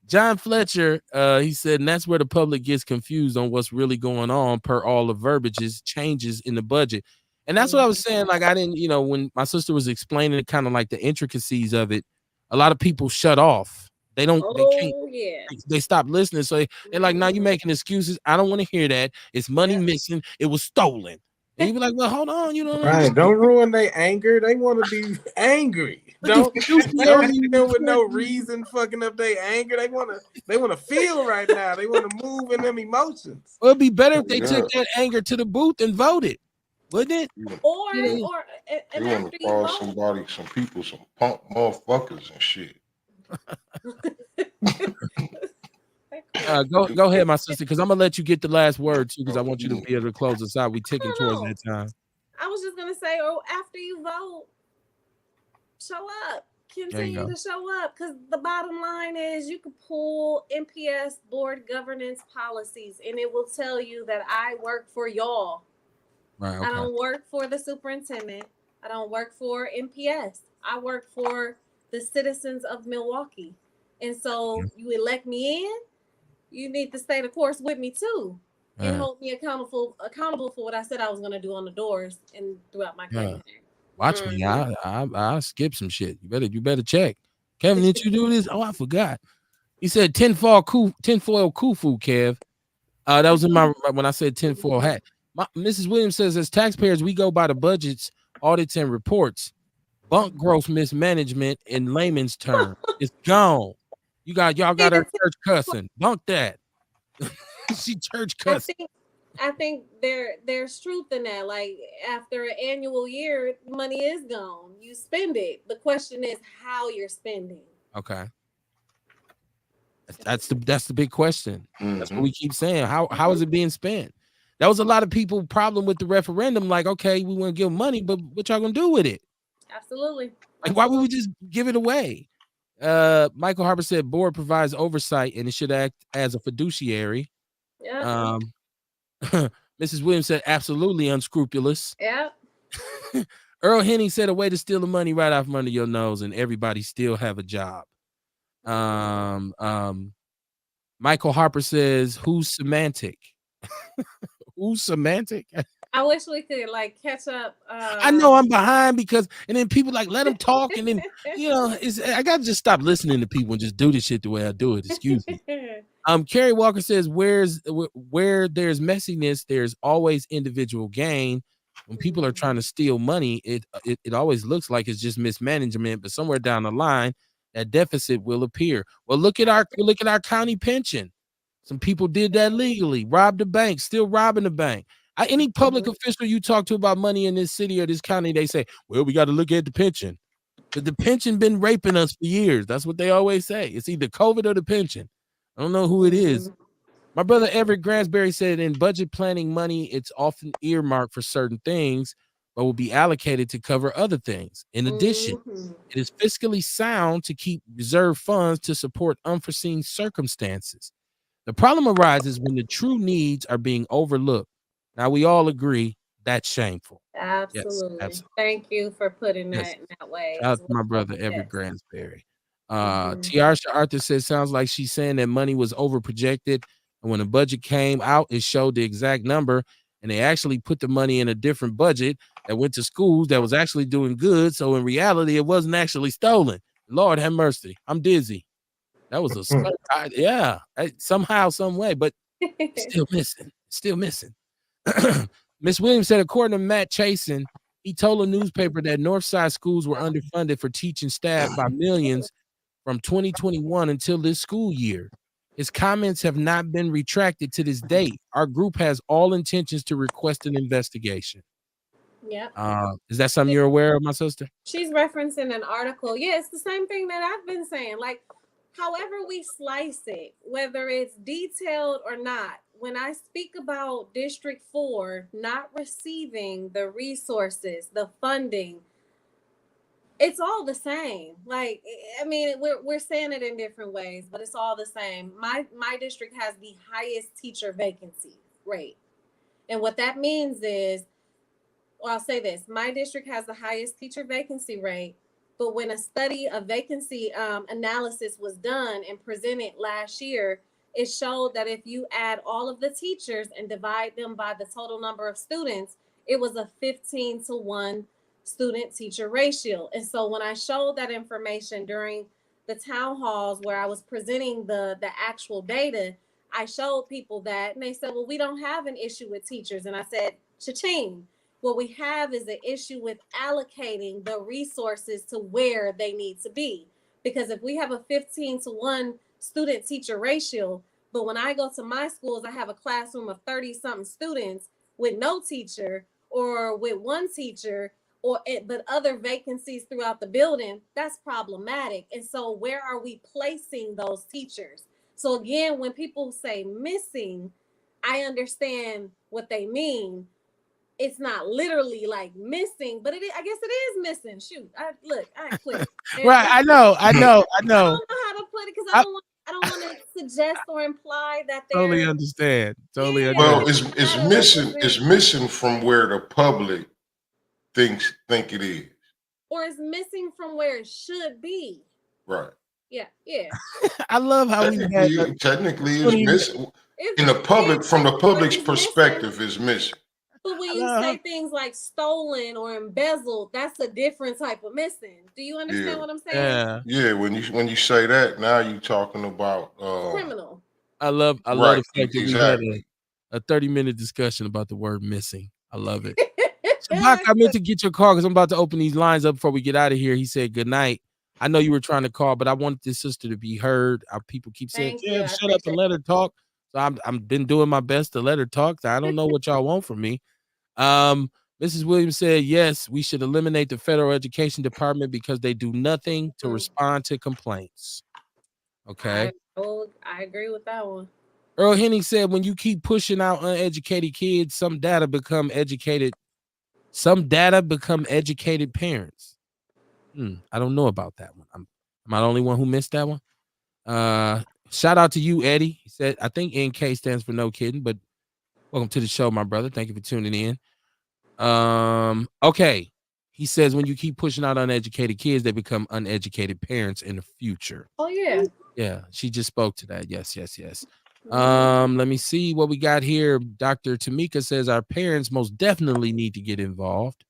John Fletcher, he said, and that's where the public gets confused on what's really going on per all the verbiages changes in the budget. And that's what I was saying. Like, I didn't, when my sister was explaining it, kind of like the intricacies of it, a lot of people shut off. They can't, Oh yeah. they stop listening. So they're like, now you're making excuses. I don't want to hear that. It's money missing. It was stolen. And you be like, well, hold on. You don't understand. Don't ruin their anger. They want to be angry. But Don't the hit fiduciary them with no reason fucking up their anger. They want to feel right now. They want to move in them emotions. Well, it'd be better if they took that anger to the booth and voted, wouldn't it? Or They and want after to you call vote, somebody, some people, some punk motherfuckers and shit. Go ahead, my sister, because I'm gonna let you get the last word too, because I want you to be able to close us out. We ticking towards that time. I was just gonna say, after you vote, show up. Continue to show up, because the bottom line is you can pull MPS board governance policies, and it will tell you that I work for y'all. Right. Okay. I don't work for the superintendent. I don't work for MPS. I work for the citizens of Milwaukee. And so you elect me in, you need to stay the course with me too. And hold me accountable for what I said I was going to do on the doors and throughout my campaign. Watch me. I skip some shit. You better check. Kevin, did you do this? Oh, I forgot. He said tinfoil Khufu, Kev. That was in my when I said tinfoil hat. Mrs. Williams says, as taxpayers, we go by the budgets, audits, and reports. Bunk gross mismanagement in layman's term. It's gone. Y'all got her church cussing. Bunk that. She church cussing. I think there's truth in that. Like, after an annual year, money is gone. You spend it. The question is how you're spending. Okay. That's the big question. Mm-hmm. That's what we keep saying. How is it being spent? That was a lot of people problem with the referendum. Like, okay, we want to give money, but what y'all gonna do with it? Absolutely. Like, why would we just give it away? Michael Harper said board provides oversight and it should act as a fiduciary. Yeah. Mrs. Williams said absolutely unscrupulous. Yeah. Earl Henning said a way to steal the money right off from under your nose and everybody still have a job. Michael Harper says, who's semantic? Who's semantic? I wish we could catch up. I know I'm behind and then people let them talk, and then I gotta just stop listening to people and just do this shit the way I do it. Excuse me. Carrie Walker says, where there's messiness, there's always individual gain. When people are trying to steal money, it always looks like it's just mismanagement, but somewhere down the line, that deficit will appear. Well, look at our county pension. Some people did that legally, robbed the bank, still robbing the bank. Any public official you talk to about money in this city or this county, they say, well, we got to look at the pension. But the pension been raping us for years. That's what they always say. It's either COVID or the pension. I don't know who it is. My brother Everett Gransberry said in budget planning money, it's often earmarked for certain things, but will be allocated to cover other things. In addition, it is fiscally sound to keep reserve funds to support unforeseen circumstances. The problem arises when the true needs are being overlooked. Now, we all agree that's shameful. Absolutely. Yes, absolutely. Thank you for putting that in that way. Shout out to my brother, Everett Gransberry. Tiarsha Arthur says, sounds like she's saying that money was overprojected. And when the budget came out, it showed the exact number. And they actually put the money in a different budget that went to schools that was actually doing good. So in reality, it wasn't actually stolen. Lord have mercy. I'm dizzy. That was somehow, some way, but still missing. Miss Williams said, according to Matt Chasen, he told a newspaper that Northside schools were underfunded for teaching staff by millions from 2021 until this school year. His comments have not been retracted to this date. Our group has all intentions to request an investigation. Yeah. Is that something you're aware of, my sister? She's referencing an article. Yeah, it's the same thing that I've been saying. However we slice it, whether it's detailed or not, when I speak about District 4 not receiving the resources, the funding, it's all the same. We're saying it in different ways, but it's all the same. My district has the highest teacher vacancy rate. And what that means is, I'll say this, my district has the highest teacher vacancy rate, But when a study of vacancy analysis was done and presented last year, it showed that if you add all of the teachers and divide them by the total number of students, it was a 15-to-1 student teacher ratio. And so when I showed that information during the town halls where I was presenting the actual data, I showed people that, and they said, well, we don't have an issue with teachers. And I said, cha-ching. What we have is an issue with allocating the resources to where they need to be. Because if we have a 15-to-1 student teacher ratio, but when I go to my schools, I have a classroom of 30 something students with no teacher or with one teacher, or but other vacancies throughout the building, that's problematic. And so where are we placing those teachers? So again, when people say missing, I understand what they mean. It's not literally like missing, but I guess it is missing. Shoot, I quit. Right, I know. I don't know how to put it because I don't want to suggest or imply that they're Totally understand. Totally Well, understand. it's missing from where the public think it is. Or it's missing from where it should be. Right. Yeah. I love how technically it's missing. In the public, from the public's perspective, is missing. But when you say things like stolen or embezzled, that's a different type of missing. Do you understand what I'm saying? Yeah. When you say that, now you're talking about criminal. I love the fact that we had a 30-minute discussion about the word missing. I love it. So, Bach, I meant to get your call because I'm about to open these lines up before we get out of here. He said good night. I know you were trying to call, but I wanted this sister to be heard. Our people keep saying, "Yeah, shut up and let her talk." So I'm been doing my best to let her talk. So I don't know what y'all want from me. Mrs. Williams said, yes, we should eliminate the federal education department because they do nothing to respond to complaints. Okay. I agree with that one. Earl Henning said, when you keep pushing out uneducated kids, some data become educated parents. I don't know about that one. Am I the only one who missed that one? Shout out to you, Eddie. He said, I think NK stands for no kidding, but welcome to the show, my brother. Thank you for tuning in. Okay. He says when you keep pushing out uneducated kids, they become uneducated parents in the future. Oh, yeah. Yeah, she just spoke to that. Yes. Let me see what we got here. Dr. Tamika says our parents most definitely need to get involved.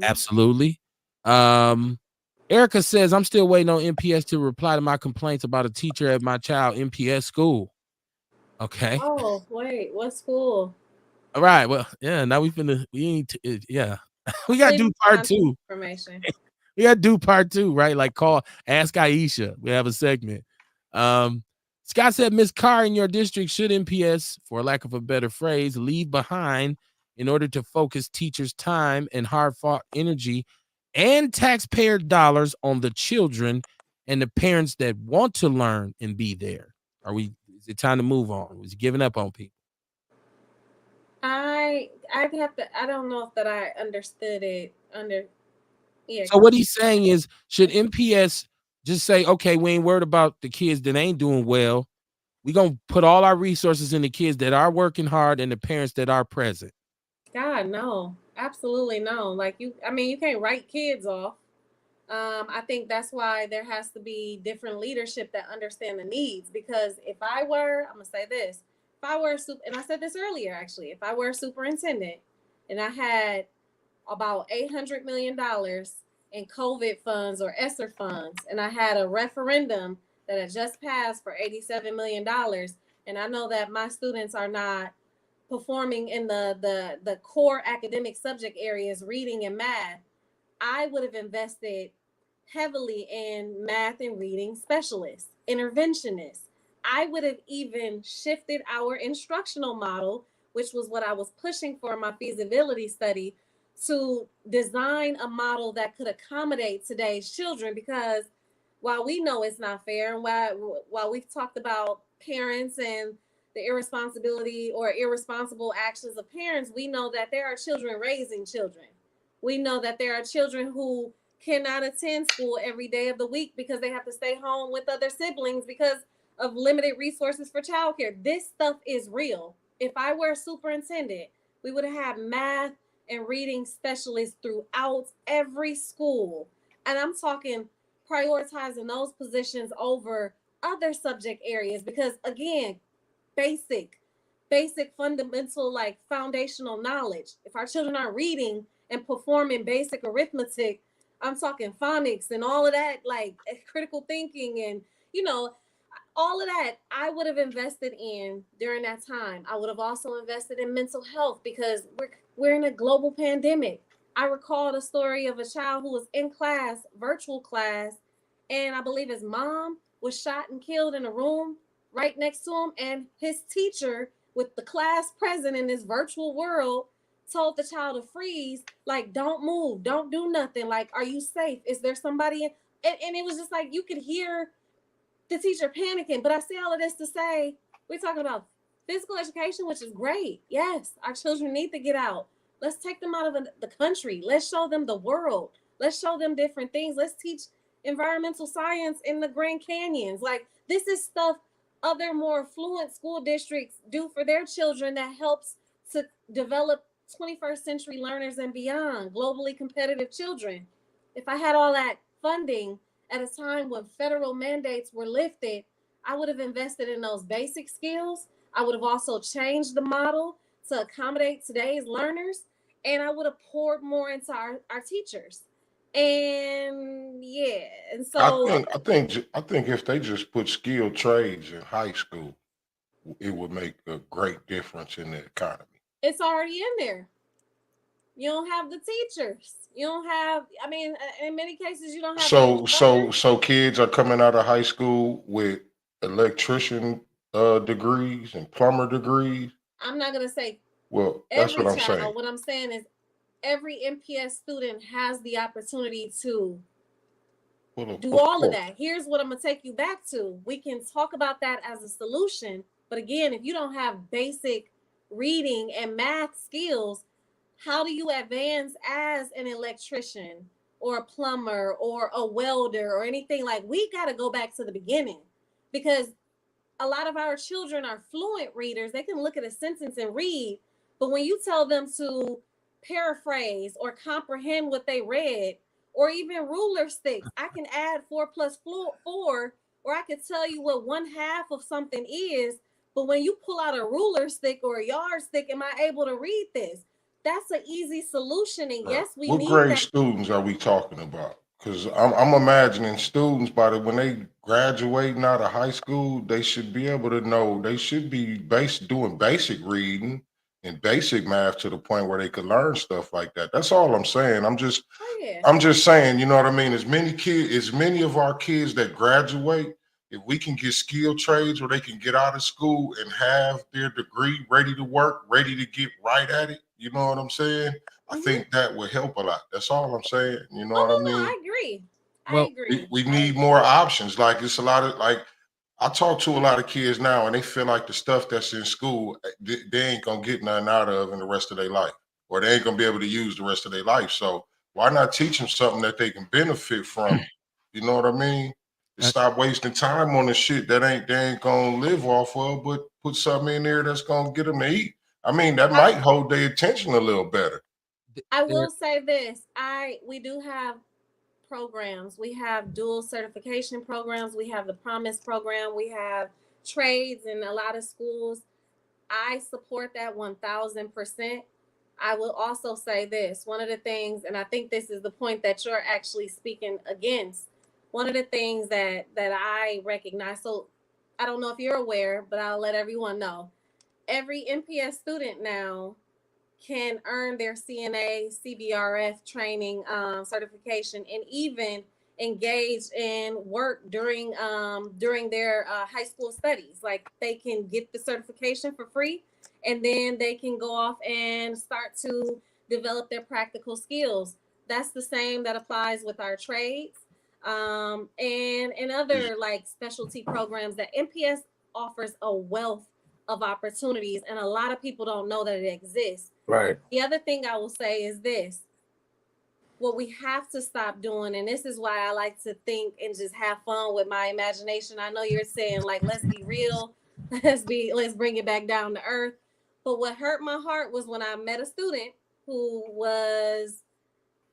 Absolutely. Erica says I'm still waiting on MPS to reply to my complaints about a teacher at my child MPS school. Okay. Oh, wait, what school? All right. Well, yeah. Now we got to do part 2. Information. We got to do part 2, right? Like ask Aisha. We have a segment. Scott said, Miss Carr in your district should MPS, for lack of a better phrase, leave behind in order to focus teachers' time and hard-fought energy and taxpayer dollars on the children and the parents that want to learn and be there. Is it time to move on? Was he giving up on people? I don't know if that I understood it yeah. So what he's saying is, should MPS just say, okay, we ain't worried about the kids that ain't doing well. We're going to put all our resources in the kids that are working hard and the parents that are present. God, no, absolutely no. Like you can't write kids off. I think that's why there has to be different leadership that understand the needs. Because I'm gonna say this, if I were and I said this earlier actually, if I were a superintendent and I had about $800 million in COVID funds or ESSER funds, and I had a referendum that had just passed for $87 million, and I know that my students are not performing in the core academic subject areas, reading and math, I would have invested heavily in math and reading specialists, interventionists. I would have even shifted our instructional model, which was what I was pushing for in my feasibility study, to design a model that could accommodate today's children. Because while we know it's not fair, and while we've talked about parents and the irresponsibility or irresponsible actions of parents, we know that there are children raising children. We know that there are children who cannot attend school every day of the week because they have to stay home with other siblings because of limited resources for childcare. This stuff is real. If I were a superintendent, we would have had math and reading specialists throughout every school And I'm talking prioritizing those positions over other subject areas because, again, basic, fundamental, like foundational knowledge. If our children are reading and performing basic arithmetic, I'm talking phonics and all of that, like critical thinking and, you know, all of that I would have invested in during that time. I would have also invested in mental health because we're in a global pandemic. I recall the story of a child who was in class, virtual class, and I believe his mom was shot and killed in a room right next to him, and his teacher, with the class present in this virtual world, told the child to freeze, like, don't move, don't do nothing, like, are you safe, is there somebody in? And it was just like you could hear the teacher panicking. But I say all of this to say we're talking about physical education, which is great. Yes, our children need to get out. Let's take them out of the country. Let's show them the world. Let's show them different things. Let's teach environmental science in the Grand Canyons. Like, this is stuff other more affluent school districts do for their children that helps to develop 21st century learners and beyond, globally competitive children. If I had all that funding at a time when federal mandates were lifted, I would have invested in those basic skills. I would have also changed the model to accommodate today's learners, and I would have poured more into our teachers. And yeah, and so I think if they just put skilled trades in high school, it would make a great difference in the economy. it's already in there. You don't have the teachers. You don't have, I mean, in many cases, you don't have the So kids are coming out of high school with electrician degrees and plumber degrees. I'm not going to say Well, that's every what I'm child. saying. What I'm saying is every MPS student has the opportunity to Well, do all of that. Here's what I'm going to take you back to. We can talk about that as a solution. But again, if you don't have basic reading and math skills, how do you advance as an electrician or a plumber or a welder or anything? Like, we got to go back to the beginning, because a lot of our children are fluent readers. They can look at a sentence and read, but when you tell them to paraphrase or comprehend what they read, or even ruler sticks, I can add 4 plus 4, or I could tell you what 1/2 of something is, but when you pull out a ruler stick or a yardstick, am I able to read this? That's an easy solution. And yes, we What need grade that. students are we talking about? Because I'm imagining students when they graduating out of high school, they should be able to know. They should be doing basic reading and basic math to the point where they could learn stuff like that. That's all I'm saying. Oh, yeah. I'm just saying, you know what I mean? As many of our kids that graduate, if we can get skilled trades where they can get out of school and have their degree ready to work, ready to get right at it, you know what I'm saying? I think that would help a lot. That's all I'm saying. You know what I mean? I agree. Well, I agree. We need more options. Like, it's a lot of, like, I talk to a lot of kids now and they feel like the stuff that's in school, they ain't gonna get nothing out of in the rest of their life, or they ain't gonna be able to use the rest of their life. So why not teach them something that they can benefit from? You know what I mean? Stop wasting time on the shit that they ain't gonna live off of, but put something in there that's gonna get them to eat. I mean, that might hold their attention a little better. I will say this. We do have programs. We have dual certification programs. We have the Promise program. We have trades in a lot of schools. I support that 1000%. I will also say this. One of the things, and I think this is the point that you're actually speaking against, one of the things that I recognize, so I don't know if you're aware, but I'll let everyone know. Every MPS student now can earn their CNA, CBRF training certification, and even engage in work during their high school studies. Like, they can get the certification for free, and then they can go off and start to develop their practical skills. That's the same that applies with our trades and other like specialty programs that MPS offers a wealth of opportunities, and a lot of people don't know that it exists. Right. The other thing I will say is this. What we have to stop doing, and this is why I like to think and just have fun with my imagination. I know you're saying, like, let's be real, let's bring it back down to earth. But what hurt my heart was when I met a student who was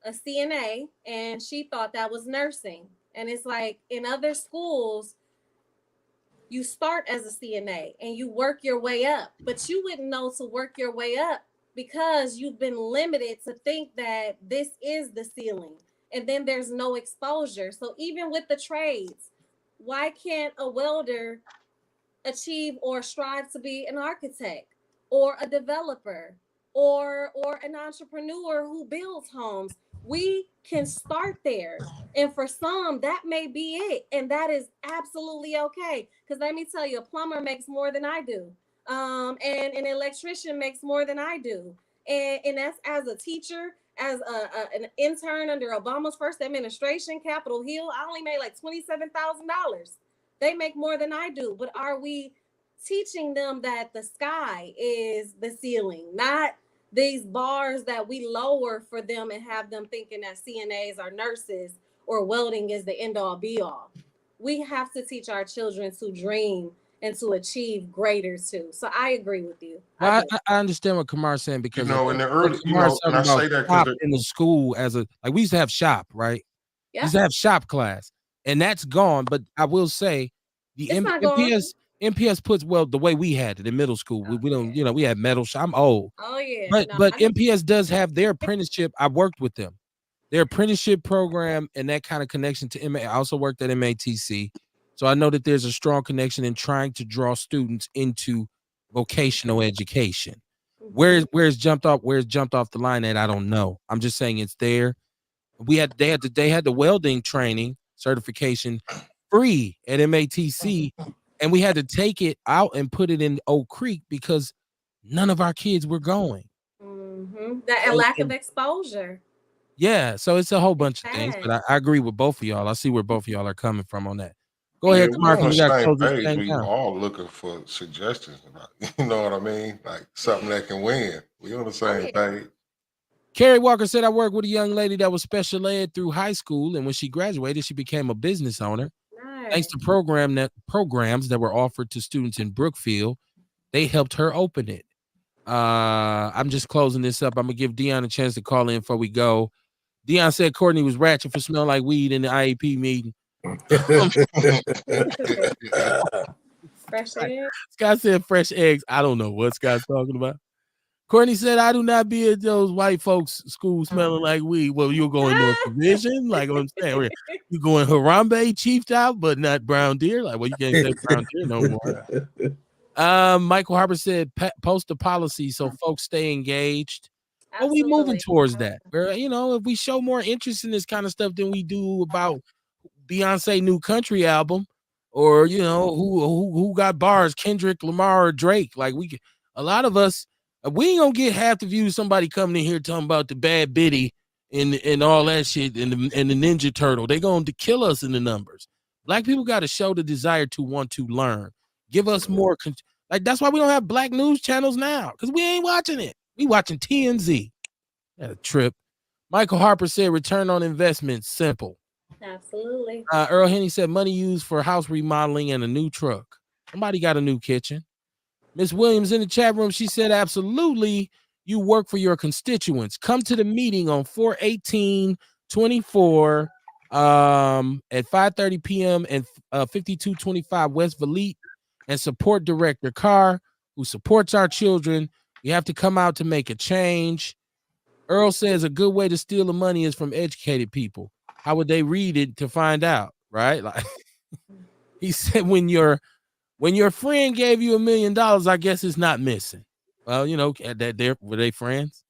a CNA, and she thought that was nursing. And it's like in other schools, you start as a CNA and you work your way up, but you wouldn't know to work your way up because you've been limited to think that this is the ceiling, and then there's no exposure. So even with the trades, why can't a welder achieve or strive to be an architect or a developer or an entrepreneur who builds homes? We can start there, and for some that may be it, and that is absolutely okay, because let me tell you, a plumber makes more than I do, and an electrician makes more than I do, and that's as a teacher, as an intern under Obama's first administration, Capitol Hill, I only made like $27,000. They make more than I do. But are we teaching them that the sky is the ceiling, not these bars that we lower for them and have them thinking that CNAs are nurses or welding is the end all be all? We have to teach our children to dream and to achieve greater too. So I agree with you. Well, I understand what Kamar's saying, because You know, in the what early, Kamar's and talking I about say that shop because in the school as a, like, we used to have shop, right? We Yeah, used to have shop class, and that's gone. But I will say the it's not going. MPS puts, well, the way we had it in middle school, we don't, you know, we had metal shop. I'm old, Oh yeah, but no, but I know. MPS does have their apprenticeship. I worked with them, their apprenticeship program, and that kind of connection to MA. I also worked at MATC, so I know that there's a strong connection in trying to draw students into vocational education. Mhm. Where's jumped off the line at, I don't know. I'm just saying it's there. They had the welding training certification free at MATC, and we had to take it out and put it in Oak Creek because none of our kids were going. That lack of exposure. Yeah, so it's a whole It's bunch of things, but sad. I agree with both of y'all. I see where both of y'all are coming from on that. Go And ahead, yeah, you we Kamar, on know, because the we got to same close this page. thing We down. all looking for suggestions about, you know what I mean? Like something that can win. We on the oh same yeah, page. Carrie Walker said, I worked with a young lady that was special ed through high school, and when she graduated, she became a business owner. Thanks nice. to programs that were offered to students in Brookfield, they helped her open it. I'm just closing this up. I'm gonna give Dion a chance to call in before we go. Dion said Courtney was ratchet for smelling like weed in the IEP meeting. Fresh air. Scott said fresh eggs. I don't know what Scott's talking about. Courtney said, I do not be at those white folks' school smelling like weed. Well, you're going North Division, like I'm saying. You going Harambe, Chiefed out, but not Brown Deer. Like, well, you can't say Brown Deer no more. Michael Harper said, post a policy so folks stay engaged. Well, we moving Absolutely. towards that. You know, if we show more interest in this kind of stuff than we do about Beyonce new country album, or you know, who got bars, Kendrick Lamar or Drake. Like, a lot of us, we ain't gonna get half the views somebody coming in here talking about the bad bitty and all that shit and the Ninja Turtle. They going to kill us in the numbers. Black people got to show the desire to want to learn. Give us more like, that's why we don't have black news channels now, because we ain't watching it. We watching TMZ. That a trip. Michael Harper said return on investment simple. Absolutely. Earl Henny said money used for house remodeling and a new truck. Somebody got a new kitchen. Miss Williams in the chat room, she said, absolutely, you work for your constituents. Come to the meeting on 4/18/24 at 5:30 p.m. and 5225 West Valete, and support Director Carr, who supports our children. We have to come out to make a change. Earl says a good way to steal the money is from educated people. How would they read it to find out, right? Like, he said, when your friend gave you $1 million, I guess it's not missing. Well, you know, that were they friends?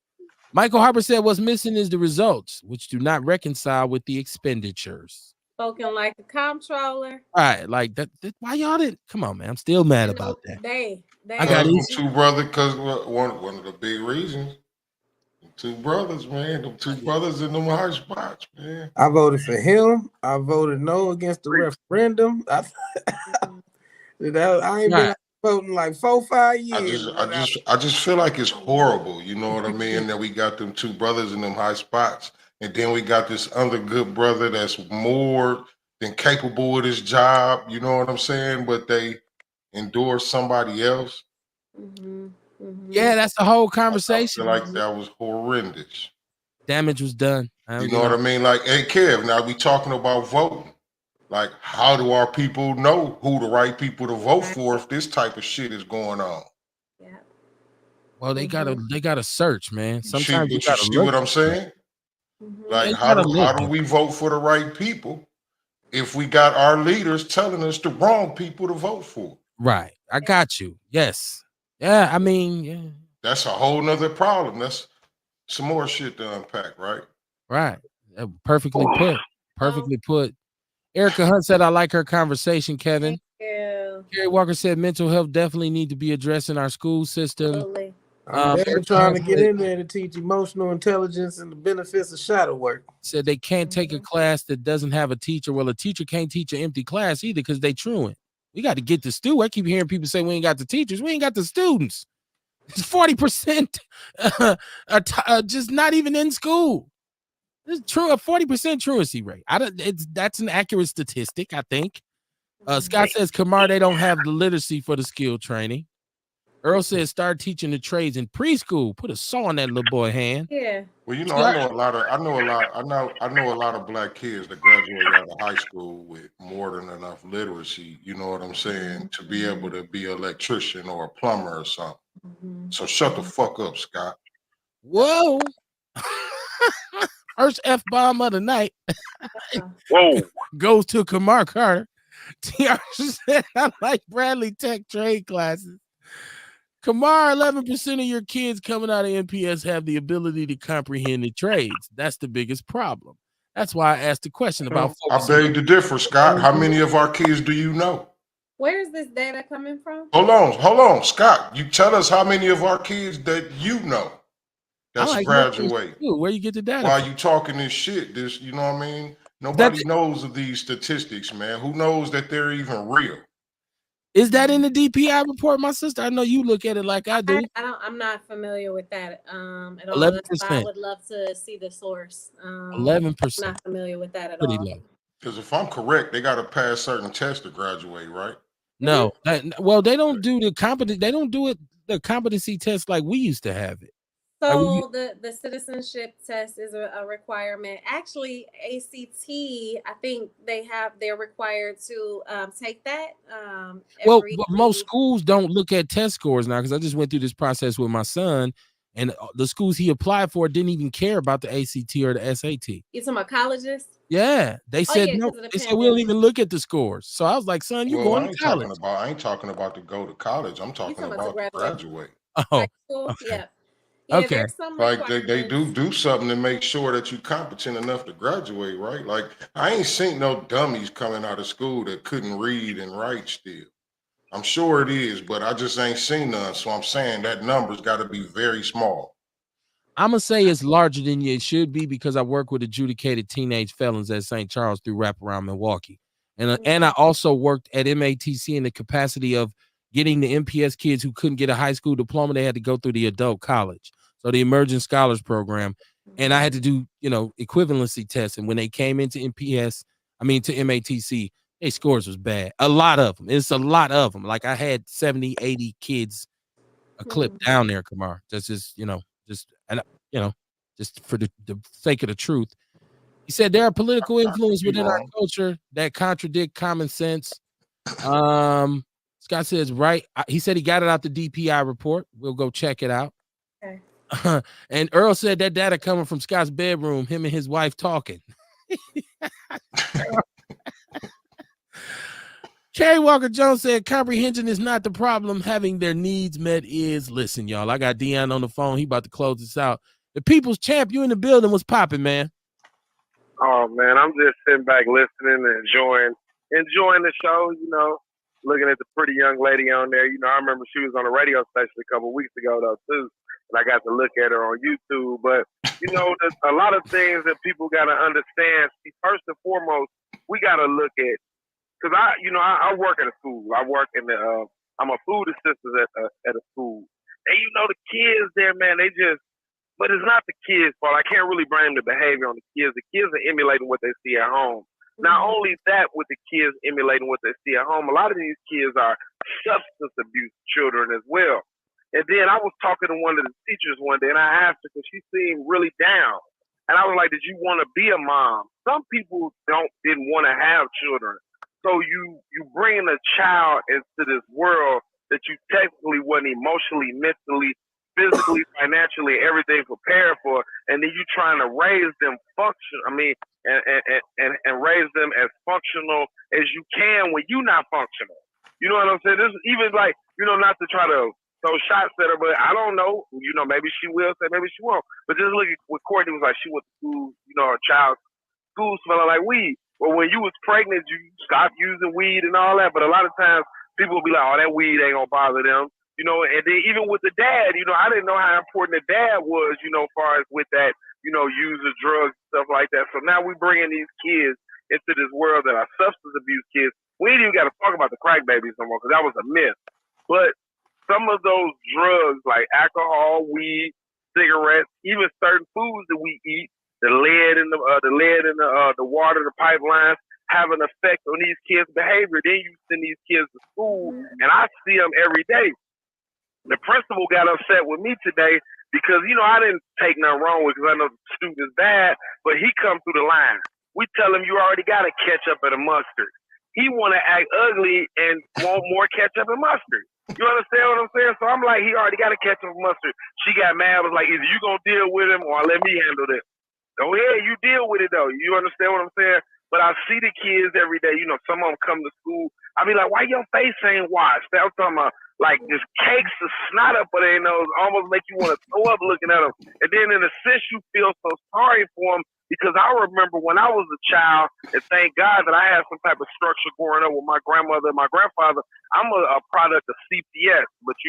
Michael Harper said what's missing is the results, which do not reconcile with the expenditures. Spoken like a comptroller. All right, like that why y'all didn't come on, man? I'm still mad And about that. they I got them it. two brothers, because one of the big reasons. Two brothers, man. Them two brothers in them high spots, man. I voted for him. I voted no against the referendum. I ain't been voting like 4-5 years. I just feel like it's horrible. You know what I mean? That we got them two brothers in them high spots, and then we got this other good brother that's more than capable of his job. You know what I'm saying? But they endorse somebody else. Yeah, that's the whole I conversation. feel like that was horrendous. Damage was done. You know what I mean? Like, hey, Kev, now we talking about voting. Like, how do our people know who the right people to vote for if this type of shit is going on? Yeah. Well, they gotta search, man. Sometimes you you gotta see look. what I'm saying? Like, You how gotta look. do we vote for the right people if we got our leaders telling us the wrong people to vote for? Right. I got you. Yes. Yeah. I mean, yeah. That's a whole nother problem. That's some more shit to unpack, right? Right. Perfectly put. Perfectly put. Erica Hunt said, I like her conversation, Kevin. Thank Kerry Walker said mental health definitely need to be addressed in our school system. Absolutely. I'm definitely Erica trying Hunt to get said, in there to teach emotional intelligence and the benefits of shadow work. said they can't take a class that doesn't have a teacher. Well, a teacher can't teach an empty class either because they truant. We got to get the students. I keep hearing people say we ain't got the teachers. We ain't got the students. It's 40% just not even in school. It's true, a 40% truancy rate. That's an accurate statistic, I think. Scott says, Kamar, they don't have the literacy for the skill training. Earl says, start teaching the trades in preschool. Put a saw in that little boy hand. Yeah. Well, you know, I know a lot of black kids that graduate out of high school with more than enough literacy, you know what I'm saying, to be able to be an electrician or a plumber or something. So shut the fuck up, Scott. Whoa. First F-bomb of the night. Whoa. Goes to Kamar Carter. TR said, I like Bradley Tech trade classes. Kamar, 11% of your kids coming out of MPS have the ability to comprehend the trades. That's the biggest problem. That's why I asked the question about I beg to differ, Scott. How many of our kids do you know? Where is this data coming from? Hold on, Scott. You tell us how many of our kids that you know that's graduate. Where you get the data? While you talking this shit, you know what I mean? Nobody knows of these statistics, man. Who knows that they're even real? Is that in the DPI report, my sister? I know you look at it like I do. I'm not familiar with that at all. 11%. I would love to see the source. 11%. Not familiar with that at Pretty all. low. Because if I'm correct, they got to pass certain tests to graduate, right? No, well, they don't do the competency test like we used to have it. So the citizenship test is a requirement. Actually, ACT, I think they're required to take that. Well, but most schools don't look at test scores now because I just went through this process with my son, and the schools he applied for didn't even care about the ACT or the SAT. You talking about colleges? Yeah, they said no. They said we don't even look at the scores. So I was like, son, you going to college? I ain't talking about to go to college. I'm talking about to graduate. Oh, okay. Yeah. Okay. Like they do something to make sure that you're competent enough to graduate, right? Like I ain't seen no dummies coming out of school that couldn't read and write still. I'm sure it is, but I just ain't seen none. So I'm saying that number's got to be very small. I'm gonna say it's larger than it should be because I work with adjudicated teenage felons at St. Charles through Wraparound Milwaukee, and I also worked at MATC in the capacity of getting the MPS kids who couldn't get a high school diploma. They had to go through the adult college, so the Emerging Scholars Program, and I had to do equivalency tests. And when they came into to MATC, their scores was bad. A lot of them. It's a lot of them. Like I had 70, 80 kids a clip down there, Kamar. Just for the sake of the truth. He said there are political influence within our culture that contradict common sense. Scott says, right. He said he got it out the DPI report. We'll go check it out. Okay. And Earl said that data coming from Scott's bedroom, him and his wife talking. Kerry Walker Jones said comprehension is not the problem. Having their needs met is. Listen, y'all, I got Dion on the phone. He about to close this out. The people's champ, you in the building. What's popping, man? Oh man, I'm just sitting back listening and enjoying the show, looking at the pretty young lady on there. I remember she was on a radio station a couple of weeks ago though too. And I got to look at her on YouTube. But there's a lot of things that people gotta understand. First and foremost, we gotta look at, because I work at a school. I work in I'm a food assistant at a school. And the kids there, man, but it's not the kids' fault. I can't really blame the behavior on the kids. The kids are emulating what they see at home. Not only that, with the kids emulating what they see at home, a lot of these kids are substance abuse children as well. And then I was talking to one of the teachers one day, and I asked her because she seemed really down. And I was like, did you want to be a mom? Some people didn't want to have children. So you bring a child into this world that you technically wasn't emotionally, mentally, physically, financially, everything prepared for, and then you trying to raise them and raise them as functional as you can when you're not functional. You know what I'm saying? This even like, not to try to throw shots at her, but I don't know. Maybe she will say, maybe she won't. But just look at what Courtney was like. She went to school, her child's school smelling like weed. Well, when you was pregnant, you stopped using weed and all that. But a lot of times people will be like, oh, that weed ain't gonna bother them. And then even with the dad, I didn't know how important the dad was, as far as with that, using drugs and stuff like that. So now we bringing these kids into this world that are substance abuse kids. We ain't even got to talk about the crack babies no more because that was a myth. But some of those drugs like alcohol, weed, cigarettes, even certain foods that we eat, the lead in the water, the pipelines, have an effect on these kids' behavior. Then you send these kids to school, and I see them every day. The principal got upset with me today because, I didn't take nothing wrong with because I know the student is bad, but he come through the line. We tell him you already got a ketchup and a mustard. He want to act ugly and want more ketchup and mustard. You understand what I'm saying? So I'm like, he already got a ketchup and mustard. She got mad, was like, either you going to deal with him or let me handle this. Go ahead, you deal with it, though. You understand what I'm saying? But I see the kids every day. Some of them come to school. I be like, why your face ain't washed? I'm talking about, like, this cakes of snot up their nose, almost make you want to throw up looking at them. And then in a sense, you feel so sorry for them because I remember when I was a child, and thank God that I had some type of structure growing up with my grandmother and my grandfather. I'm a product of CPS, but,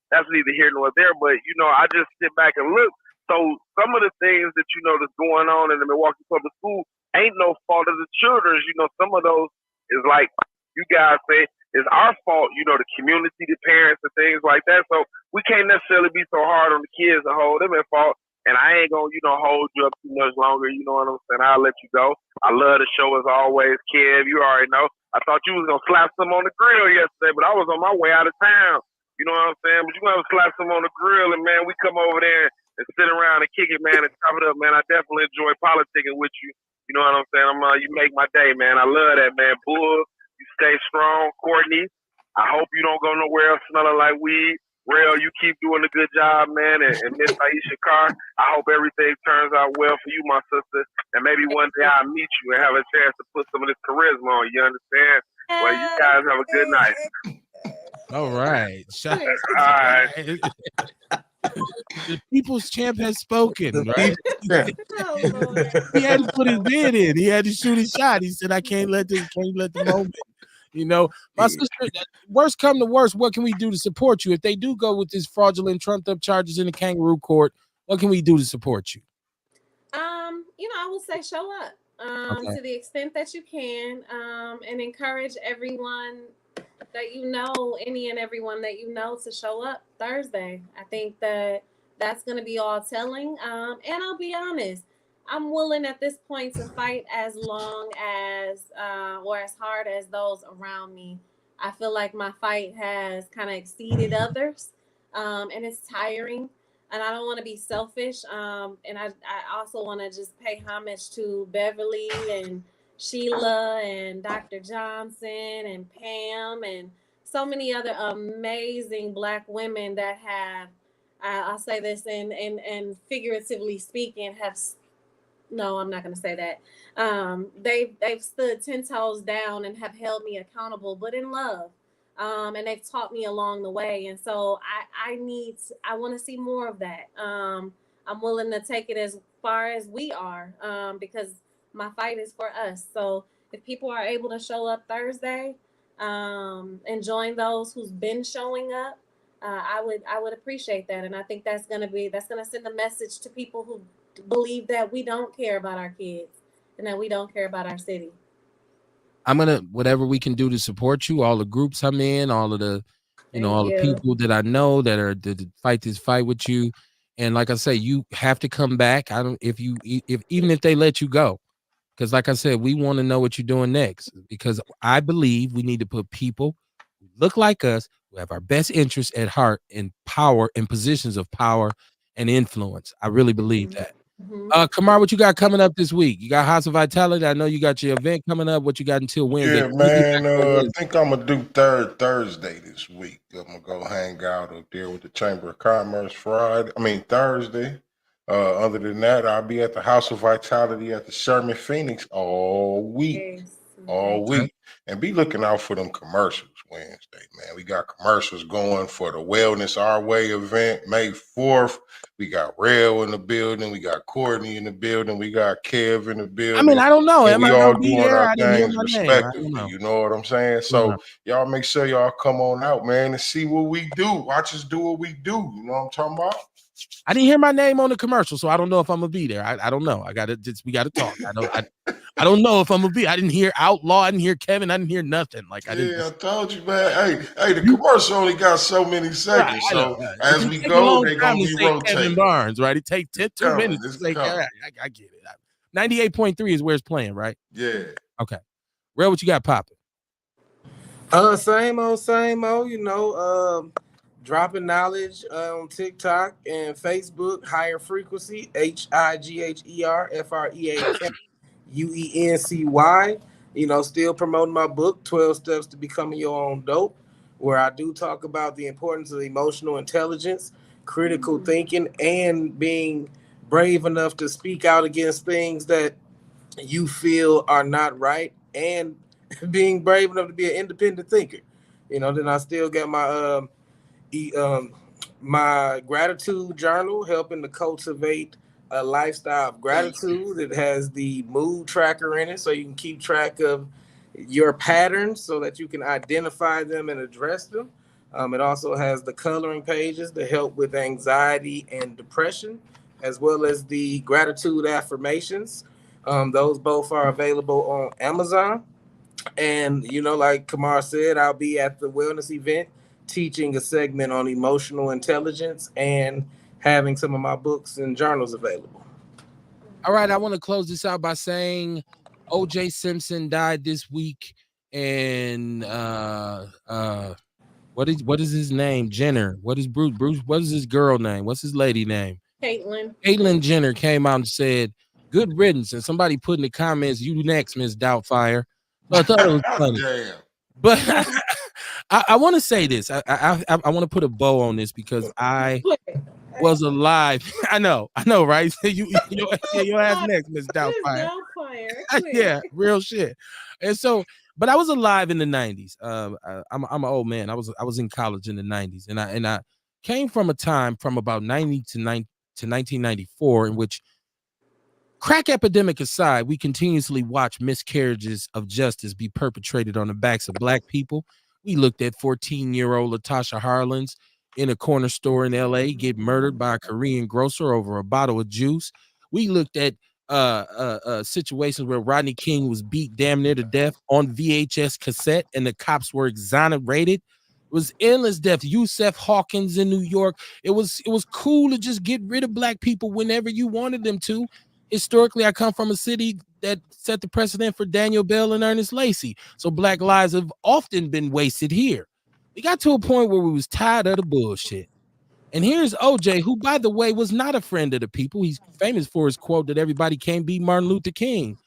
that's neither here nor there. But, I just sit back and look. So some of the things that, that's going on in the Milwaukee Public School ain't no fault of the children. Some of those is like you guys say, is our fault, the community, the parents, and things like that. So we can't necessarily be so hard on the kids and hold them at fault. And I ain't going to, hold you up too much longer. You know what I'm saying? I'll let you go. I love the show as always. Kev, you already know. I thought you was going to slap some on the grill yesterday, but I was on my way out of town. You know what I'm saying? But you're going to slap some on the grill, and, man, we come over there and sit around and kick it, man, and chop it up, man. I definitely enjoy politicking with you. You know what I'm saying? You make my day, man. I love that, man. Bull, you stay strong. Courtney, I hope you don't go nowhere else smelling like weed. Real, you keep doing a good job, man. And Miss Aisha Carr, I hope everything turns out well for you, my sister. And maybe one day I'll meet you and have a chance to put some of this charisma on. You understand? Well, you guys have a good night. All right. All right. The people's champ has spoken, right? Oh, He had to put his bid in. He had to shoot his shot. He said, I can't let the moment. My sister, worst come to worst, what can we do to support you? If they do go with this fraudulent, trumped up charges in the kangaroo court, what can we do to support you? I would say show up to the extent that you can, and encourage everyone that any and everyone that to show up Thursday. I think that's going to be all telling. And I'll be honest, I'm willing at this point to fight as long as or as hard as those around me. I feel like my fight has kind of exceeded others, and it's tiring. And I don't want to be selfish. And I also want to just pay homage to Beverly and Sheila and Dr. Johnson and Pam and so many other amazing Black women that have, I'll say this and figuratively speaking, no, I'm not going to say that. They've stood 10 toes down and have held me accountable, but in love. And they've taught me along the way. And so I want to see more of that. I'm willing to take it as far as we are, because my fight is for us. So if people are able to show up Thursday, and join those who's been showing up, I would appreciate that. And I think that's going to send a message to people who believe that we don't care about our kids and that we don't care about our city. I'm gonna whatever we can do to support you, all the groups I'm in, all of the the people that I know that are to fight this fight with you. And like I say, you have to come back. Even if they let you go, because like I said, we want to know what you're doing next, because I believe we need to put people who look like us, who have our best interests at heart, in power, in positions of power and influence. I really believe that. Kamar, what you got coming up this week? You got House of Vitality. I know you got your event coming up. What you got until Wednesday? Yeah, man. I think I'm gonna do third Thursday this week. I'm gonna go hang out up there with the Chamber of Commerce Thursday. Other than that, I'll be at the House of Vitality at the Sherman Phoenix all week. All week. And be looking out for them commercials Wednesday, man. We got commercials going for the Wellness Our Way event, May 4th. We got Rail in the building. We got Courtney in the building. We got Kev in the building. I mean, I don't know. Am we I all gonna be doing there? our I didn't hear things my name. respectively. You know what I'm saying? So y'all make sure y'all come on out, man, and see what we do. Watch us do what we do. You know what I'm talking about? I didn't hear my name on the commercial, so I don't know if I'm gonna be there. I don't know. We gotta talk. I don't know if I'm gonna be. I didn't hear Outlaw. I didn't hear Kevin. I didn't hear nothing. Like I told you, man. Hey, the commercial only got so many seconds. Right, so as we go, they're gonna be rotating. Kevin Barnes, right? It takes 2 minutes to say. I get it. 98.3 is where it's playing, right? Yeah. Okay. Real, what you got popping? Same old. You know, dropping knowledge on TikTok and Facebook. Higher Frequency, HIGHER You know, still promoting my book, 12 Steps to Becoming Your Own Dope, where I do talk about the importance of emotional intelligence, critical thinking, and being brave enough to speak out against things that you feel are not right, and being brave enough to be an independent thinker. You know, then I still got my gratitude journal, helping to cultivate a lifestyle of gratitude. It has the mood tracker in it, so you can keep track of your patterns so that you can identify them and address them. It also has the coloring pages to help with anxiety and depression, as well as the gratitude affirmations. Those both are available on Amazon. And, you know, like Kamar said, I'll be at the wellness event teaching a segment on emotional intelligence and having some of my books and journals available. All right, I want to close this out by saying O.J. Simpson died this week, and what is his name? Jenner. What is Bruce? What is his girl name? What's his lady name? Caitlyn Jenner came out and said, "Good riddance," and somebody put in the comments, "You next, Miss Doubtfire." So I thought it was funny. Damn. But I want to say this. I want to put a bow on this because I was alive. I know, right? Your ass next, Miss Doubtfire. Yeah, real shit. And so, but I was alive in the 90s. I'm an old man. I was in college in the 90s, and I came from a time from about 90 to 1994 in which, crack epidemic aside, we continuously watch miscarriages of justice be perpetrated on the backs of Black people. We looked at 14-year-old Latasha Harlins in a corner store in LA get murdered by a Korean grocer over a bottle of juice. We looked at situations where Rodney King was beat damn near to death on VHS cassette and the cops were exonerated. It was endless death. Yusef Hawkins in New York. It was cool to just get rid of Black people whenever you wanted them to. Historically, I come from a city that set the precedent for Daniel Bell and Ernest Lacey. So Black lives have often been wasted here. We got to a point where we was tired of the bullshit. And here's OJ, who, by the way, was not a friend of the people. He's famous for his quote that everybody can't be Martin Luther King.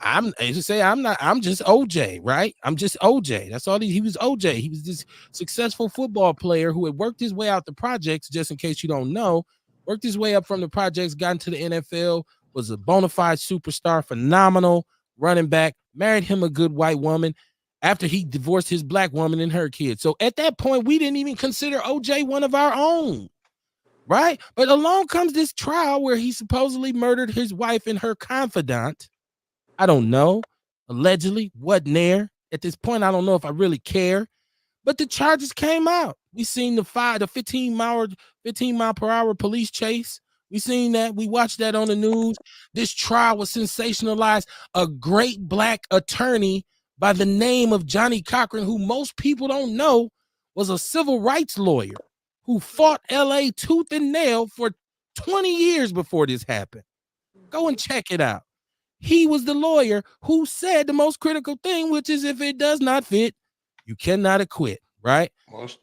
I'm just OJ, right? I'm just OJ. That's all he was OJ. He was this successful football player who had worked his way out the projects, just in case you don't know, worked his way up from the projects, got into the NFL, was a bona fide superstar, phenomenal running back, married him a good white woman after he divorced his Black woman and her kids. So at that point, we didn't even consider OJ one of our own, right? But along comes this trial where he supposedly murdered his wife and her confidant. I don't know. Allegedly, wasn't there. At this point, I don't know if I really care. But the charges came out. We seen the 15 mile per hour police chase. We seen that. We watched that on the news. This trial was sensationalized. A great Black attorney by the name of Johnny Cochran, who most people don't know, was a civil rights lawyer who fought LA tooth and nail for 20 years before this happened. Go and check it out. He was the lawyer who said the most critical thing, which is if it does not fit, you cannot acquit, right?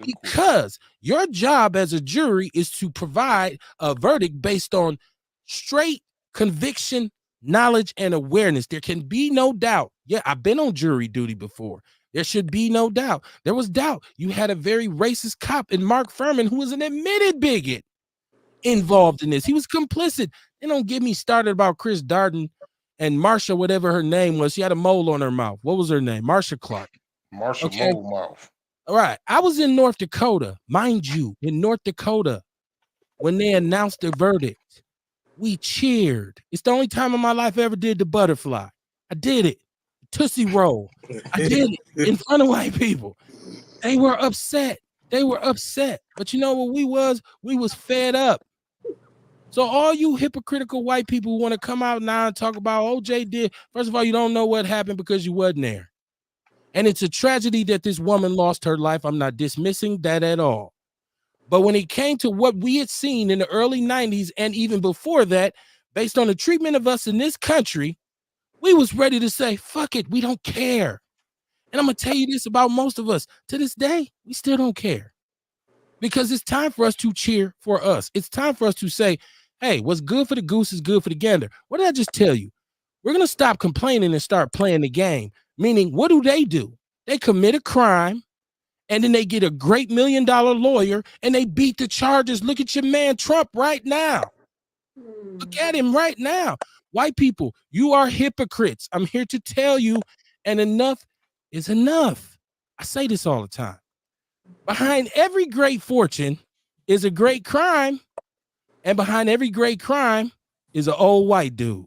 Because your job as a jury is to provide a verdict based on straight conviction, knowledge, and awareness. There can be no doubt. Yeah, I've been on jury duty before. There should be no doubt. There was doubt. You had a very racist cop in Mark Furman who was an admitted bigot involved in this. He was complicit. And don't get me started about Chris Darden and Marsha, whatever her name was. She had a mole on her mouth. What was her name? Marsha Clark. Marsha Mole Mouth. All right. I was in North Dakota, mind you, in North Dakota when they announced the verdict. We cheered. It's the only time in my life I ever did the butterfly. I did it. Tootsie Roll. I did it in front of white people. They were upset. They were upset. But you know what we was? We was fed up. So all you hypocritical white people who want to come out now and talk about OJ did, first of all, you don't know what happened because you wasn't there. And it's a tragedy that this woman lost her life. I'm not dismissing that at all. But when it came to what we had seen in the early 90s and even before that, based on the treatment of us in this country, we was ready to say, fuck it, we don't care. And I'm going to tell you this about most of us. To this day, we still don't care. Because it's time for us to cheer for us. It's time for us to say, hey, what's good for the goose is good for the gander. What did I just tell you? We're going to stop complaining and start playing the game. Meaning, what do? They commit a crime, and then they get a great $1 million lawyer, and they beat the charges. Look at your man Trump right now. Look at him right now. White people, you are hypocrites. I'm here to tell you, and enough is enough. I say this all the time. Behind every great fortune is a great crime, and behind every great crime is an old white dude.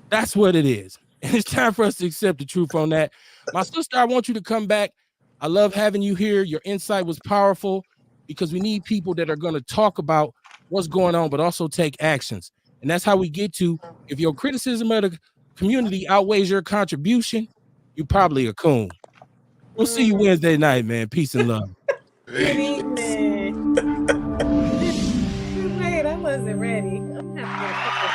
That's what it is. And it's time for us to accept the truth on that. My sister, I want you to come back. I love having you here. Your insight was powerful because we need people that are going to talk about what's going on, but also take actions. And that's how we get to, if your criticism of the community outweighs your contribution, you're probably a coon. We'll see you Wednesday night, man. Peace and love. Good evening. Wait, I wasn't ready. I'm gonna have to get a couple